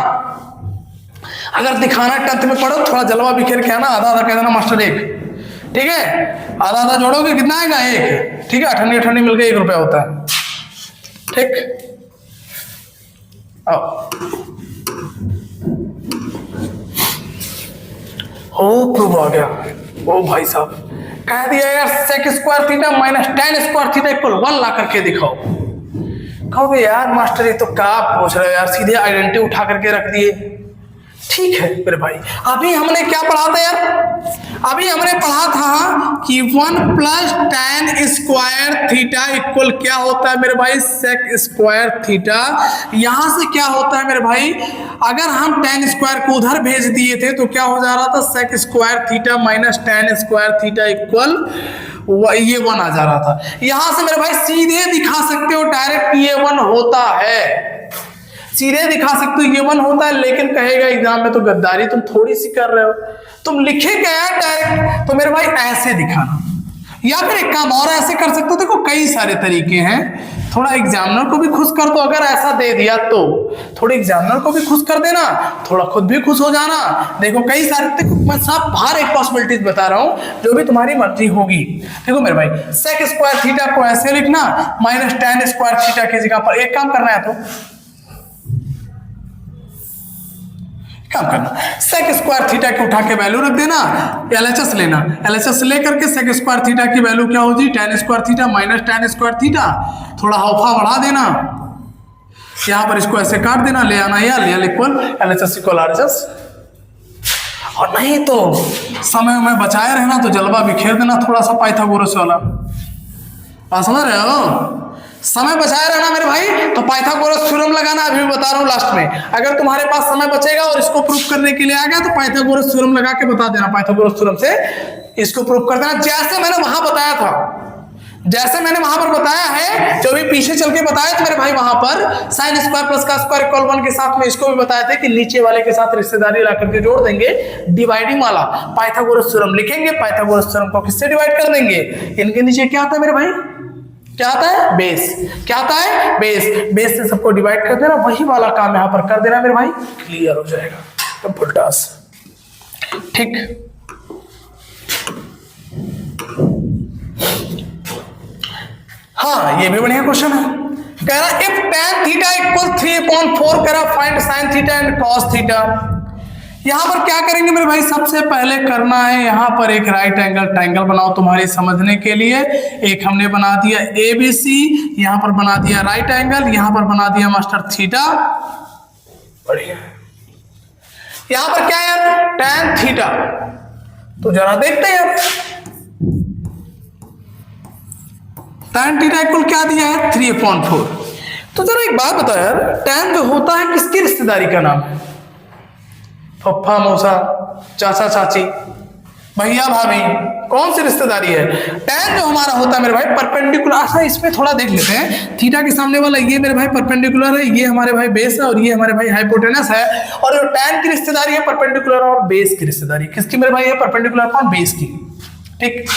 अगर दिखाना 10th में पढ़ो, थोड़ा जलवा बिखेर के आना, आधा आधा कह देना मास्टर 1, ठीक है, आधा आधा जोड़ोगे कितना आएगा 1, ठीक है, 98 मिलकर 1 रुपया होता है, ठीक। आओ ओ प्रूफ आ गया, ओ भाई साहब कह दिया यार sec square theta minus tan square theta equal 1 ला करके दिखाओ। कहोगे यार मास्टर ये तो क्या पूछ रहे हो यार, सीधे आइडेंटिटी उठा करके रख दिए। ठीक है मेरे भाई, अभी हमने क्या पढ़ा था यार, अभी हमने पढ़ा था कि 1 plus tan square theta equal क्या होता है मेरे भाई, sec स्क्वायर थीटा। यहां से क्या होता है मेरे भाई, अगर हम tan स्क्वायर को उधर भेज दिए थे तो क्या हो जा रहा था, sec square theta minus tan square theta equal ये 1 आ जा रहा था। यहां से मेरे भाई सीधे दिखा सकते हो डायरेक्ट ये 1 होता है, सीधे दिखा सकते हो ये 1 होता है, लेकिन कहेगा एग्जाम में तो गद्दारी तुम थोड़ी सी कर रहे हो, तुम लिखे क्या डायरेक्ट, तो मेरे भाई ऐसे दिखाना, या फिर एक काम और ऐसे कर सकते हो, देखो कई सारे तरीके हैं, थोड़ा एग्जामिनर को भी खुश कर दो, अगर ऐसा दे दिया तो थोड़े एग्जामिनर को भी खुश कर देना, थोड़ा खुद भी खुश हो जाना। देखो कई सारे, देखो मैं सब हर एक पॉसिबिलिटीज बता रहा हूं, जो भी तुम्हारी मर्जी होगी। देखो मेरे भाई sec स्क्वायर थीटा को ऐसे लिखना, माइनस tan स्क्वायर थीटा की जगह पर एक काम करना है, तो काम करना, सेक स्क्वायर थीटा की उठा के वैल्यू रख देना, एलएचएस लेना, एलएचएस लेकर के सेक स्क्वायर थीटा की वैल्यू क्या होगी, tan square theta minus tan square theta, थोड़ा हाउफा बढ़ा देना, यहां पर इसको ऐसे काट देना, ले आना L equal LHS equal RHS. और नहीं तो समय में बचाए रहना तो जलवा बिखेर देना थोड़ा सा पाइथागोरस वाला। आप समझ रहे हो, समय बचाए रहना मेरे भाई तो पाइथागोरस थ्योरम लगाना, अभी भी बता रहा हूं लास्ट में। अगर तुम्हारे पास समय बचेगा और इसको प्रूव करने के लिए आ गया तो पाइथागोरस थ्योरम लगा के बता देना, पाइथागोरस थ्योरम से इसको प्रूव कर देना, जैसे मैंने वहां बताया था, जैसे मैंने वहां पर बताया है, जो भी पीछे चल के बताया था मेरे भाई, वहां पर साइन स्क्वायर प्लस का स्क्वायर इक्वल 1 के साथ में इसको भी बताया था कि नीचे वाले के साथ रिश्तेदारी ला करके जोड़ देंगे, डिवाइडिंग वाला पाइथागोरस थ्योरम लिखेंगे, पाइथागोरस थ्योरम को किससे डिवाइड कर देंगे, इनके नीचे क्या आता है मेरे भाई, क्या आता है, बेस, क्या आता है, बेस, बेस से सबको डिवाइड कर देना, वही वाला काम यहां पर कर देना मेरे भाई, क्लियर हो जाएगा तो फुल टास्क। ठीक, हाँ ये भी बढ़िया क्वेश्चन है, कह रहा इफ tan थीटा इक्वल 3/4 कह रहा find sin theta and cos theta. यहां पर क्या करेंगे मेरे भाई, सबसे पहले करना है यहां पर एक राइट एंगल ट्रायंगल बनाओ तुम्हारे समझने के लिए। एक हमने बना दिया ABC, यहां पर बना दिया राइट एंगल, यहां पर बना दिया मास्टर थीटा, बढ़िया। यहां पर क्या है यार, tan थीटा, तो जरा देखते हैं यार, tan थीटा इक्वल क्या दिया है 3/4। तो जरा एक बात बताओ यार, tan जो होता है किसकी रिश्तेदारी का नाम है, पप्पा मौसा चाचा चाची भैया भाभी, कौन सी रिश्तेदारी है। tan जो हमारा होता है मेरे भाई परपेंडिकुलर, अच्छा इसमें थोड़ा देख लेते हैं, थीटा के सामने वाला ये मेरे भाई परपेंडिकुलर है, ये हमारे भाई बेस है और ये हमारे भाई हाइपोटेनस है, और जो tan की रिश्तेदारी है परपेंडिकुलर और बेस की रिश्तेदारी, किसकी मेरे भाई है, परपेंडिकुलर और बेस की। ठीक,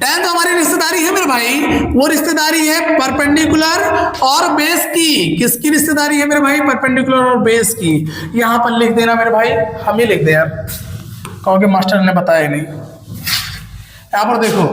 tan जो हमारी रिश्तेदारी है मेरे भाई, वो रिश्तेदारी है परपेंडिकुलर और बेस की, किसकी रिश्तेदारी है मेरे भाई, परपेंडिकुलर और बेस की। यहां पर लिख देना मेरे भाई, हम ही लिख दे यार, क्योंकि मास्टर ने बताया नहीं। यहां पर देखो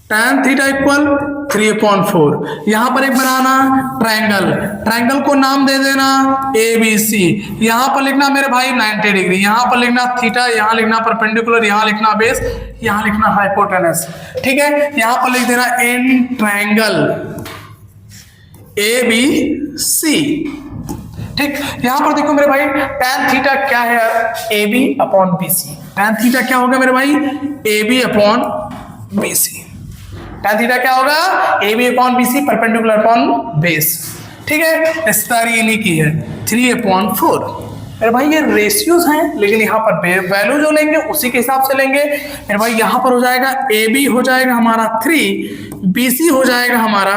tan थीटा इक्वल 3/4, यहां पर एक बनाना ट्रायंगल, ट्रायंगल को नाम दे देना ABC, यहां पर लिखना मेरे भाई 90 डिग्री, यहां पर लिखना थीटा, यहां लिखना परपेंडिकुलर, यहां लिखना बेस, यहां लिखना हाइपोटेनस। ठीक है, यहां पर लिख देना इन ट्रायंगल ABC। ठीक, यहां पर देखो मेरे भाई tan थीटा क्या है यार, AB/BC, tan थीटा क्या होगा मेरे भाई, AB/BC, tan थीटा क्या होगा, AB/BC परपेंडिकुलर अपॉन बेस। ठीक है, रिश्तेदारी इन्हीं की है 3/4। मेरे भाई ये रेशियोज हैं, लेकिन यहाँ पर वैल्यू जो लेंगे उसी के हिसाब से लेंगे मेरे भाई। यहाँ पर हो जाएगा AB हो जाएगा हमारा 3, BC हो जाएगा हमारा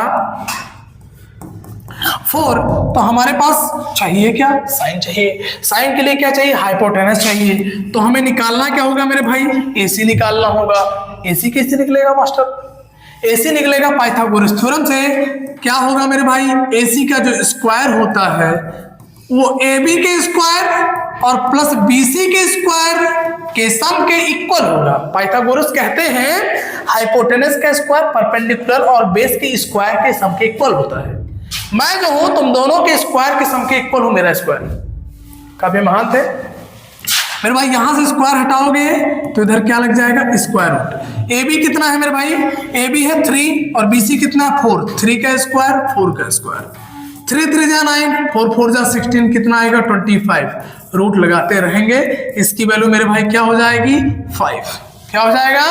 4। तो हमारे पास चाहिए क्या, साइन चाहिए, साइन के लिए क्या चाहिए, हाइपोटेनस चाहिए। तो हमें निकालना क्या होगा मेरे भाई, AC निकालना होगा। AC कैसे निकलेगा मास्टर, AC निकलेगा पाइथागोरस थ्योरम से। क्या होगा मेरे भाई, AC का जो स्क्वायर होता है वो AB के स्क्वायर और प्लस BC के स्क्वायर के सम के इक्वल होगा। पाइथागोरस कहते हैं हाइपोटेनस का स्क्वायर परपेंडिकुलर और बेस के स्क्वायर के सम के इक्वल होता है। मैं जो हूं तुम दोनों के स्क्वायर के सम के इक्वल हूं, मेरा स्क्वायर। काफी महान थे मेरे भाई। यहां से स्क्वायर हटाओगे तो इधर क्या लग जाएगा, स्क्वायर रूट। AB कितना है मेरे भाई, AB है 3 और BC कितना 4, 3 का स्क्वायर 4 का स्क्वायर, 3 3 जा 9, 4 4 जा 16, कितना आएगा 25। रूट लगाते रहेंगे, इसकी वैल्यू मेरे भाई क्या हो जाएगी 5। क्या हो जाएगा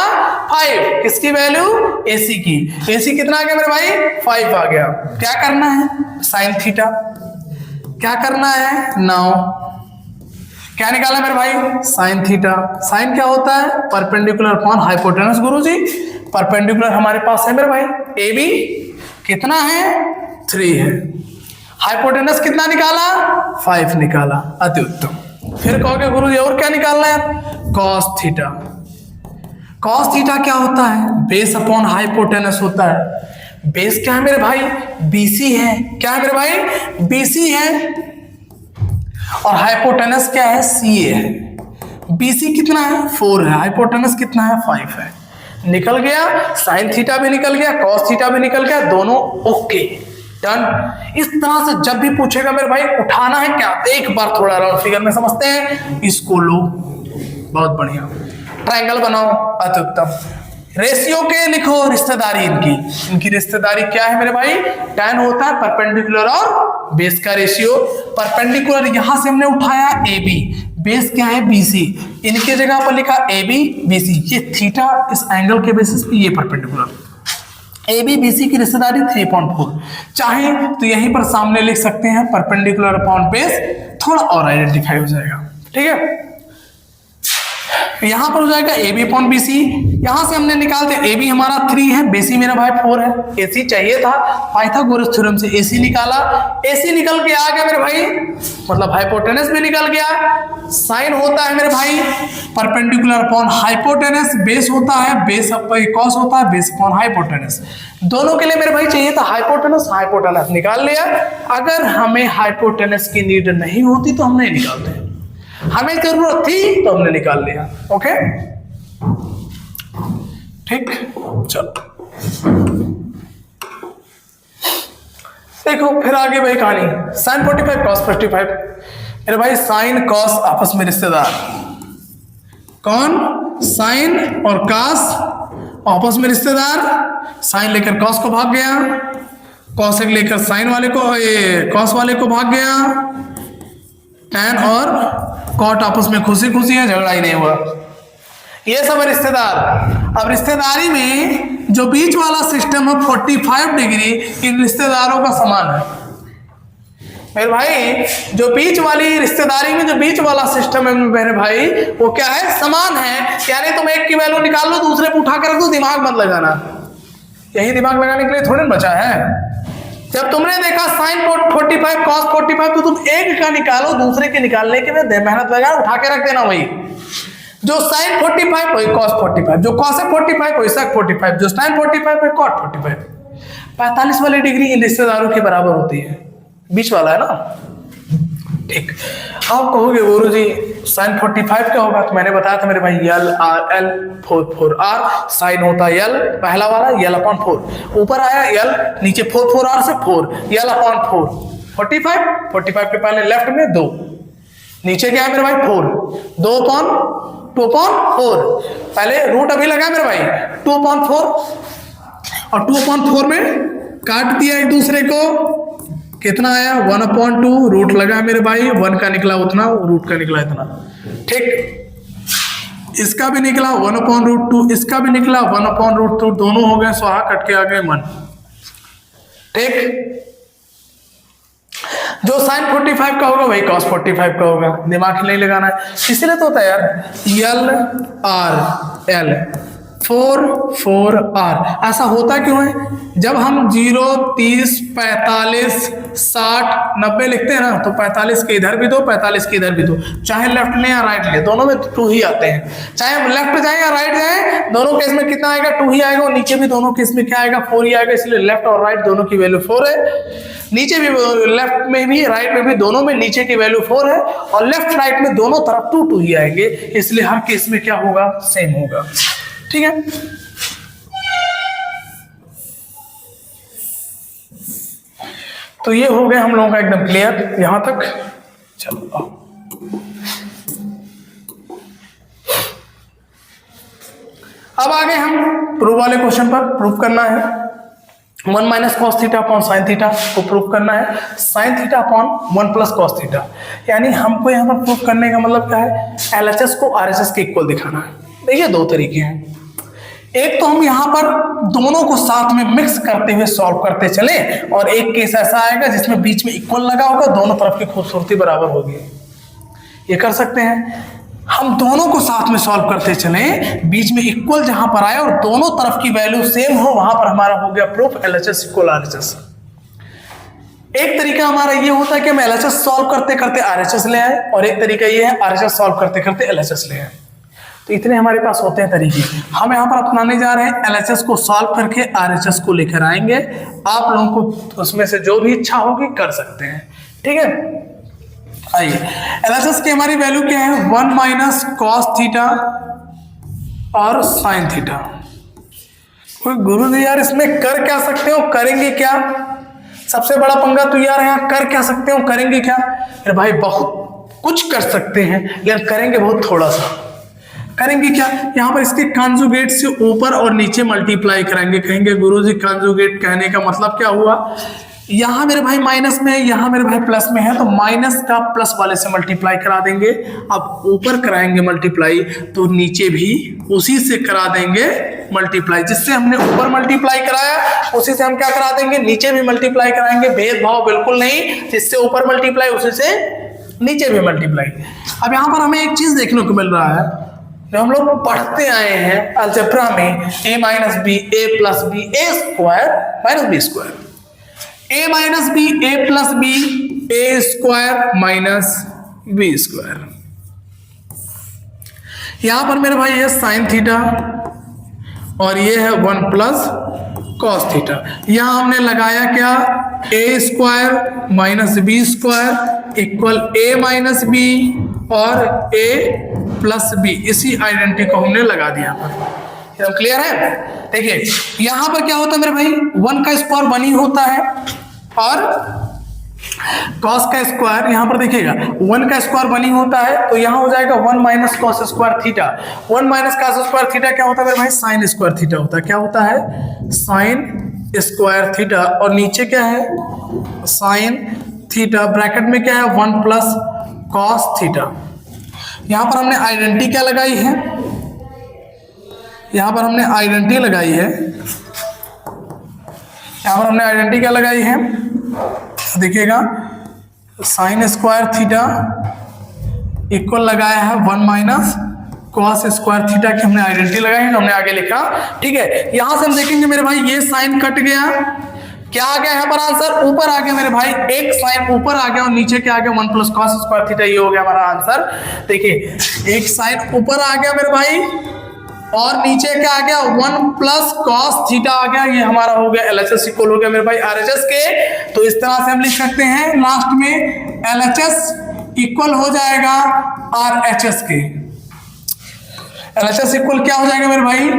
5, किसकी वैल्यू, AC की। AC कितना आ गया मेरे भाई 5 आ गया। क्या करना है, साइन थीटा। क्या करना है, नाउ क्या निकाला मेरे भाई, साइन थीटा। साइन क्या होता है, परपेंडिकुलर अपॉन हाइपोटेनस। गुरुजी परपेंडिकुलर हमारे पास है मेरे भाई, AB कितना है 3 है, हाइपोटेनस कितना निकाला 5 निकाला, अति उत्तम। फिर कहोगे गुरुजी और क्या निकालना है, कॉस थीटा। कॉस थीटा क्या होता है, बेस अपॉन हाइपोटेनस होता है। बेस क्या है मेरे भाई, BC है। क्या है मेरे भाई, BC है। और हाइपोटेनस क्या है, CA है। BC कितना है 4 है, हाइपोटेनस कितना है 5 है। निकल गया, साइन थीटा भी निकल गया, कॉस थीटा भी निकल गया, दोनों ओके। डन। इस तरह से जब भी पूछेगा मेरे भाई उठाना है क्या, एक बार थोड़ा राउंड फिगर में समझते हैं इसको लो, बहुत बढ़िया। ट्रायंगल बनाओ, अति उत्तम। रेशियो के लिखो रिश्तेदारी इनकी रिश्तेदारी क्या है मेरे भाई, tan होता है परपेंडिकुलर और बेस का रेशियो। परपेंडिकुलर यहां से हमने उठाया AB, बेस क्या है BC, इनके जगह पर लिखा AB BC, ये थीटा इस एंगल के बेसिस पे ये परपेंडिकुलर। AB BC की रिश्तेदारी 3.4, चाहे तो यहीं पर सामने लिख सकते हैं परपेंडिकुलर अपॉन बेस, थोड़ा और आइडेंटिफाई हो जाएगा, ठीक है। यहां पर हो जाएगा AB अपॉन BC, यहां से हमने निकालते AB हमारा 3 है, BC मेरा भाई 4 है, AC चाहिए था, पाइथागोरस थ्योरम से AC निकाला, AC निकल के आ गया मेरे भाई, मतलब हाइपोटेनस भी निकल गया। साइन होता है मेरे भाई परपेंडिकुलर अपॉन हाइपोटेनस, बेस होता है बेस कॉस होता है बेस अपॉन हाइपोटेनस। दोनों के लिए मेरे भाई चाहिए था हाइपोटेनस, हाइपोटेनस निकाल लिया। अगर हमें हाइपोटेनस की नीड नहीं होती तो हम नहीं निकालते, हमें जरूरत थी तो हमने निकाल लिया, ओके ठीक। चलो देखो फिर आगे भाई कहानी, साइन 45 कॉस 55। मेरे भाई साइन कॉस आपस में रिश्तेदार, कौन, साइन और कॉस आपस में रिश्तेदार। साइन लेकर कॉस को भाग गया, कॉस लेकर साइन वाले को, कॉस वाले को भाग गया, टैन और कॉट आपस में खुशी खुशी है, झगड़ा ही नहीं हुआ, ये सब है रिश्तेदार। अब रिश्तेदारी में जो बीच वाला सिस्टम है 45 डिग्री इन रिश्तेदारों का समान है मेरे भाई। जो बीच वाली रिश्तेदारी में जो बीच वाला सिस्टम है मेरे भाई वो क्या है, समान है। यानी तुम एक की वैल्यू निकाल लो दूसरे को उठा कर रख दो, दिमाग मत लगाना, यही दिमाग लगाने के लिए थोड़ी बचा है। जब तुमने देखा साइन 45 कॉस 45 तो तुम एक का निकालो, दूसरे के निकालने के लिए मेहनत लगा उठा के रख देना। वही जो साइन 45 वही कॉस 45, जो कॉस 45 वही सेक 45, जो साइन 45 वही कॉट 45। 45 वाली डिग्री इन रिश्तेदारों के बराबर होती है, बीच वाला है ना, ठीक। आप कहोगे गुरु जी साइन 45 क्या होगा, तो मैंने बताया था मेरे भाई L R L 4 R, sign होता है L पहला वाला L अपॉन 4, ऊपर आया L, नीचे 4 R से 4 L अपॉन 4, 45 के पहले लेफ्ट में 2, नीचे क्या है मेरे भाई 4, 2 अपॉन 4, पहले रूट अभी लगा मेरे भाई 2 अपॉन 4 और 2 अपॉन 4 में काट दिया एक दूसरे को, कितना आया 1 अपॉन 2, रूट लगा मेरे भाई, 1 का निकला उतना, रूट का निकला इतना, ठीक। इसका भी निकला 1 अपॉन रूट 2, इसका भी निकला 1 अपॉन रूट 2, दोनों हो गए स्वाहा, कट के आ गए 1, ठीक। जो साइन 45 का होगा वही कॉस 45 का होगा, दिमाग नहीं लगाना है, इसीलिए तो होता है यार L R L 4 R। ऐसा होता क्यों है, जब हम 0 30 45 60 90 लिखते हैं ना, तो 45 के इधर भी दो 45 के इधर भी दो, चाहे लेफ्ट ले या राइट ले, दोनों में 2 ही आते हैं, चाहे लेफ्ट जाए या राइट जाए, दोनों केस में कितना आएगा 2 ही आएगा, और नीचे भी दोनों केस में क्या आएगा 4 ही आएगा, इसलिए लेफ्ट और राइट दोनों की वैल्यू 4 है। नीचे भी लेफ्ट में भी राइट में भी दोनों में नीचे की वैल्यू 4 है, और लेफ्ट राइट में दोनों तरफ 2 ही आएंगे, इसलिए हर केस में क्या होगा, सेम होगा, ठीक है। तो ये हो गया हम लोगों का एकदम क्लियर यहां तक। चलो अब आगे हम प्रूफ वाले क्वेश्चन पर प्रूफ करना है 1 minus cos theta upon sine theta को प्रूफ करना है, sine theta upon 1 plus cos theta. यानी हमको यहाँ पर प्रूफ करने का मतलब क्या है, LHS को RHS के इक्वल दिखाना है। देखिए 2 तरीके हैं, एक तो हम यहाँ पर दोनों को साथ में मिक्स करते हुए सॉल्व करते चले, और एक केस ऐसा आएगा जिसमें बीच में इक्वल लगा होगा, दोनों तरफ की खूबसूरती बराबर होगी, ये कर सकते हैं। हम दोनों को साथ में सॉल्व करते चले, बीच में इक्वल जहां पर आए और दोनों तरफ की वैल्यू सेम हो, वहां पर हमारा हो गया प्रूफ LHS इक्वल RHS। एक तरीका हमारा ये होता है कि हम LHS सॉल्व करते करते RHS ले आए, और एक तरीका ये है RHS सॉल्व करते करते LHS ले आए। तो इतने हमारे पास होते हैं तरीके, हम यहाँ पर अपनाने जा रहे हैं LHS को सॉल्व करके RHS को लेकर आएंगे। आप लोगों को उसमें से जो भी इच्छा होगी कर सकते हैं, ठीक है। आइए LHS की हमारी वैल्यू क्या है, 1 माइनस कॉस थीटा और साइन थीटा। कोई गुरु जी यार इसमें कर क्या सकते हो, करेंगे क्या, सबसे बड़ा पंगा तो यार यहाँ कर क्या सकते हो, करेंगे क्या? अरे भाई बहुत कुछ कर सकते हैं लेकिन करेंगे बहुत थोड़ा सा। करेंगे क्या? यहाँ पर इसके कॉन्जुगेट से ऊपर और नीचे मल्टीप्लाई करेंगे। कहेंगे गुरुजी कॉन्जुगेट कहने का मतलब क्या हुआ? यहाँ मेरे भाई माइनस में है, यहाँ मेरे भाई प्लस में है, तो माइनस का प्लस वाले से मल्टीप्लाई करा देंगे। अब ऊपर कराएंगे मल्टीप्लाई तो नीचे भी उसी से करा देंगे मल्टीप्लाई। जिससे हमने ऊपर मल्टीप्लाई कराया उसी से हम क्या करा देंगे, नीचे भी मल्टीप्लाई कराएंगे। भेदभाव बिल्कुल नहीं, जिससे ऊपर मल्टीप्लाई उसी से नीचे भी मल्टीप्लाई। अब यहाँ पर हमें एक चीज देखने को मिल रहा है, जो हम लोग पढ़ते आए हैं अलजेब्रा में, a minus B A plus B A square minus B square, a minus B A plus B A square minus B square. यहां पर मेरे भाई ये साइन थीटा और ये है 1 प्लस कॉस थीटा। यहां हमने लगाया क्या, a square minus B square equal a minus b और ए प्लस बी। इसी आइडेंटिटी को हमने लगा दिया पर। एकदम क्लियर है? देखिए यहां पर क्या होता है मेरे भाई, 1 का स्क्वायर 1 ही होता है और कॉस का स्क्वायर यहां पर देखिएगा 1 का स्क्वायर 1 ही होता है, तो यहां हो जाएगा 1 minus cos square theta. 1 minus cos square theta क्या होता है मेरे भाई, साइन स्क्वायर थीटा होता है। क्या होता है? Sine square theta. और नीचे क्या है, साइन थीटा, ब्रैकेट में क्या है 1 प्लस कॉस थीटा। यहां पर हमने आइडेंटिटी क्या लगाई है, यहां पर हमने आइडेंटिटी लगाई है, यहां पर हमने आइडेंटिटी क्या लगाई है, देखिएगा साइन स्क्वायर थीटा इक्वल लगाया है 1 माइनस कॉस स्क्वायर थीटा की हमने आइडेंटिटी लगाई है, हमने आगे लिखा। ठीक है, यहां से हम देखेंगे मेरे भाई ये साइन कट गया, क्या आ गया यहाँ पर आंसर, ऊपर आ गया मेरे भाई, एक साइन ऊपर आ गया और नीचे क्या आ गया 1 प्लस कॉस स्क्वायर थीटा। ये हो गया हमारा आंसर। देखिए एक साइन ऊपर आ गया मेरे भाई और नीचे क्या आ गया 1 प्लस कॉस थीटा आ गया। ये हमारा हो गया LHS इक्वल हो गया मेरे भाई RHS के। तो इस तरह से हम लिख सकते हैं लास्ट में LHS इक्वल हो जाएगा RHS के। LHS इक्वल क्या हो जाएगा मेरे भाई,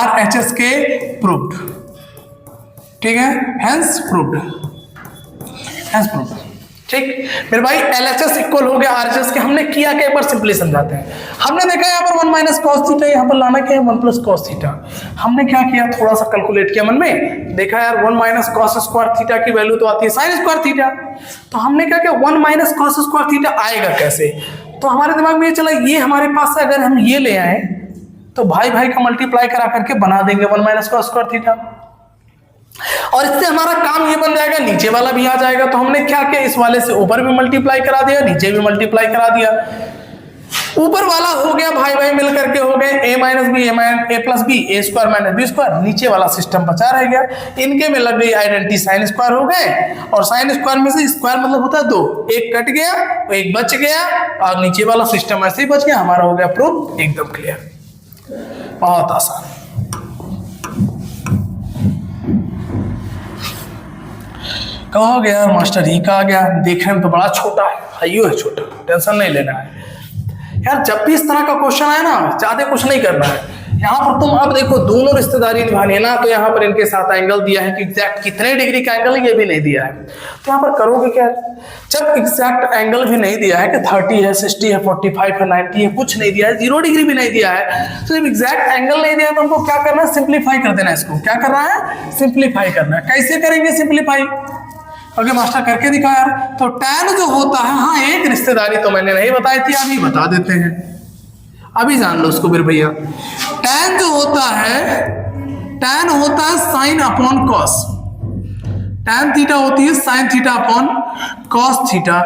RHS के प्रूव्ड। ठीक है, हेंस प्रूव्ड, हेंस प्रूव्ड। ठीक मेरे भाई LHS इक्वल हो गया RHS के। हमने किया क्या, एक बार सिंपली समझाते हैं। हमने देखा यहाँ पर 1 माइनस कॉस थीटा, यहाँ पर लाना क्या है 1 प्लस कॉस थीटा। हमने क्या किया, थोड़ा सा कैलकुलेट किया मन में, देखा यार 1 माइनस कॉस स्क्वायर थीटा की वैल्यू तो आती है साइन स्क्वायर थीटा। तो हमने क्या किया 1 माइनस कॉस स्क्वायर थीटा आएगा कैसे, तो हमारे दिमाग में ये चला, ये हमारे पास से अगर हम ये ले आए तो भाई भाई का मल्टीप्लाई करा करके बना देंगे 1 माइनस कॉस स्क्वायर थीटा, और इससे हमारा काम ये बन जाएगा, नीचे वाला भी आ जाएगा। तो हमने क्या किया, इस वाले से ऊपर भी मल्टीप्लाई करा दिया, नीचे भी मल्टीप्लाई करा दिया। ऊपर वाला हो गया भाई भाई मिल करके हो गए a minus B A plus B A square minus B square. नीचे वाला सिस्टम बचा रह गया, इनके में लग गई आइडेंटिटी साइन स्क्वायर हो गए, और साइन स्क्वायर में से स्क्वायर मतलब होता है 2, एक कट गया एक बच गया और नीचे वाला सिस्टम ऐसे ही बच गया। हमारा हो गया प्रूफ, एकदम क्लियर, बहुत आसान। कहोगे यार मास्टर ही कहा गया, देखने में तो बड़ा छोटा है, हाइयो है छोटा, टेंशन नहीं लेना है यार। जब भी इस तरह का क्वेश्चन आए ना, ज्यादा कुछ नहीं करना है। यहाँ पर तुम अब देखो दोनों रिश्तेदारी निभानी है ना, तो यहाँ पर इनके साथ एंगल दिया है कि एग्जैक्ट कितने डिग्री का एंगल है ये भी नहीं दिया है, तो यहाँ पर करोगे क्या, जब एग्जैक्ट एंगल भी नहीं दिया है कि 30 है 60 है 45 है 90 है, कुछ नहीं दिया है, 0 डिग्री भी नहीं दिया है, तो जब एग्जैक्ट एंगल नहीं दिया है तो हमको क्या करना है, सिंप्लीफाई कर देना है। इसको क्या करना है, सिंप्लीफाई करना है। कैसे करेंगे सिंप्लीफाई, ओके मास्टर करके दिखा यार। तो tan जो होता है, हाँ एक रिश्तेदारी तो मैंने नहीं बताई थी, अभी बता देते हैं, अभी जान लो उसको मेरे भैया। tan जो होता है, tan होता है sine upon cos, tan theta होती है sine theta upon cos theta,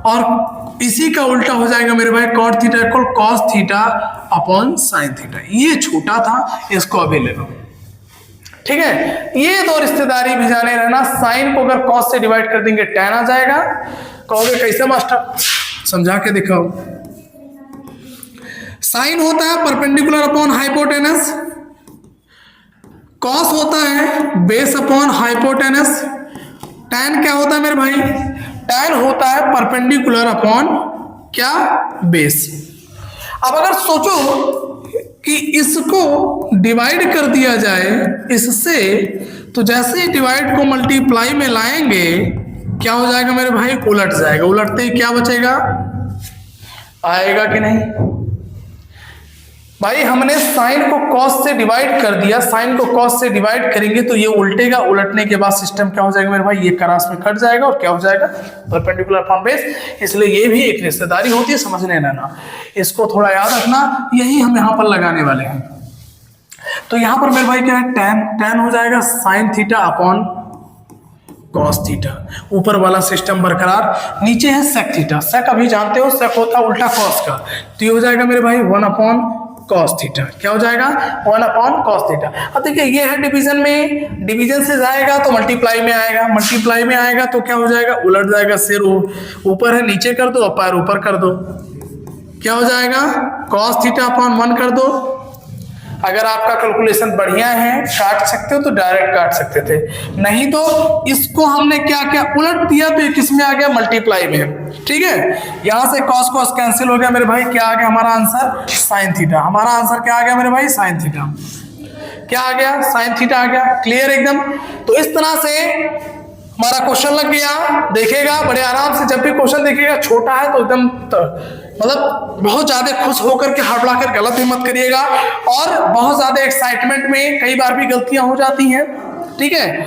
और इसी का उल्टा हो जाएगा मेरे भाई cot theta equal cos theta upon sine theta. ये छोटा था, इसको अभी ले लो। ठीक है, ये दो रिश्तेदारी भी जाने रहना। साइन को अगर कॉस से डिवाइड कर देंगे tan आ जाएगा। कहोगे कैसे मास्टर, समझा के दिखाओ। साइन होता है परपेंडिकुलर अपॉन हाइपोटेनस, कॉस होता है बेस अपॉन हाइपोटेनस, tan क्या होता है मेरे भाई, tan होता है परपेंडिकुलर अपॉन क्या, बेस। अब अगर सोचो कि इसको डिवाइड कर दिया जाए इससे, तो जैसे ही डिवाइड को मल्टीप्लाई में लाएंगे क्या हो जाएगा मेरे भाई, उलट जाएगा। उलटते ही क्या बचेगा, आएगा कि नहीं भाई। हमने साइन को कॉस से डिवाइड कर दिया, साइन को कॉस से डिवाइड करेंगे तो ये उल्टेगा, उलटने के बाद सिस्टम क्या हो जाएगा मेरे भाई, ये क्रॉस में कट जाएगा और क्या हो जाएगा, परपेंडिकुलर फ्रॉम बेस। इसलिए ये भी एक रिश्तेदारी होती है, समझने रहना, इसको थोड़ा याद रखना। यही हम यहाँ पर लगाने वाले हैं। तो यहाँ पर मेरे भाई क्या है, टैन, टैन हो जाएगा sign theta upon cos theta. ऊपर वाला सिस्टम बरकरार, नीचे है सेक थीटा। सेक अभी जानते हो, सेक होता है उल्टा कॉस का, तो ये हो जाएगा मेरे भाई 1 अपॉन कॉस थीटा। क्या हो जाएगा, 1 अपॉन कॉस थीटा। अब देखिए ये है डिवीजन में, डिवीजन से जाएगा तो मल्टीप्लाई में आएगा, मल्टीप्लाई में आएगा तो क्या हो जाएगा, उलट जाएगा। सिर ऊपर है नीचे कर दो, पैर ऊपर कर दो, क्या हो जाएगा, कॉस थीटा अपॉन 1 कर दो। अगर आपका कैलकुलेशन बढ़िया है, काट सकते हो तो डायरेक्ट काट सकते थे, नहीं तो इसको हमने क्या क्या उलट दिया तो ये किस में आ गया, मल्टीप्लाई में। ठीक है, यहां से कॉस कॉस कैंसिल हो गया मेरे भाई, क्या आ गया हमारा आंसर, साइन थीटा। हमारा आंसर क्या आ गया मेरे भाई, साइन थीटा। क्या आ गया, साइन थीटा आ गया। क्लियर एकदम। तो इस तरह से हमारा क्वेश्चन लग गया। देखेगा बड़े आराम से, जब भी क्वेश्चन देखिएगा छोटा है तो एकदम मतलब बहुत ज्यादा खुश होकर के हड़बड़ा कर गलत ही मत करिएगा, और बहुत ज्यादा एक्साइटमेंट में कई बार भी गलतियां हो जाती हैं। ठीक है,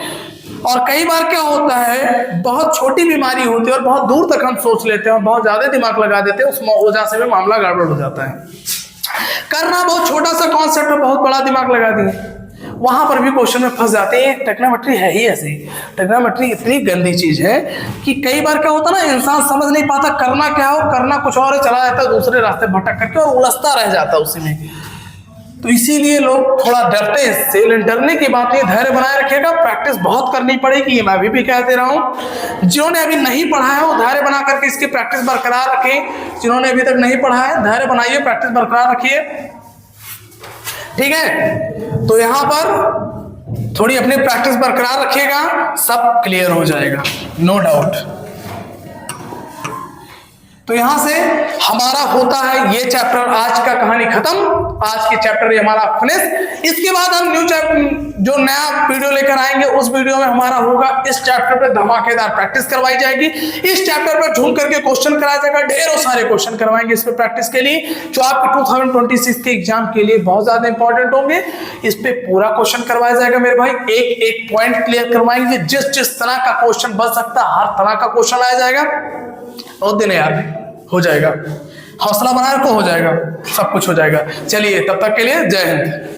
और कई बार क्या होता है, बहुत छोटी बीमारी होती है और बहुत दूर तक हम सोच लेते हैं और बहुत ज्यादा दिमाग लगा देते हैं, उस वजह से भी मामला गड़बड़ हो जाता है। करना बहुत छोटा सा कॉन्सेप्ट में बहुत बड़ा दिमाग लगा दिए, वहां पर भी क्वेश्चन में फंस जाते हैं। ट्रिग्नोमेट्री है ही ऐसी, ट्रिग्नोमेट्री इतनी गंदी चीज है कि कई बार क्या होता है ना, इंसान समझ नहीं पाता करना क्या हो, करना कुछ और है, चला जाता है दूसरे रास्ते भटक करके और उलझता रह जाता है उसी में। तो इसीलिए लोग थोड़ा डरते हैं इससे। डरने की बात नहीं, धैर्य बनाए रखिएगा, प्रैक्टिस बहुत करनी पड़ेगी, ये मैं भी कह दे रहा हूँ। जिन्होंने अभी नहीं पढ़ा है वो धैर्य बना करके इसकी प्रैक्टिस बरकरार रखें। जिन्होंने अभी तक नहीं पढ़ा है धैर्य बनाइए, प्रैक्टिस बरकरार रखिए। ठीक है, तो यहां पर थोड़ी अपनी प्रैक्टिस बरकरार रखिएगा, सब क्लियर हो जाएगा, नो डाउट। तो यहां से हमारा होता है ये चैप्टर, आज का कहानी खत्म, आज के चैप्टर ये हमारा फिनिश। इसके बाद हम न्यू चैप्टर जो नया वीडियो लेकर आएंगे, उस वीडियो में हमारा होगा इस चैप्टर पे धमाकेदार प्रैक्टिस करवाई जाएगी। इस चैप्टर पर झूम करके क्वेश्चन कराया जाएगा, ढेरों सारे क्वेश्चन करवाएंगे इस पे प्रैक्टिस के लिए, जो आपके 2026 के एग्जाम के लिए बहुत ज्यादा इंपॉर्टेंट होंगे। इस पे पूरा क्वेश्चन करवाया जाएगा मेरे भाई, एक एक पॉइंट क्लियर करवाएंगे, जिस तरह का क्वेश्चन बन सकता है हर तरह का क्वेश्चन आया जाएगा। और दिन यार हो जाएगा, हौसला बनाए रखो, हो जाएगा, सब कुछ हो जाएगा। चलिए तब तक के लिए जय हिंद।